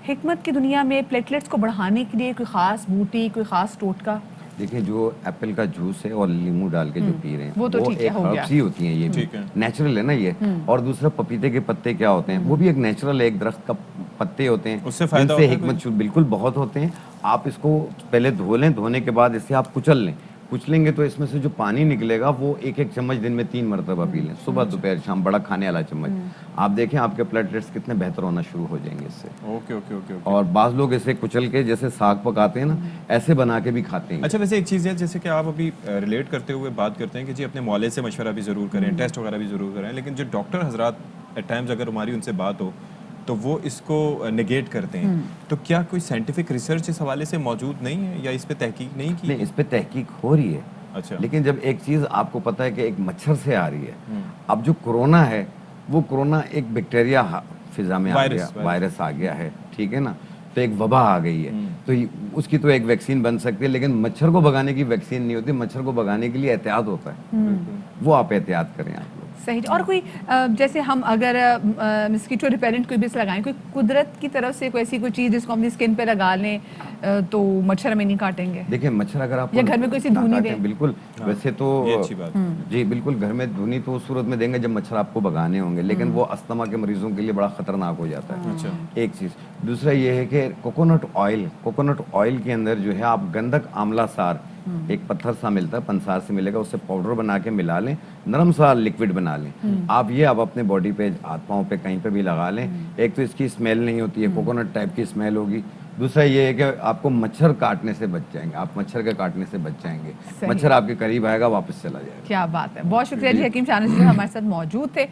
حکمت کی دنیا میں پلیٹلیٹس کو بڑھانے کے لیے کوئی خاص بوٹی، کوئی خاص ٹوٹکا؟
دیکھیں جو ایپل کا جوس ہے اور لیمو ڈال کے جو پی رہے ہیں
وہ ایک
ہربس ہی ہوتی ہیں، یہ نیچرل ہے نا یہ. اور دوسرا پپیتے کے پتے کیا ہوتے ہیں، وہ بھی ایک نیچرل ایک درخت کا پتے ہوتے ہیں،
اس سے فائدہ
ہوتا ہے. حکمت بالکل بہت ہوتے ہیں. آپ اس کو پہلے دھو لیں، دھونے کے بعد اسے آپ کچل لیں، کچلیں گے تو اس میں سے جو پانی نکلے گا وہ 1 چمچ دن میں 3 مرتبہ پی لیں، صبح دوپہر شام، بڑا کھانے والا چمچ. آپ دیکھیں آپ کے پلیٹلیٹس کتنے بہتر ہونا شروع ہو جائیں گے اس سے.
اوکے.
اور بعض لوگ اسے کچل کے جیسے ساگ پکاتے ہیں نا، ایسے بنا کے بھی کھاتے ہیں.
اچھا ویسے ایک چیز ہے جیسے کہ آپ ابھی ریلیٹ کرتے ہوئے بات کرتے ہیں کہ جی اپنے مولد سے مشورہ بھی ضرور کریں، ٹیسٹ وغیرہ بھی ضرور کریں، لیکن جو ڈاکٹر حضرات ایٹ ٹائمز اگر ہماری ان سے بات ہو تو وہ اس کو نگیٹ کرتے ہیں. تو کیا کوئی سائنٹیفک ریسرچ اس حوالے سے موجود نہیں ہے یا اس پہ تحقیق نہیں کی؟
نہیں، اس پہ تحقیق ہو رہی ہے.
اچھا.
لیکن جب ایک چیز آپ کو پتہ ہے کہ ایک مچھر سے آ رہی ہے، اب جو کورونا ہے وہ کورونا ایک بیکٹیریا فضا میں آ گیا، وائرس آ گیا ہے، ٹھیک ہے نا، تو ایک وبا آ گئی ہے. تو اس کی تو ایک ویکسین بن سکتی ہے، لیکن مچھر کو بھگانے کی ویکسین نہیں ہوتی. مچھر کو بھگانے کے لیے احتیاط ہوتا ہے، وہ آپ احتیاط کریں آپ لوگ.
صحیح. اور کوئی جیسے ہم اگر مسکیٹو ریپیلنٹ کوئی بھی لگائیں، کوئی قدرت کی طرف سے کوئی ایسی کوئی چیز جس کو ہم اپنی اسکن پہ لگا لیں تو مچھر ہمیں نہیں کاٹیں گے؟
دیکھیں مچھر اگر آپ
یا گھر میں کوئی سی دھونی دیں؟
بالکل. ویسے تو جی بالکل گھر میں دھونی تو اس صورت میں دیں گے جب مچھر آپ کو بھگانے ہوں گے، لیکن وہ استھما کے مریضوں کے لیے بڑا خطرناک ہو جاتا ہے. ایک چیز. دوسرا یہ ہے کہ کوکونٹ آئل کے اندر جو ہے آپ گندک آملہ سار، ایک پتھر سا ملتا ہے، پنسار سے ملے گا، اس سے پاؤڈر بنا کے ملا لیں، نرم سا لکوڈ بنا لیں. آپ یہ اب اپنے باڈی پہ، ہاتھ پاؤں پہ، کہیں پہ بھی لگا لیں. ایک تو اس کی اسمیل نہیں ہوتی ہے، کوکونٹ ٹائپ کی اسمیل ہوگی. دوسرا یہ ہے کہ آپ کو مچھر کاٹنے سے بچ جائیں گے، آپ مچھر کے کاٹنے سے بچ جائیں گے. مچھر آپ کے قریب آئے گا واپس چلا جائے گا.
کیا بات ہے. بہت شکریہ جی حکیم شاہنواز جی ہمارے ساتھ موجود تھے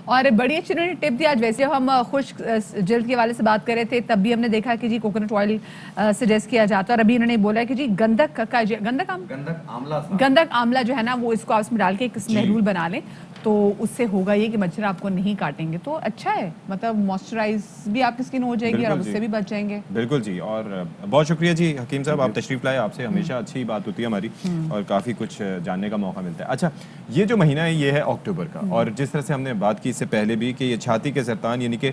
اور بڑی اچھی انہوں نے ٹپ دیا. آج ویسے ہم خشک جلد کے حوالے سے بات کر رہے تھے، تب بھی ہم نے دیکھا کہ جی کوکونٹ آئل سجیسٹ کیا جاتا ہے، اور ابھی انہوں نے بولا کہ جی گندک آملہ جو ہے نا وہ اس کو آپ میں ڈال کے ایک محلول بنا لیں تو اس سے ہوگا یہ کہ مچھر آپ کو نہیں کاٹیں گے. تو اچھا ہے، مطلب موئسچرائز بھی آپ کی اسکن ہو جائے گی اور اس سے بھی بچ جائیں گے.
بالکل جی. اور بہت شکریہ جی حکیم صاحب، آپ تشریف لائے. آپ سے ہمیشہ اچھی بات ہوتی ہے ہماری اور کافی کچھ جاننے کا موقع ملتا ہے. اچھا یہ جو مہینہ ہے یہ ہے اکتوبر کا، اور جس طرح سے ہم نے بات کی اس سے پہلے بھی کہ یہ چھاتی کے سرطان یعنی کہ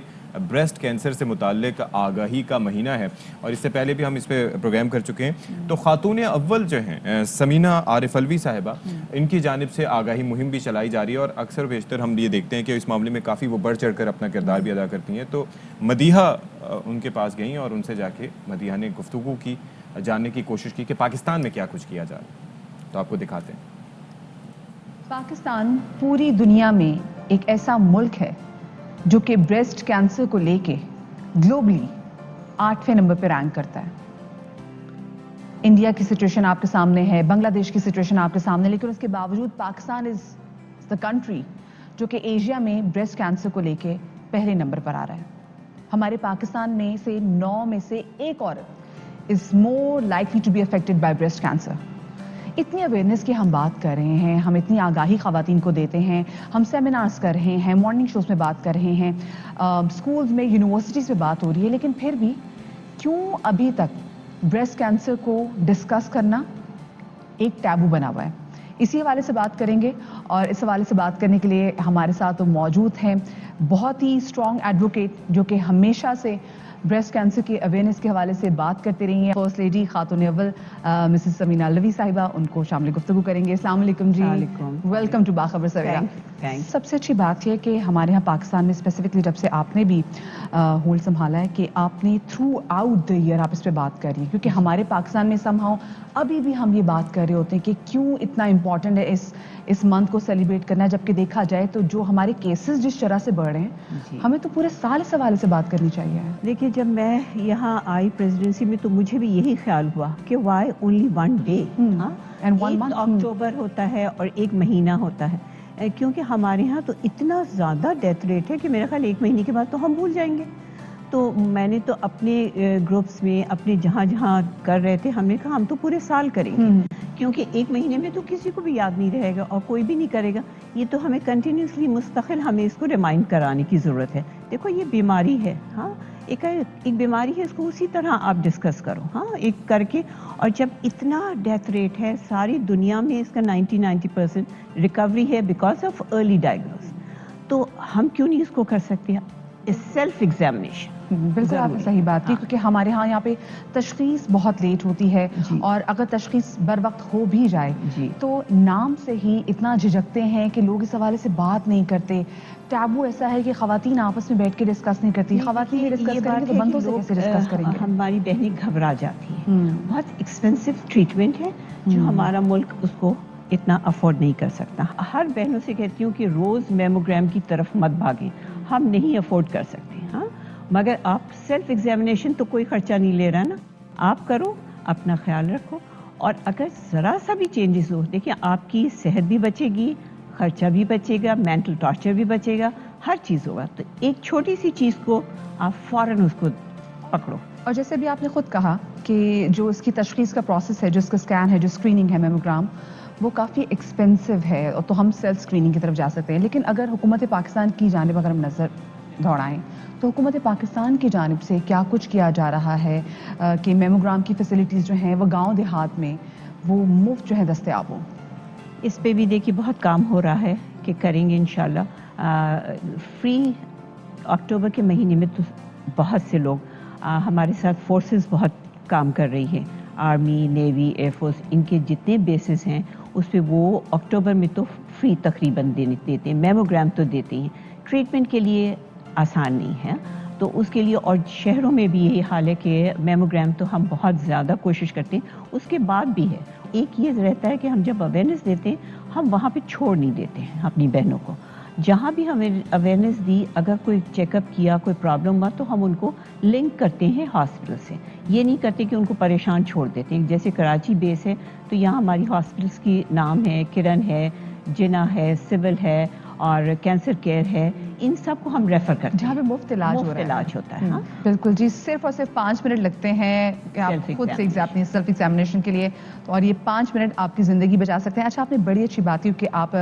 بریسٹ کینسر سے متعلق آگاہی کا مہینہ ہے، اور اس سے پہلے بھی ہم اس پہ پروگرام کر چکے ہیں. تو خاتون اول جو ہیں سمینہ عارف الوی صاحبہ، ان کی جانب سے آگاہی مہم بھی چلائی جا رہی ہے، اور اکثر بیشتر ہم یہ دیکھتے ہیں کہ اس معاملے میں کافی وہ بڑھ چڑھ کر اپنا کردار بھی ادا کرتی ہیں. تو مدیحہ ان کے پاس گئیں اور ان سے جا کے مدیحہ نے گفتگو کی، جاننے کی کوشش کی کہ پاکستان میں کیا کچھ کیا جا رہا ہے. تو آپ کو دکھاتے ہیں.
پاکستان پوری دنیا میں ایک ایسا ملک ہے جو کہ بریسٹ کینسر کو لے کے گلوبلی 8वें नंबर पे रैंक करता है। इंडिया की सिचुएशन आपके सामने है, बांग्लादेश की सिचुएशन आपके सामने, लेकिन उसके बावजूद पाकिस्तान इज द कंट्री जो कि एशिया में ब्रेस्ट कैंसर को लेके पहले नंबर पर आ रहा है। हमारे पाकिस्तान में से 9 में से 1 औरत is more likely to be affected by breast cancer. इतनी अवेयरनेस की हम बात कर रहे हैं, हम इतनी आगाही ख़वातीन को देते हैं, हम सेमिनार्स कर रहे हैं, मॉर्निंग शोज में बात कर रहे हैं, स्कूल्स में, यूनिवर्सिटीज़ में बात हो रही है, लेकिन फिर भी क्यों अभी तक ब्रेस्ट कैंसर को डिस्कस करना एक टैबू बना हुआ है? इसी हवाले से बात करेंगे, और इस हवाले से बात करने के लिए हमारे साथ तो मौजूद हैं बहुत ही स्ट्रॉन्ग एडवोकेट जो कि हमेशा से ब्रेस्ट कैंसर की अवेयरनेस के हवाले से बात करते रही हैं। फर्स्ट लेडी खातून अव्वल मिसेस समीना अलवी साहिबा, उनको शामिल गुफ्तगू करेंगे। अस्सलाम वालेकुम जी, वेलकम टू बाखबर सवेरा। सबसे अच्छी बात यह कि हमारे यहाँ पाकिस्तान में स्पेसिफिकली जब से आपने भी होल्ड संभाला है कि आपने थ्रू आउट द ईयर आप इस पर बात कर रही हैं, क्योंकि हमारे पाकिस्तान में समहाउ अभी भी हम ये बात कर रहे होते हैं कि क्यों इतना इम्पॉर्टेंट है इस मंथ को सेलिब्रेट करना, जबकि देखा जाए तो जो हमारे केसेस जिस तरह से बढ़ रहे हैं, हमें तो पूरे साल इस हवाले से बात करनी चाहिए।
देखिए, जब मैं यहाँ आई प्रेसिडेंसी में तो मुझे भी यही ख्याल हुआ कि वाई ओनली 1 डे, एंड 1 अक्टूबर होता है और 1 महीना होता है, क्योंकि हमारे यहाँ तो इतना ज़्यादा डेथ रेट है कि मेरा ख्याल 1 महीने के बाद तो हम भूल जाएंगे। तो मैंने तो अपने ग्रुप्स में अपने जहाँ जहाँ कर रहे थे, हमने कहा हम तो पूरे साल करेंगे, क्योंकि 1 महीने में तो किसी को भी याद नहीं रहेगा और कोई भी नहीं करेगा। ये तो हमें कंटिन्यूसली मुस्तकिल हमें इसको रिमाइंड कराने की ज़रूरत है। देखो, ये बीमारी है, हाँ, एक बीमारी है, इसको उसी तरह आप डिस्कस करो, हाँ, एक करके। और जब इतना डेथ रेट है सारी दुनिया में, इसका 90% रिकवरी है बिकॉज ऑफ अर्ली डायग्नोस, तो हम क्यों नहीं इसको कर सकते? Self examination.
बिल्कुल आपने सही बात की, क्योंकि हमारे यहाँ पे तशखीस बहुत लेट होती है, और अगर तशखीस बर वक्त हो भी जाए तो नाम से ही इतना झिझकते हैं कि लोग इस हवाले से बात नहीं करते। टैबू ऐसा है कि खवातीन आपस में बैठ के डिस्कस नहीं करती। खवातीन ही डिस्कस करेंगे तो बंदों से कैसे डिस्कस करेंगे?
हमारी बहनें घबरा जाती हैं। बहुत एक्सपेंसिव ट्रीटमेंट है जो हमारा मुल्क उसको इतना अफोर्ड नहीं कर सकता। हर बहनों से कहती हूँ कि रोज़ मेमोग्राम की तरफ मत भागें, हम नहीं अफोर्ड कर सकते, हाँ, मगर आप सेल्फ एग्जामिनेशन तो कोई खर्चा नहीं ले रहा ना, आप करो, अपना ख्याल रखो, और अगर ज़रा सा भी चेंजेस हो, देखिए आपकी सेहत भी बचेगी, खर्चा भी बचेगा, मेंटल टॉर्चर भी बचेगा, हर चीज़ होगा। तो एक छोटी सी चीज़ को आप फ़ौरन उसको पकड़ो।
और जैसे भी आपने खुद कहा कि जो इसकी तशखीस का प्रोसेस है, जो इसका स्कैन है, जो स्क्रीनिंग है मेमोग्राम, वो काफ़ी एक्सपेंसिव है, और तो हम सेल्फ स्क्रीनिंग की तरफ जा सकते हैं। लेकिन अगर हुकूमत पाकिस्तान की जानिब अगर हम नज़र दौड़ाएं तो हुकूमत पाकिस्तान की जानिब से क्या कुछ किया जा रहा है कि मेमोग्राम की फैसिलिटीज़ जो हैं वो गांव देहात में वो मुफ्त जो है दस्तयाब हो?
इस पे भी देखिए बहुत काम हो रहा है कि करेंगे इंशाल्लाह। फ्री अक्टूबर के महीने में तो बहुत से लोग हमारे साथ फोर्सेस बहुत काम कर रही है, आर्मी, नेवी, एयरफोर्स, इनके जितने बेसिस हैं उस पर वो अक्टूबर में तो फ्री तकरीबन देते हैं, मेमोग्राम तो देते हैं। ट्रीटमेंट के लिए आसान नहीं है, तो उसके लिए, और शहरों में भी यही हाल है कि मेमोग्राम तो हम बहुत ज़्यादा कोशिश करते हैं, उसके बाद भी है। एक ये रहता है कि हम जब अवेयरनेस देते हैं, हम वहाँ पे छोड़ नहीं देते हैं अपनी बहनों को। जहाँ भी हमें अवेयरनेस दी, अगर कोई चेकअप किया, कोई प्रॉब्लम हुआ, तो हम उनको लिंक करते हैं हॉस्पिटल से। ये नहीं करते कि उनको परेशान छोड़ देते हैं। जैसे कराची बेस है तो यहाँ हमारी हॉस्पिटल्स की नाम है, किरण है, जिना है, सिविल है, और कैंसर केयर है, इन सब को हम रेफर करते हैं
जहाँ पे मुफ्त इलाज
होता है। हाँ,
बिल्कुल जी, सिर्फ और सिर्फ 5 मिनट लगते हैं कि आप खुद से अपनी सेल्फ एग्जामिनेशन के लिए, तो और ये 5 मिनट आपकी ज़िंदगी बचा सकते हैं। अच्छा, आपने बड़ी अच्छी बात की कि आप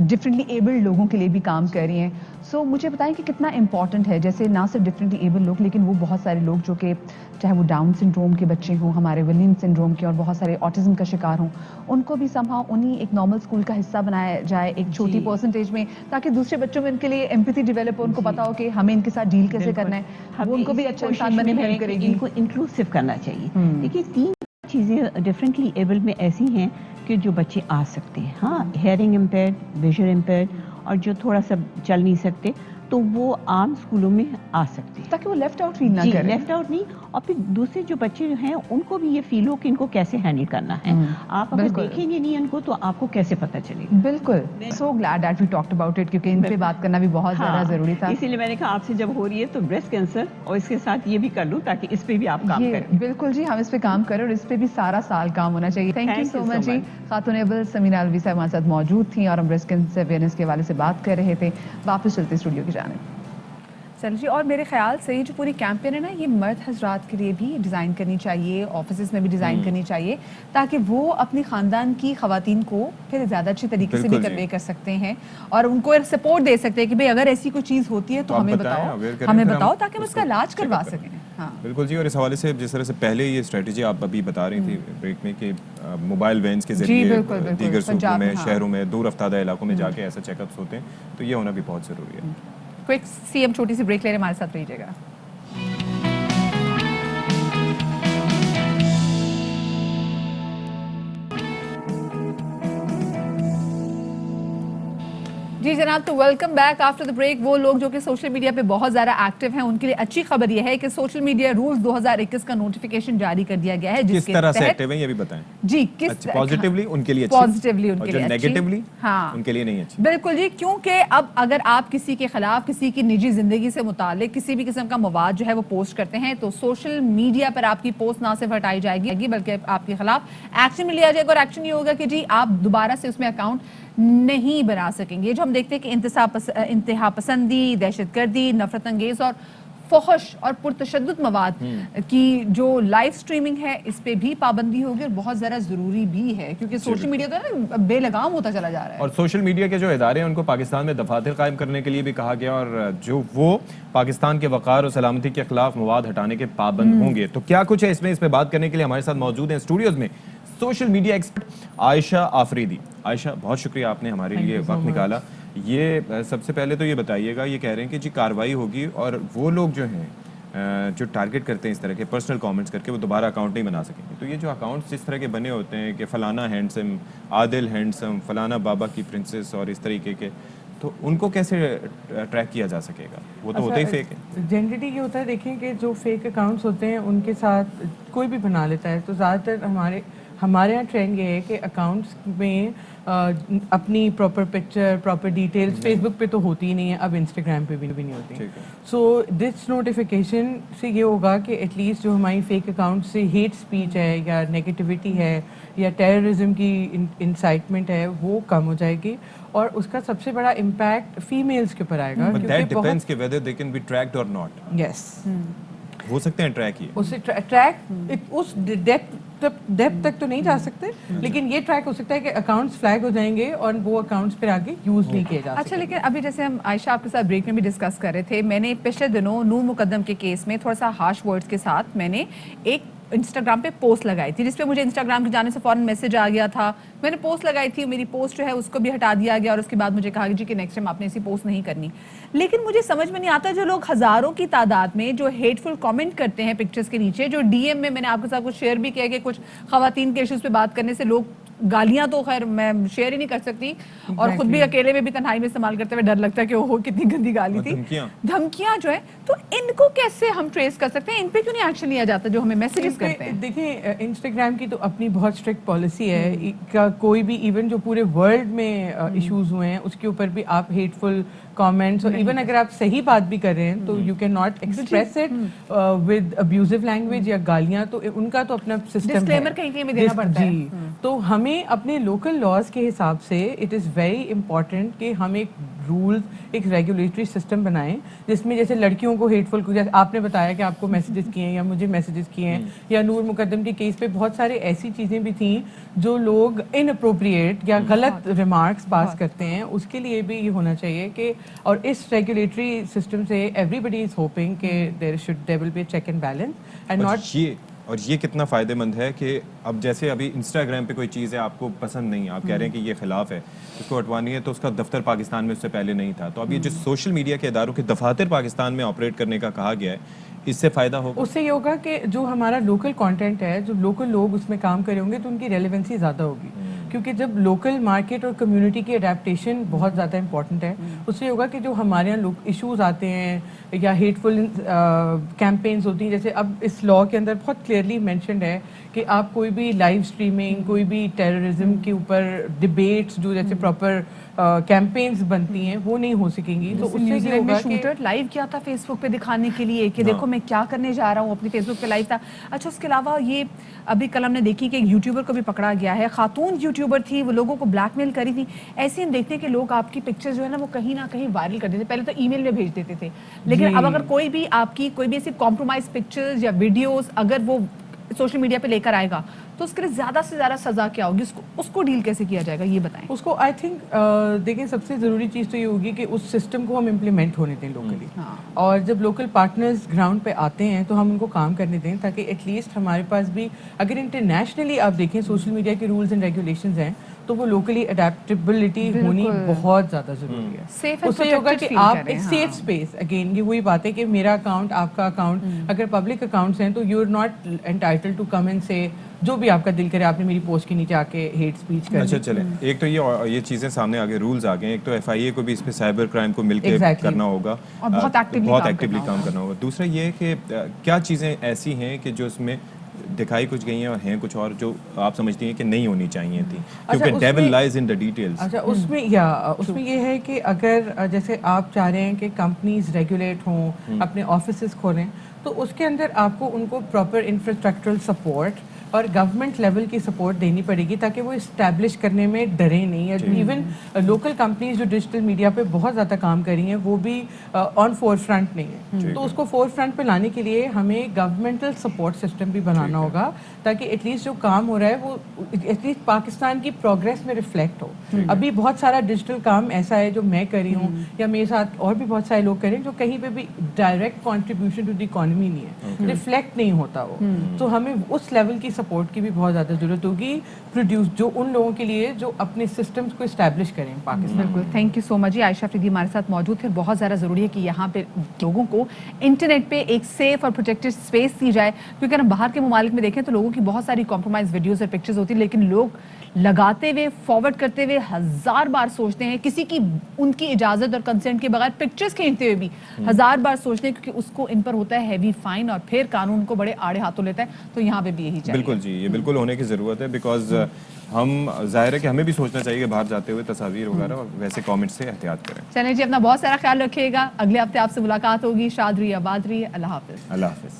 डिफरेंटली एबल्ड लोगों के लिए भी काम कर रही हैं। सो मुझे बताएं कि कितना इंपॉर्टेंट है, जैसे ना सिर्फ डिफरेंटली एबल्ड लोग, लेकिन वो बहुत सारे लोग जो कि चाहे वो डाउन सिंड्रोम के बच्चे हों, हमारे विलियम सिंड्रोम के, और बहुत सारे ऑटिज्म का शिकार हों, उनको भी समहाउ उन्हीं एक नॉर्मल स्कूल का हिस्सा बनाया जाए एक छोटी परसेंटेज में, ताकि दूसरे बच्चों में उनके लिए एम्पैथी डेवलप हो, उनको पता हो कि हमें इनके साथ डील कैसे करना है, वो उनको भी अच्छा इंसान बनने में हेल्प करेगी।
इनको इंक्लूसिव करना चाहिए। देखिए, 3 चीज़ें डिफरेंटली एबल्ड में ऐसी हैं कि जो बच्चे आ सकते हैं, हाँ, हेयरिंग इम्पेयर्ड, विजन इम्पेयर्ड, और जो थोड़ा सा चल नहीं सकते, तो वो आम स्कूलों में आ सकते हैं,
ताकि वो लेफ्ट आउट फील ना
जी,
करें।
लेफ्ट आउट नहीं, और फिर दूसरे जो बच्चे हैं उनको भी ये फील हो कि इनको कैसे हैंडल करना है। आप अगर
बिल्कुल।
देखेंगे नहीं इनको तो आपको कैसे पता चलेगा।
बिल्कुल, so glad that we talked about it, क्योंकि इन पे बात करना भी बहुत ज़्यादा ज़रूरी था।
इसीलिए मैंने कहा आपसे जब हो रही है तो ब्रेस्ट कैंसर और इसके साथ ये भी कर लूं ताकि इस पे भी आप काम
ये
करें।
बिल्कुल जी, हम इस पे काम करें और इस पे भी सारा साल काम होना चाहिए। थैंक यू सो मच जी। खातून अव्वल समीना अलवी साहब हमारे साथ मौजूद थी और हम ब्रेस्ट कैंसर अवेयरनेस के हवाले से बात कर रहे थे। वापस चलते स्टूडियो की जानिब। चल जी, और मेरे ख्याल से ये जो पूरी कैंपेन है ना, ये मर्द हजरात के लिए भी डिज़ाइन करनी चाहिए, ऑफिस में भी डिज़ाइन करनी चाहिए, ताकि वो अपनी ख़ानदान की ख़वातीन को फिर ज़्यादा अच्छे तरीके से भी कन्वे कर सकते हैं और उनको सपोर्ट दे सकते हैं कि भाई अगर ऐसी कोई चीज़ होती है तो हमें बताओ ताकि हम उसका इलाज करवा सकें। हाँ
बिल्कुल जी। और इस हवाले से जिस तरह से पहले ये स्ट्रेटजी आप अभी बता रही थी ब्रेक में कि मोबाइल वैन्स के जरिए दीगर सूबों में, शहरों में, दूर अफ्तादा इलाकों में जाके ऐसे चेकअप्स होते हैं, तो ये होना भी बहुत ज़रूरी है।
क्विक सी हम छोटी सी ब्रेक ले रहे हैं, हमारे साथ रहिएगा। जी जनाब, तो welcome back after the break. वो लोग जो कि सोशल मीडिया पे बहुत ज़्यादा एक्टिव हैं उनके लिए अच्छी खबर यह है कि सोशल मीडिया रूल्स 2021 का नोटिफिकेशन जारी कर दिया गया है।
किस तरह से एक्टिव हैं ये भी बताएं
जी। किस
पॉजिटिवली उनके लिए
पॉजिटिवली उनके लिए,
नेगेटिवली
हाँ
उनके लिए नहीं अच्छी।
बिल्कुल जी, क्योंकि अब अगर आप किसी के खिलाफ किसी की निजी जिंदगी से मुतालिक किसी भी किस्म का मवाद जो है वो पोस्ट करते हैं तो सोशल मीडिया पर आपकी पोस्ट ना सिर्फ हटाई जाएगी बल्कि आपके खिलाफ एक्शन भी लिया जाएगा। और एक्शन ये होगा कि जी आप दोबारा से उसमें अकाउंट नहीं बना सकेंगे। जो हम देखते हैं कि इंतहा पसंदी, दहशतगर्दी, नफरत अंगेज और फहश और पुरतशद्दुद मवाद की जो लाइव स्ट्रीमिंग है इस पे भी पाबंदी होगी और बहुत ज़्यादा ज़रूरी भी है, क्योंकि सोशल मीडिया तो ना बेलगाम होता चला जा रहा है।
और सोशल मीडिया के जो इदारे हैं उनको पाकिस्तान में दफातर कायम करने के लिए भी कहा गया और जो वो पाकिस्तान के वक़ार और सलामती के खिलाफ मवाद हटाने के पाबंद होंगे। तो क्या कुछ है इसमें, इस पर बात करने के लिए हमारे साथ मौजूद हैं स्टूडियोज़ में social media expert Ayesha Afridi. Ayesha, बहुत शुक्रिया आपने हमारे लिए वक्त निकाला। ये सबसे पहले तो ये बताइएगा, ये कह रहे हैं कि जी कार्रवाई होगी और वो लोग जो हैं जो टारगेट करते हैं इस तरह के पर्सनल कमेंट्स करके वो दोबारा अकाउंट नहीं बना सकेंगे। तो ये जो अकाउंट्स जिस तरह के बने होते हैं कि फ़लाना हैंडसम, आदिल हैंडसम, फ़लाना बाबा की प्रिंसेस और इस तरीके के, तो उनको कैसे ट्रैक किया जा सकेगा? वो तो होता ही फेक है।
जनरली ये होता है, देखिए कि जो फेक अकाउंट्स होते हैं उनके साथ कोई भी बना लेता है। तो ज़्यादातर हमारे यहाँ ट्रेंड ये है कि अकाउंट्स में अपनी proper picture, proper details Facebook पे तो होती ही नहीं है, अब इंस्टाग्राम पे भी नहीं होती। सो दिस नोटिफिकेशन से ये होगा कि एटलीस्ट जो हमारी फेक अकाउंट से हेट स्पीच है या नेगेटिविटी है या टेररिज्म की इंसाइटमेंट है वो कम हो जाएगी और उसका सबसे बड़ा इम्पैक्ट फीमेल्स के ऊपर आएगा।
हो सकते हैं ट्रैक,
उससे ट्रैक उस डेप्थ तक तो नहीं जा सकते, लेकिन ये ट्रैक हो सकता है कि अकाउंट्स फ्लैग हो जाएंगे और वो अकाउंट्स फिर आगे यूज नहीं किए जा सकते।
अच्छा, लेकिन अभी जैसे हम आयशा आपके साथ ब्रेक में भी डिस्कस कर रहे थे, मैंने पिछले दिनों नूर मुकद्दम के केस में थोड़ा सा हार्श वर्ड्स के साथ मैंने एक इंस्टाग्राम पे पोस्ट लगाई थी जिसपे मुझे इंस्टाग्राम के जाने से फौरन मैसेज आ गया था। मैंने पोस्ट लगाई थी, मेरी पोस्ट जो है उसको भी हटा दिया गया और उसके बाद मुझे कहा जी कि नेक्स्ट टाइम आपने ऐसी पोस्ट नहीं करनी। लेकिन मुझे समझ में नहीं आता जो लोग हज़ारों की तादाद में जो हेटफुल कमेंट करते हैं पिक्चर्स के नीचे, जो डीएम में मैंने आपके साथ कुछ शेयर भी किया कि कुछ खवातीन के इश्यूज़ पे बात करने से लोग गालियां तो खैर मैं शेयर ही नहीं कर सकती और खुद भी अकेले में भी तन्हाई में इस्तेमाल करते हुए डर लगता है कि ओहो कितनी गंदी गाली थी, धमकियां जो है। तो इनको कैसे हम ट्रेस कर सकते हैं? इन पे क्यों नहीं एक्शन लिया जाता जो हमें मैसेजेस करते हैं?
देखिए, इंस्टाग्राम की तो अपनी बहुत स्ट्रिक्ट पॉलिसी है का कोई भी इवन जो पूरे वर्ल्ड में इश्यूज हुए हैं उसके ऊपर भी आप हेटफुल कमेंट्स और इवन अगर आप सही बात भी कर रहे हैं तो you can not express it with abusive language या गालियां, तो उनका तो अपना सिस्टम
डिस्क्लेमर कहीं में देना पड़ता है।
तो हमें अपने लोकल लॉज के हिसाब से इट इज़ वेरी इंपॉर्टेंट कि हम एक रूल्स, एक रेगुलेटरी सिस्टम बनाएं जिसमें जैसे लड़कियों को हेटफुल, जैसे आपने बताया कि आपको मैसेजेस किए हैं या मुझे मैसेजेस किए हैं या नूर मुकद्दम के केस पे बहुत सारे ऐसी चीज़ें भी थी जो लोग इनअप्रोप्रिएट या गलत रिमार्क्स पास करते हैं, उसके लिए भी ये होना चाहिए कि और इस रेगुलेटरी सिस्टम से एवरीबडी इज होपिंग कि there will be check and balance and not.
और ये कितना फ़ायदेमंद है कि अब जैसे अभी इंस्टाग्राम पे कोई चीज़ है आपको पसंद नहीं, आप कह रहे हैं कि ये खिलाफ है, इसको हटवानी है, तो उसका दफ्तर पाकिस्तान में उससे पहले नहीं था। तो अब ये जो सोशल मीडिया के इदारों के दफातर पाकिस्तान में ऑपरेट करने का कहा गया है, इससे फ़ायदा होगा?
उससे ये होगा कि जो हमारा लोकल कंटेंट है, जो लोकल लोग उसमें काम कर रहे होंगे तो उनकी रेलेवेंसी ज़्यादा होगी। क्योंकि जब लोकल मार्केट और कम्युनिटी की अडेप्टेशन बहुत ज़्यादा इंपॉर्टेंट है, उससे होगा कि जो हमारे यहाँ इश्यूज़ आते हैं या हेटफुल कैंपेन्स होती हैं, जैसे अब इस लॉ के अंदर बहुत क्लियरली मेंशन्ड है कि आप कोई भी लाइव स्ट्रीमिंग, कोई भी टेररिज्म के ऊपर डिबेट्स जो जैसे प्रॉपर कैंपेन्स बनती हैं वो नहीं हो सकेंगी। तो उससे ये होगा कि
शूटर लाइव किया था फेसबुक पे दिखाने के लिए कि देखो मैं क्या करने जा रहा हूँ, अपनी फेसबुक पे लाइव था। अच्छा, उसके अलावा ये अभी कल हमने देखी कि एक यूट्यूबर को भी पकड़ा गया है, खातून यूट्यूबर थी, वो लोगों को ब्लैकमेल करी थी। ऐसे हम देखते हैं कि लोग आपकी पिक्चर जो है ना वो कहीं ना कहीं वायरल कर देते, पहले तो ईमेल में भेज देते थे, लेकिन अब अगर कोई भी आपकी कोई भी ऐसी कॉम्प्रोमाइज पिक्चर्स या वीडियोस अगर वो सोशल मीडिया पे लेकर आएगा तो उसके लिए ज़्यादा से ज़्यादा सज़ा क्या होगी, उसको डील कैसे किया जाएगा, ये बताएं।
उसको आई थिंक देखिए सबसे ज़रूरी चीज़ तो ये होगी कि उस सिस्टम को हम इम्प्लीमेंट होने दें लोकली, और जब लोकल पार्टनर्स ग्राउंड पे आते हैं तो हम उनको काम करने दें, ताकि एटलीस्ट हमारे पास भी अगर इंटरनेशनली आप देखें सोशल मीडिया के रूल्स एंड रेगुलेशंस हैं तो वो लोकली अडेप्टेबिलिटी होनी बहुत ज़्यादा ज़रूरी है। उससे होगा कि आप एक सेफ स्पेस, अगेन ये वही बात है कि मेरा अकाउंट आपका अकाउंट अगर पब्लिक अकाउंट्स हैं तो you are not entitled to come and से जो भी आपका दिल करे आपने मेरी पोस्ट के नीचे आके हेट स्पीच कर।
अच्छा चले, एक तो ये चीज़ें सामने आ गई, रूल्स आ गए, एक तो FIA को भी इस पे साइबर क्राइम को मिलकर करना होगा
और बहुत
एक्टिवली काम करना होगा। दूसरा ये है कि क्या चीज़ें ऐसी हैं कि जो इसमें दिखाई कुछ गई हैं और हैं कुछ और जो आप समझती हैं कि नहीं होनी चाहिए थी, क्योंकि devil lies in the details.
अच्छा, उसमें ये है कि अगर जैसे आप चाह रहे हैं कि कंपनीज रेगुलेट हों, अपने ऑफिसेज खोलें, तो उसके अंदर आपको उनको प्रॉपर इंफ्रास्ट्रक्चरल सपोर्ट और गवर्नमेंट लेवल की सपोर्ट देनी पड़ेगी ताकि वो इस्टेब्लिश करने में डरे नहीं। इवन लोकल कंपनीज जो डिजिटल मीडिया पे बहुत ज़्यादा काम कर रही हैं वो भी ऑन फोर फ्रंट नहीं है, तो उसको फोर फ्रंट पे लाने के लिए हमें गवर्नमेंटल सपोर्ट सिस्टम भी बनाना होगा ताकि एटलीस्ट जो काम हो रहा है वो एटलीस्ट पाकिस्तान की प्रोग्रेस में रिफ्लेक्ट हो। अभी बहुत सारा डिजिटल काम ऐसा है जो मैं कर रही हूँ या मेरे साथ और भी बहुत सारे लोग करें जो कहीं पे भी direct contribution to the economy नहीं है, रिफ्लेक्ट नहीं होता वो। तो हमें उस लेवल की सपोर्ट की भी बहुत ज़्यादा ज़रूरत होगी, प्रोड्यूस जो उन लोगों के लिए जो अपने सिस्टम्स को इस्टेब्लिश करें पाकिस्तान।
बिल्कुल, थैंक यू सो मच जी। आयशा अफरीदी हमारे साथ मौजूद थे। बहुत ज़्यादा ज़रूरी है कि यहाँ पे लोगों को इंटरनेट पे एक सेफ और प्रोटेक्टेड स्पेस दी जाए, क्योंकि अगर हम बाहर के ममालिक में देखें तो लोगों की बहुत सारी कॉम्प्रोमाइज़ वीडियोज़ और पिक्चर्स होती है, लेकिन लोग लगाते हुए फॉरवर्ड करते हुए 1000 बार सोचते हैं, किसी की उनकी इजाज़त और कंसेंट के बगैर पिक्चर्स खींचते हुए भी 1000 बार सोचते हैं, क्योंकि उसको इन पर होता है हैवी फाइन और फिर कानून को बड़े आड़े हाथों लेता है। तो यहाँ पे भी यही चाहिए।
बिल्कुल जी, ये बिल्कुल होने की ज़रूरत है, बिकॉज हम जाहिर है कि हमें भी सोचना चाहिए कि बाहर जाते हुए तस्वीर वगैरह और वैसे कमेंट से एहतियात करें।
चलें जी, अपना बहुत सारा ख्याल रखिएगा। अगले हफ्ते आपसे मुलाकात होगी। शाद रहिए, आबाद रहिए। अल्लाह हाफिज़।
अल्लाह हाफिज़।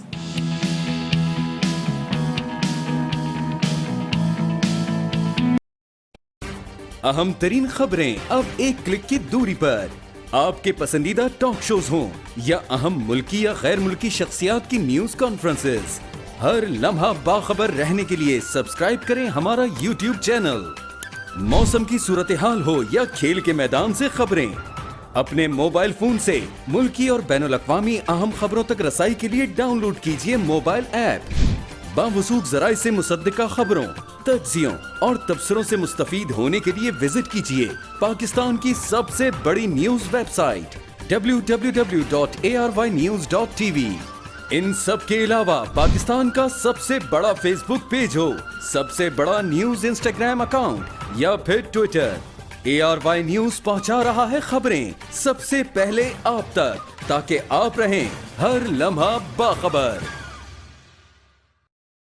अहम तरीन खबरें अब एक क्लिक की दूरी पर। आपके पसंदीदा टॉक शोज हों या अहम मुल्की या गैर मुल्की शख्सियात की न्यूज कॉन्फ्रेंसेस, हर लम्हा बाखबर रहने के लिए सब्सक्राइब करें हमारा YouTube चैनल। मौसम की सूरत हाल हो या खेल के मैदान से खबरें, अपने मोबाइल फोन से मुल्की और बैनुल-अक़वामी अहम खबरों तक रसाई के लिए डाउनलोड कीजिए मोबाइल ऐप। बावसूख ज़राए से मुसद्दिका खबरों, तज्ज़ियों और तबसरों से मुस्तफ़ीद होने के लिए विजिट कीजिए पाकिस्तान की सबसे बड़ी न्यूज वेबसाइट www.arYnews.tv। इन सब के अलावा पाकिस्तान का सबसे बड़ा फेसबुक पेज हो, सबसे बड़ा न्यूज इंस्टाग्राम अकाउंट या फिर ट्विटर, ARY न्यूज पहुंचा रहा है खबरें सबसे पहले आप तक, ताकि आप रहें हर लम्हा बाखबर।